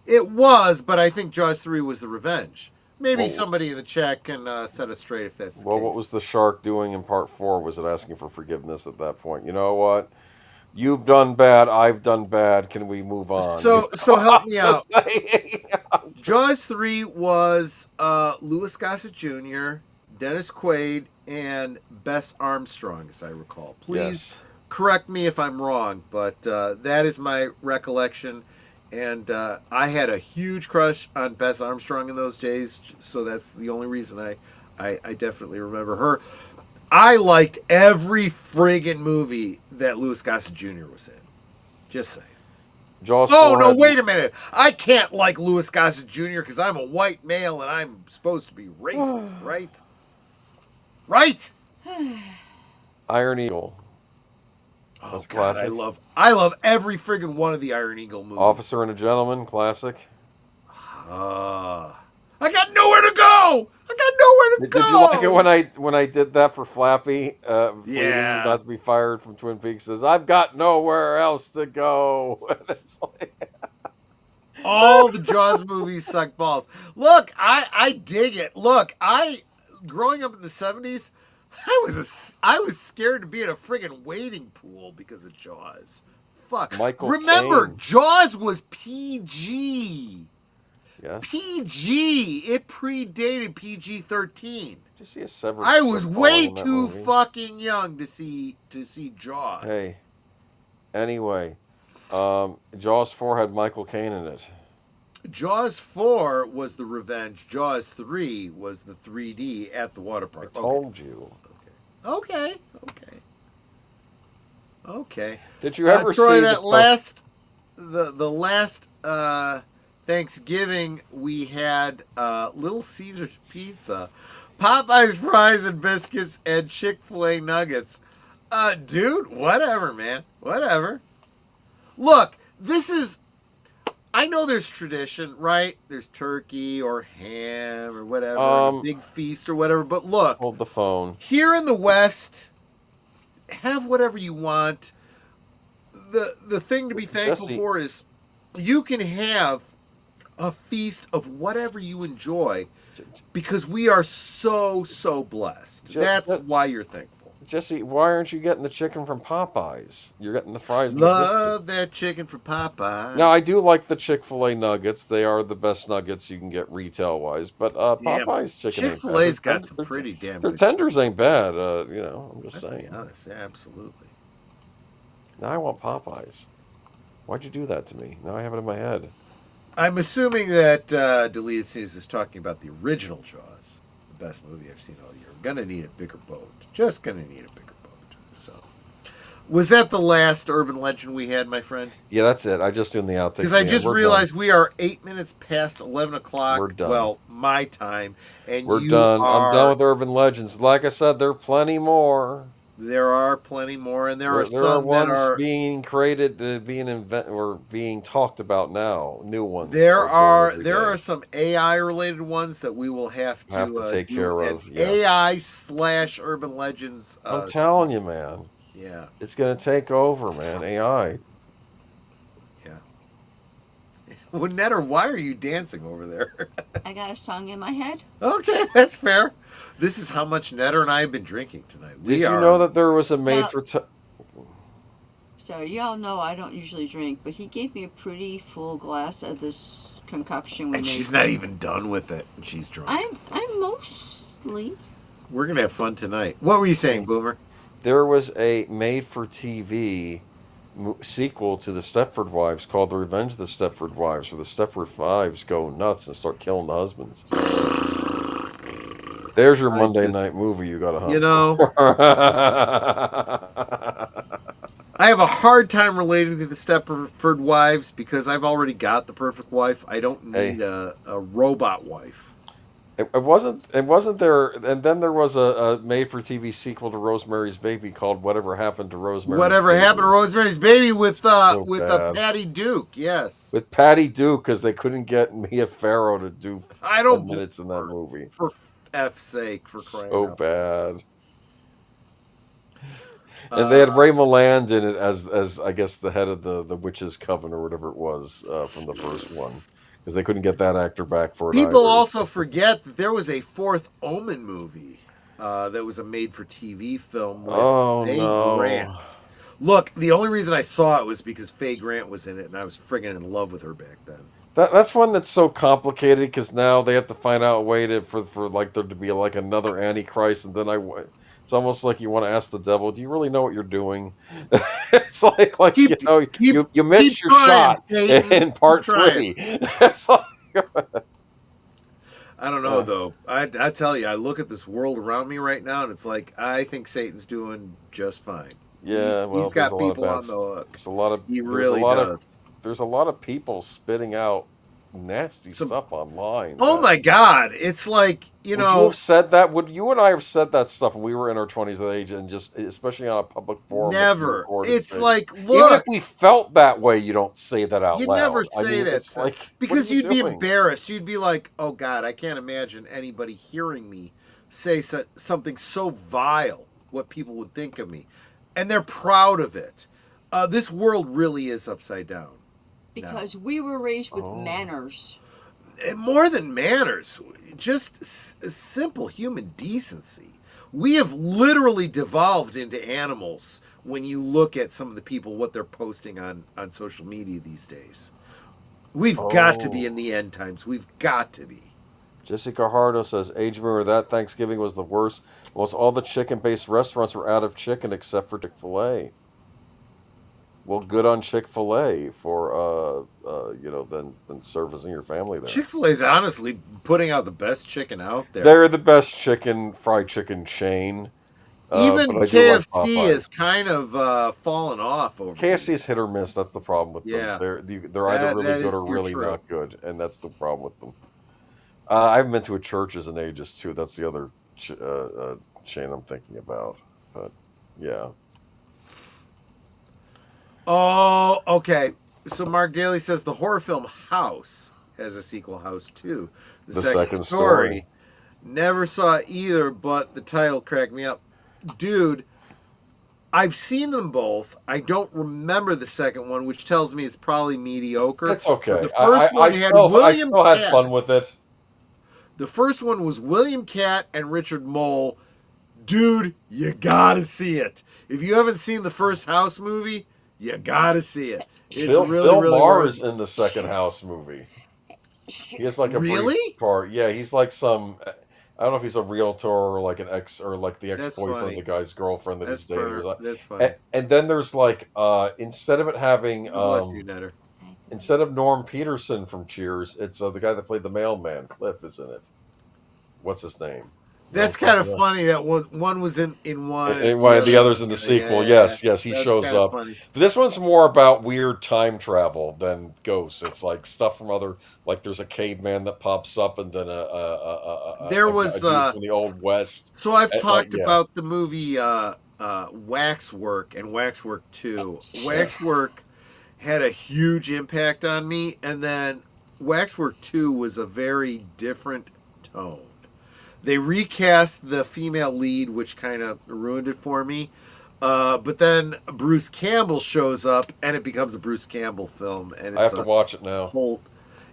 It was, but I think Jaws 3 was The Revenge. Maybe somebody in the chat can set us straight if that's the case. What was the shark doing in Part 4? Was it asking for forgiveness at that point? You know what? You've done bad. I've done bad. Can we move on? So help me out. Jaws 3 was Louis Gossett Jr., Dennis Quaid, and Bess Armstrong, as I recall. Please correct me if I'm wrong, but that is my recollection. And I had a huge crush on Bess Armstrong in those days, so that's the only reason I definitely remember her. I liked every friggin' movie that Louis Gossett Jr. was in. Just saying. Jaws Wait a minute. I can't like Louis Gossett Jr. because I'm a white male and I'm supposed to be racist, right? Right? Iron Eagle. That's classic. I love every friggin' one of the Iron Eagle movies. Officer and a Gentleman, classic. I got nowhere to go. Did you like it when I did that for Flappy? Fleeting, not to be fired from Twin Peaks, says, "I've got nowhere else to go." And it's like... All the Jaws movies suck balls. Look, I dig it. Look, growing up in the 70s, I was scared to be in a friggin' wading pool because of Jaws. Fuck. Remember, Caine. Jaws was PG. Yes. PG. It predated PG-13. Did you see a severed? I was way too movie? fucking young to see Jaws. Hey. Anyway, Jaws 4 had Michael Caine in it. Jaws 4 was The Revenge. Jaws 3 was the 3D at the water park. I told you. Okay. Did you ever Troy, see that last Thanksgiving we had Little Caesar's pizza, Popeye's fries and biscuits, and Chick-fil-A nuggets. Dude, whatever, man. Whatever. Look, I know there's tradition, right? There's turkey or ham or whatever, a big feast or whatever. But look, hold the phone. Here in the West, have whatever you want. The thing to be thankful for is you can have a feast of whatever you enjoy because we are so blessed. That's why you're thankful. Jesse, why aren't you getting the chicken from Popeyes? You're getting the fries and the Love biscuits. that chicken from Popeye. Now, I do like the Chick-fil-A nuggets. They are the best nuggets you can get retail-wise. But Damn, Popeyes chicken ain't bad. Chick-fil-A's got some pretty damn Their good tenders ain't bad. I'm just chicken. saying. To be honest, yeah, absolutely. Now I want Popeyes. Why'd you do that to me? Now I have it in my head. I'm assuming that Deleted Scenes is talking about the original Jaws, the best movie I've seen all year. Gonna need a bigger boat. Just gonna need a bigger boat. So, was that the last urban legend we had, my friend? Yeah, that's it. I just doing the outtakes. Because I just realized we are 8 minutes past 11 o'clock. We're done. Well, my time, and we're done. I'm done with urban legends. Like I said, there are plenty more. There are plenty more, and there are there some are ones that are being created, being talked about now. New ones. There are some AI related ones that we will have to take care of. Yes. AI/urban legends. I'm telling you, man. Yeah, it's gonna take over, man. AI. Yeah. Well, Netter, why are you dancing over there? I got a song in my head. Okay, that's fair. This is how much Netter and I have been drinking tonight. Did you know that there was a made for... So y'all know I don't usually drink, but he gave me a pretty full glass of this concoction we made. She's not even done with it. She's drunk. I'm mostly... We're going to have fun tonight. What were you saying, Boomer? There was a made-for-TV sequel to the Stepford Wives called The Revenge of the Stepford Wives, where the Stepford Wives go nuts and start killing the husbands. There's your Monday night movie you got to hunt. You know, I have a hard time relating to the Stepford Wives because I've already got the perfect wife. I don't need a robot wife. It wasn't there, and then there was a made-for-TV sequel to Rosemary's Baby called Whatever Happened to Rosemary's Whatever Baby. Happened to Rosemary's Baby with Patty Duke, yes. With Patty Duke, because they couldn't get Mia Farrow to do 10 minutes in that movie. For F's sake, for crying out. So bad. And they had Ray Milland in it as I guess the head of the Witches' Coven or whatever it was from the first one. Because they couldn't get that actor back for it. People also forget that there was a fourth Omen movie that was a made-for-TV film with Faye Grant. Look, the only reason I saw it was because Faye Grant was in it, and I was friggin' in love with her back then. That's one that's so complicated because now they have to find out a way for like there to be like another Antichrist, and then it's almost like you want to ask the devil, "Do you really know what you're doing?" It's like you missed your shot in part 3. It's like, I don't know though. I tell you, I look at this world around me right now, and it's like I think Satan's doing just fine. Yeah, he's got people on the hook. There's a lot of people spitting out nasty stuff online. Oh my God! It's like would you have said that? Would you and I have said that stuff when we were in our 20s and age, and just especially on a public forum? Never. It's like, look, even if we felt that way, you don't say that out loud. You never say that. It's like because you'd be embarrassed. You'd be like, oh God, I can't imagine anybody hearing me say something so vile. What people would think of me, and they're proud of it. This world really is upside down. Because we were raised with manners. More than manners, just simple human decency. We have literally devolved into animals when you look at some of the people, what they're posting on social media these days. We've got to be in the end times. We've got to be. Jessica Hardo says, age mirror, that Thanksgiving was the worst. Almost all the chicken-based restaurants were out of chicken except for Chick-fil-A. Well, good on Chick-fil-A for, then servicing your family there. Chick-fil-A's honestly putting out the best chicken out there. They're the best fried chicken chain. Even KFC is kind of fallen off over. KFC is hit or miss. That's the problem with them. They're either really good or really not good, and that's the problem with them. I haven't been to a Church's in ages too. That's the other chain I'm thinking about. But yeah. Oh, okay. So Mark Daly says the horror film House has a sequel, House 2. The second story. Never saw either, but the title cracked me up. Dude, I've seen them both. I don't remember the second one, which tells me it's probably mediocre. That's okay. The first one I still had fun with it. The first one was William Catt and Richard Mole Dude, you gotta see it. If you haven't seen the first House movie, you gotta see it. It's Bill really Maher worth is in the second House movie. He has like a Really? brief part. Yeah, he's like some. I don't know if he's a realtor or like an ex or like the That's ex-boyfriend funny. of the guy's girlfriend that That's he's dating. Or funny. something. That's funny. And then there's like instead of it having Bless you, Netter. instead of Norm Peterson from Cheers, it's the guy that played the mailman. Cliff is in it. What's his name? That's kind of funny that one was in one. And one of the others in the sequel. Yes, he That's shows kinda up. funny. But this one's more about weird time travel than ghosts. It's like stuff from other, like there's a caveman that pops up, and then There was dude from the old west. So I've And, talked yeah. about the movie Waxwork and Waxwork 2. Waxwork had a huge impact on me, and then Waxwork 2 was a very different tone. They recast the female lead, which kind of ruined it for me. But then Bruce Campbell shows up, and it becomes a Bruce Campbell film. And it's I have to watch it now.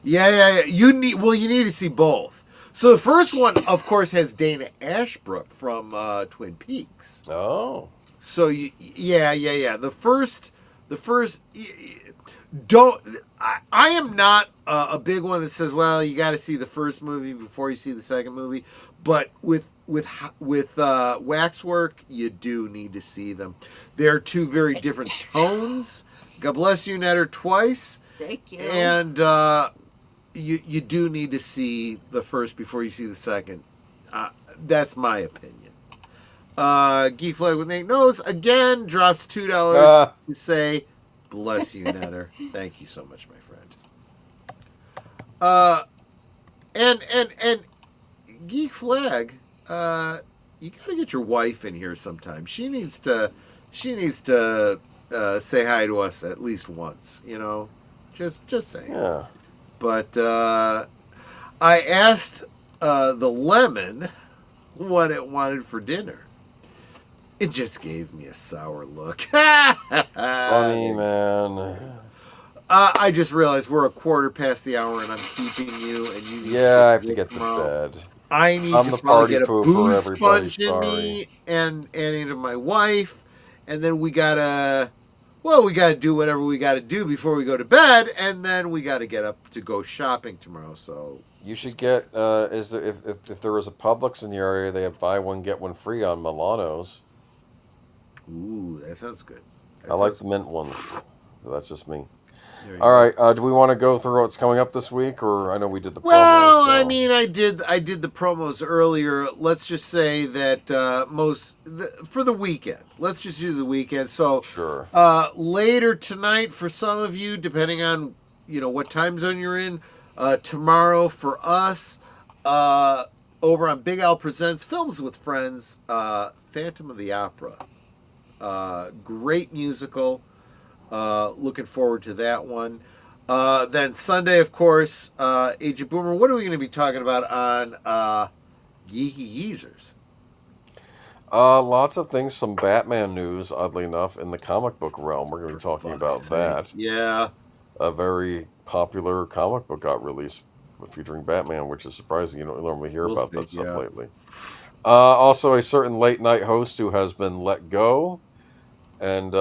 Yeah. You need to see both. So the first one, of course, has Dana Ashbrook from Twin Peaks. Oh. So yeah. The first. Don't. I am not a big one that says, well, you got to see the first movie before you see the second movie. But with Waxwork, you do need to see them. They're two very different tones. God bless you, Netter, twice. Thank you. And you do need to see the first before you see the second. That's my opinion. Geek Flag with Nate Knows again drops $2 to say, bless you, Netter. Thank you so much, my friend. And Geek Flag, you got to get your wife in here sometime. She needs to say hi to us at least once. Just saying. Yeah. But I asked the lemon what it wanted for dinner. It just gave me a sour look. Funny, man. I just realized we're a quarter past the hour and I'm keeping you. And you. Yeah, I have to get to bed. I need I'm to the probably party get a pooper, booze everybody, sponge in sorry. me and into my wife. And then we gotta do whatever we gotta do before we go to bed. And then we gotta get up to go shopping tomorrow. So You should get, if there was a Publix in your area, they have buy one, get one free on Milanos. ooh, that sounds good. I like the mint ones. But that's just me. There you All go. right, do we want to go through what's coming up this week, or I know we did the promos. Well, so- I mean, I did the promos earlier. Let's just say that for the weekend. Let's just do the weekend. So Sure. later tonight for some of you, depending on what time zone you're in. Tomorrow for us, over on Big Al Presents Films with Friends, Phantom of the Opera. Great musical. Looking forward to that one. Then Sunday, of course, Agent Boomer. What are we going to be talking about on Geeky Geezers? Lots of things, some Batman news, oddly enough, in the comic book realm. We're going to be talking about that. Yeah. A very popular comic book got released featuring Batman, which is surprising. You don't normally hear about that stuff lately. Also, a certain late night host who has been let go. And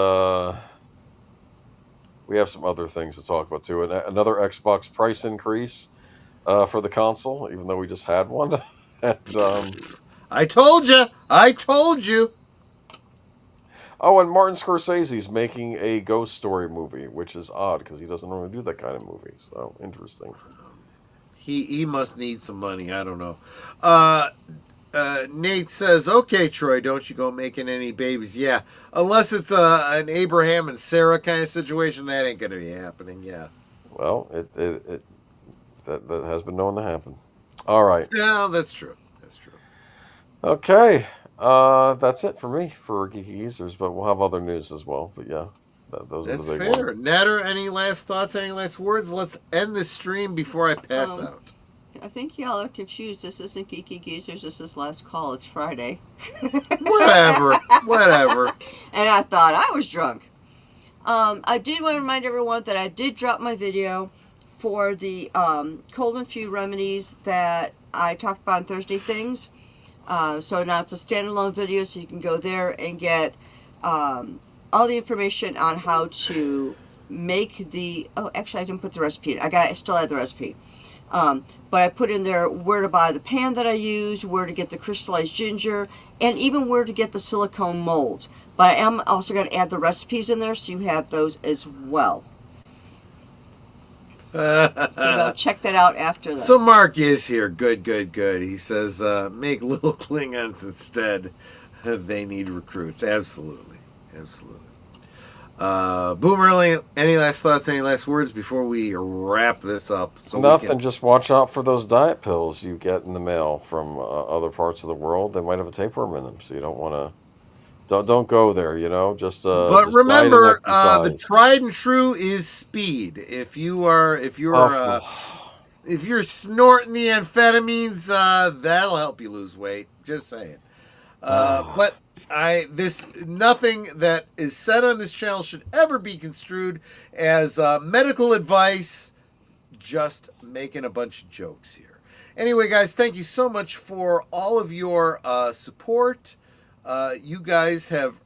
we have some other things to talk about, too. And another Xbox price increase for the console, even though we just had one. And, I told you. oh, and Martin Scorsese's making a ghost story movie, which is odd because he doesn't normally do that kind of movie. So, interesting. He must need some money. I don't know. Nate says, okay, Troy, don't you go making any babies. Yeah, unless it's an Abraham and Sarah kind of situation, that ain't going to be happening. Yeah. Well, that has been known to happen. All right. Yeah, that's true. Okay. That's it for me for Geeky Geezers, but we'll have other news as well. But yeah, those That's are the big fair. ones. Natter, any last thoughts, any last words? Let's end this stream before I pass out. I think y'all are confused. This isn't Geeky Geezers. This is Last Call. It's Friday. Whatever. And I thought I was drunk. I did want to remind everyone that I did drop my video for the cold and flu remedies that I talked about on Thursday Things. So now it's a standalone video, so you can go there and get all the information on how to make the, oh, actually I didn't put the recipe in. I still had the recipe. But I put in there where to buy the pan that I used, where to get the crystallized ginger, and even where to get the silicone molds. But I am also going to add the recipes in there, so you have those as well. So go check that out after this. So Mark is here. Good. He says, make little Klingons instead. They need recruits. Absolutely. Boomer, any last thoughts, any last words before we wrap this up? So nothing, just watch out for those diet pills you get in the mail from other parts of the world. They might have a tapeworm in them, so you don't want to... Don't go there, just but just remember, the tried and true is speed. If you're snorting the amphetamines, that'll help you lose weight. Just saying. But nothing that is said on this channel should ever be construed as medical advice. Just making a bunch of jokes here. Anyway, guys, thank you so much for all of your support. You guys have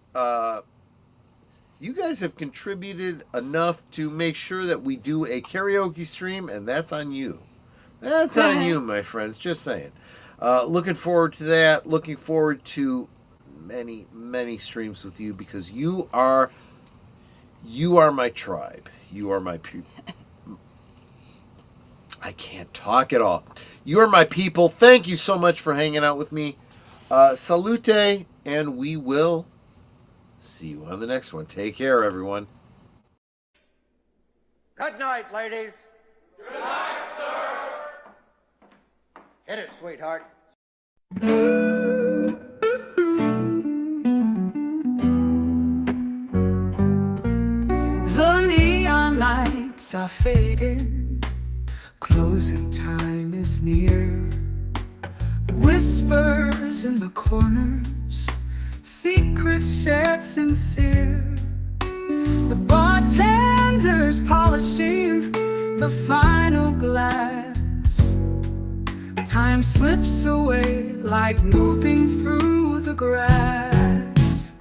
contributed enough to make sure that we do a karaoke stream, and that's on you. That's on you, my friends. Just saying. Looking forward to that. Looking forward to many streams with you, because you are my tribe. You are my people. I can't talk at all. You are my people. Thank you so much for hanging out with me. Salute, and we will see you on the next one. Take care, everyone. Good night, ladies. Good night, sir. Hit it, sweetheart. The neon lights are fading, closing time is near. Whispers in the corners, secrets shared sincere. The bartender's polishing the final glass. Time slips away like moving through the grass.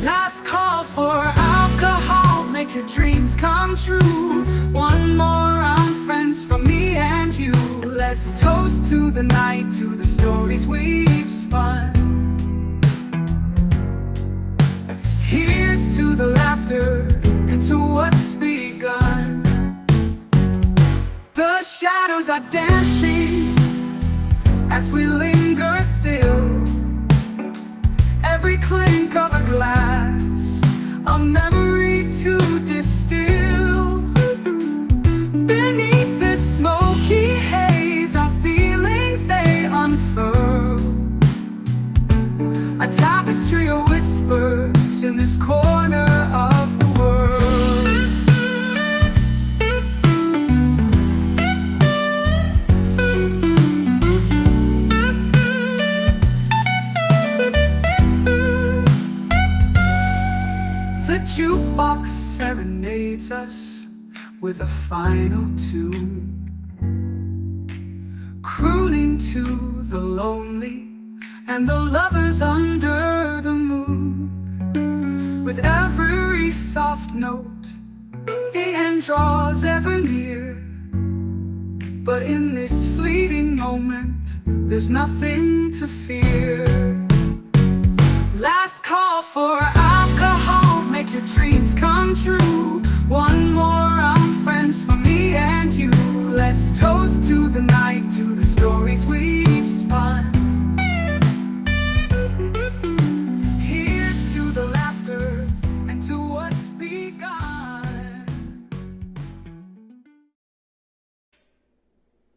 Last call for alcohol, make your dreams come true. One more round, friends, from me and you. Let's toast to the night, to the stories we've spun. Here's to the laughter and to what's begun. The shadows are dancing as we linger still. Every clink of a glass, a memory to distill. Beneath this smoky haze, our feelings they unfurl. A tapestry of whispers in this corner of the world. The jukebox serenades us with a final tune, crooning to the lonely and the lovers under the moon. With every soft note, the end draws ever near. But in this fleeting moment, there's nothing to fear. Last call for alcohol, make your dreams come true. One more round, friends, for me and you. Let's toast to the night, to the stories we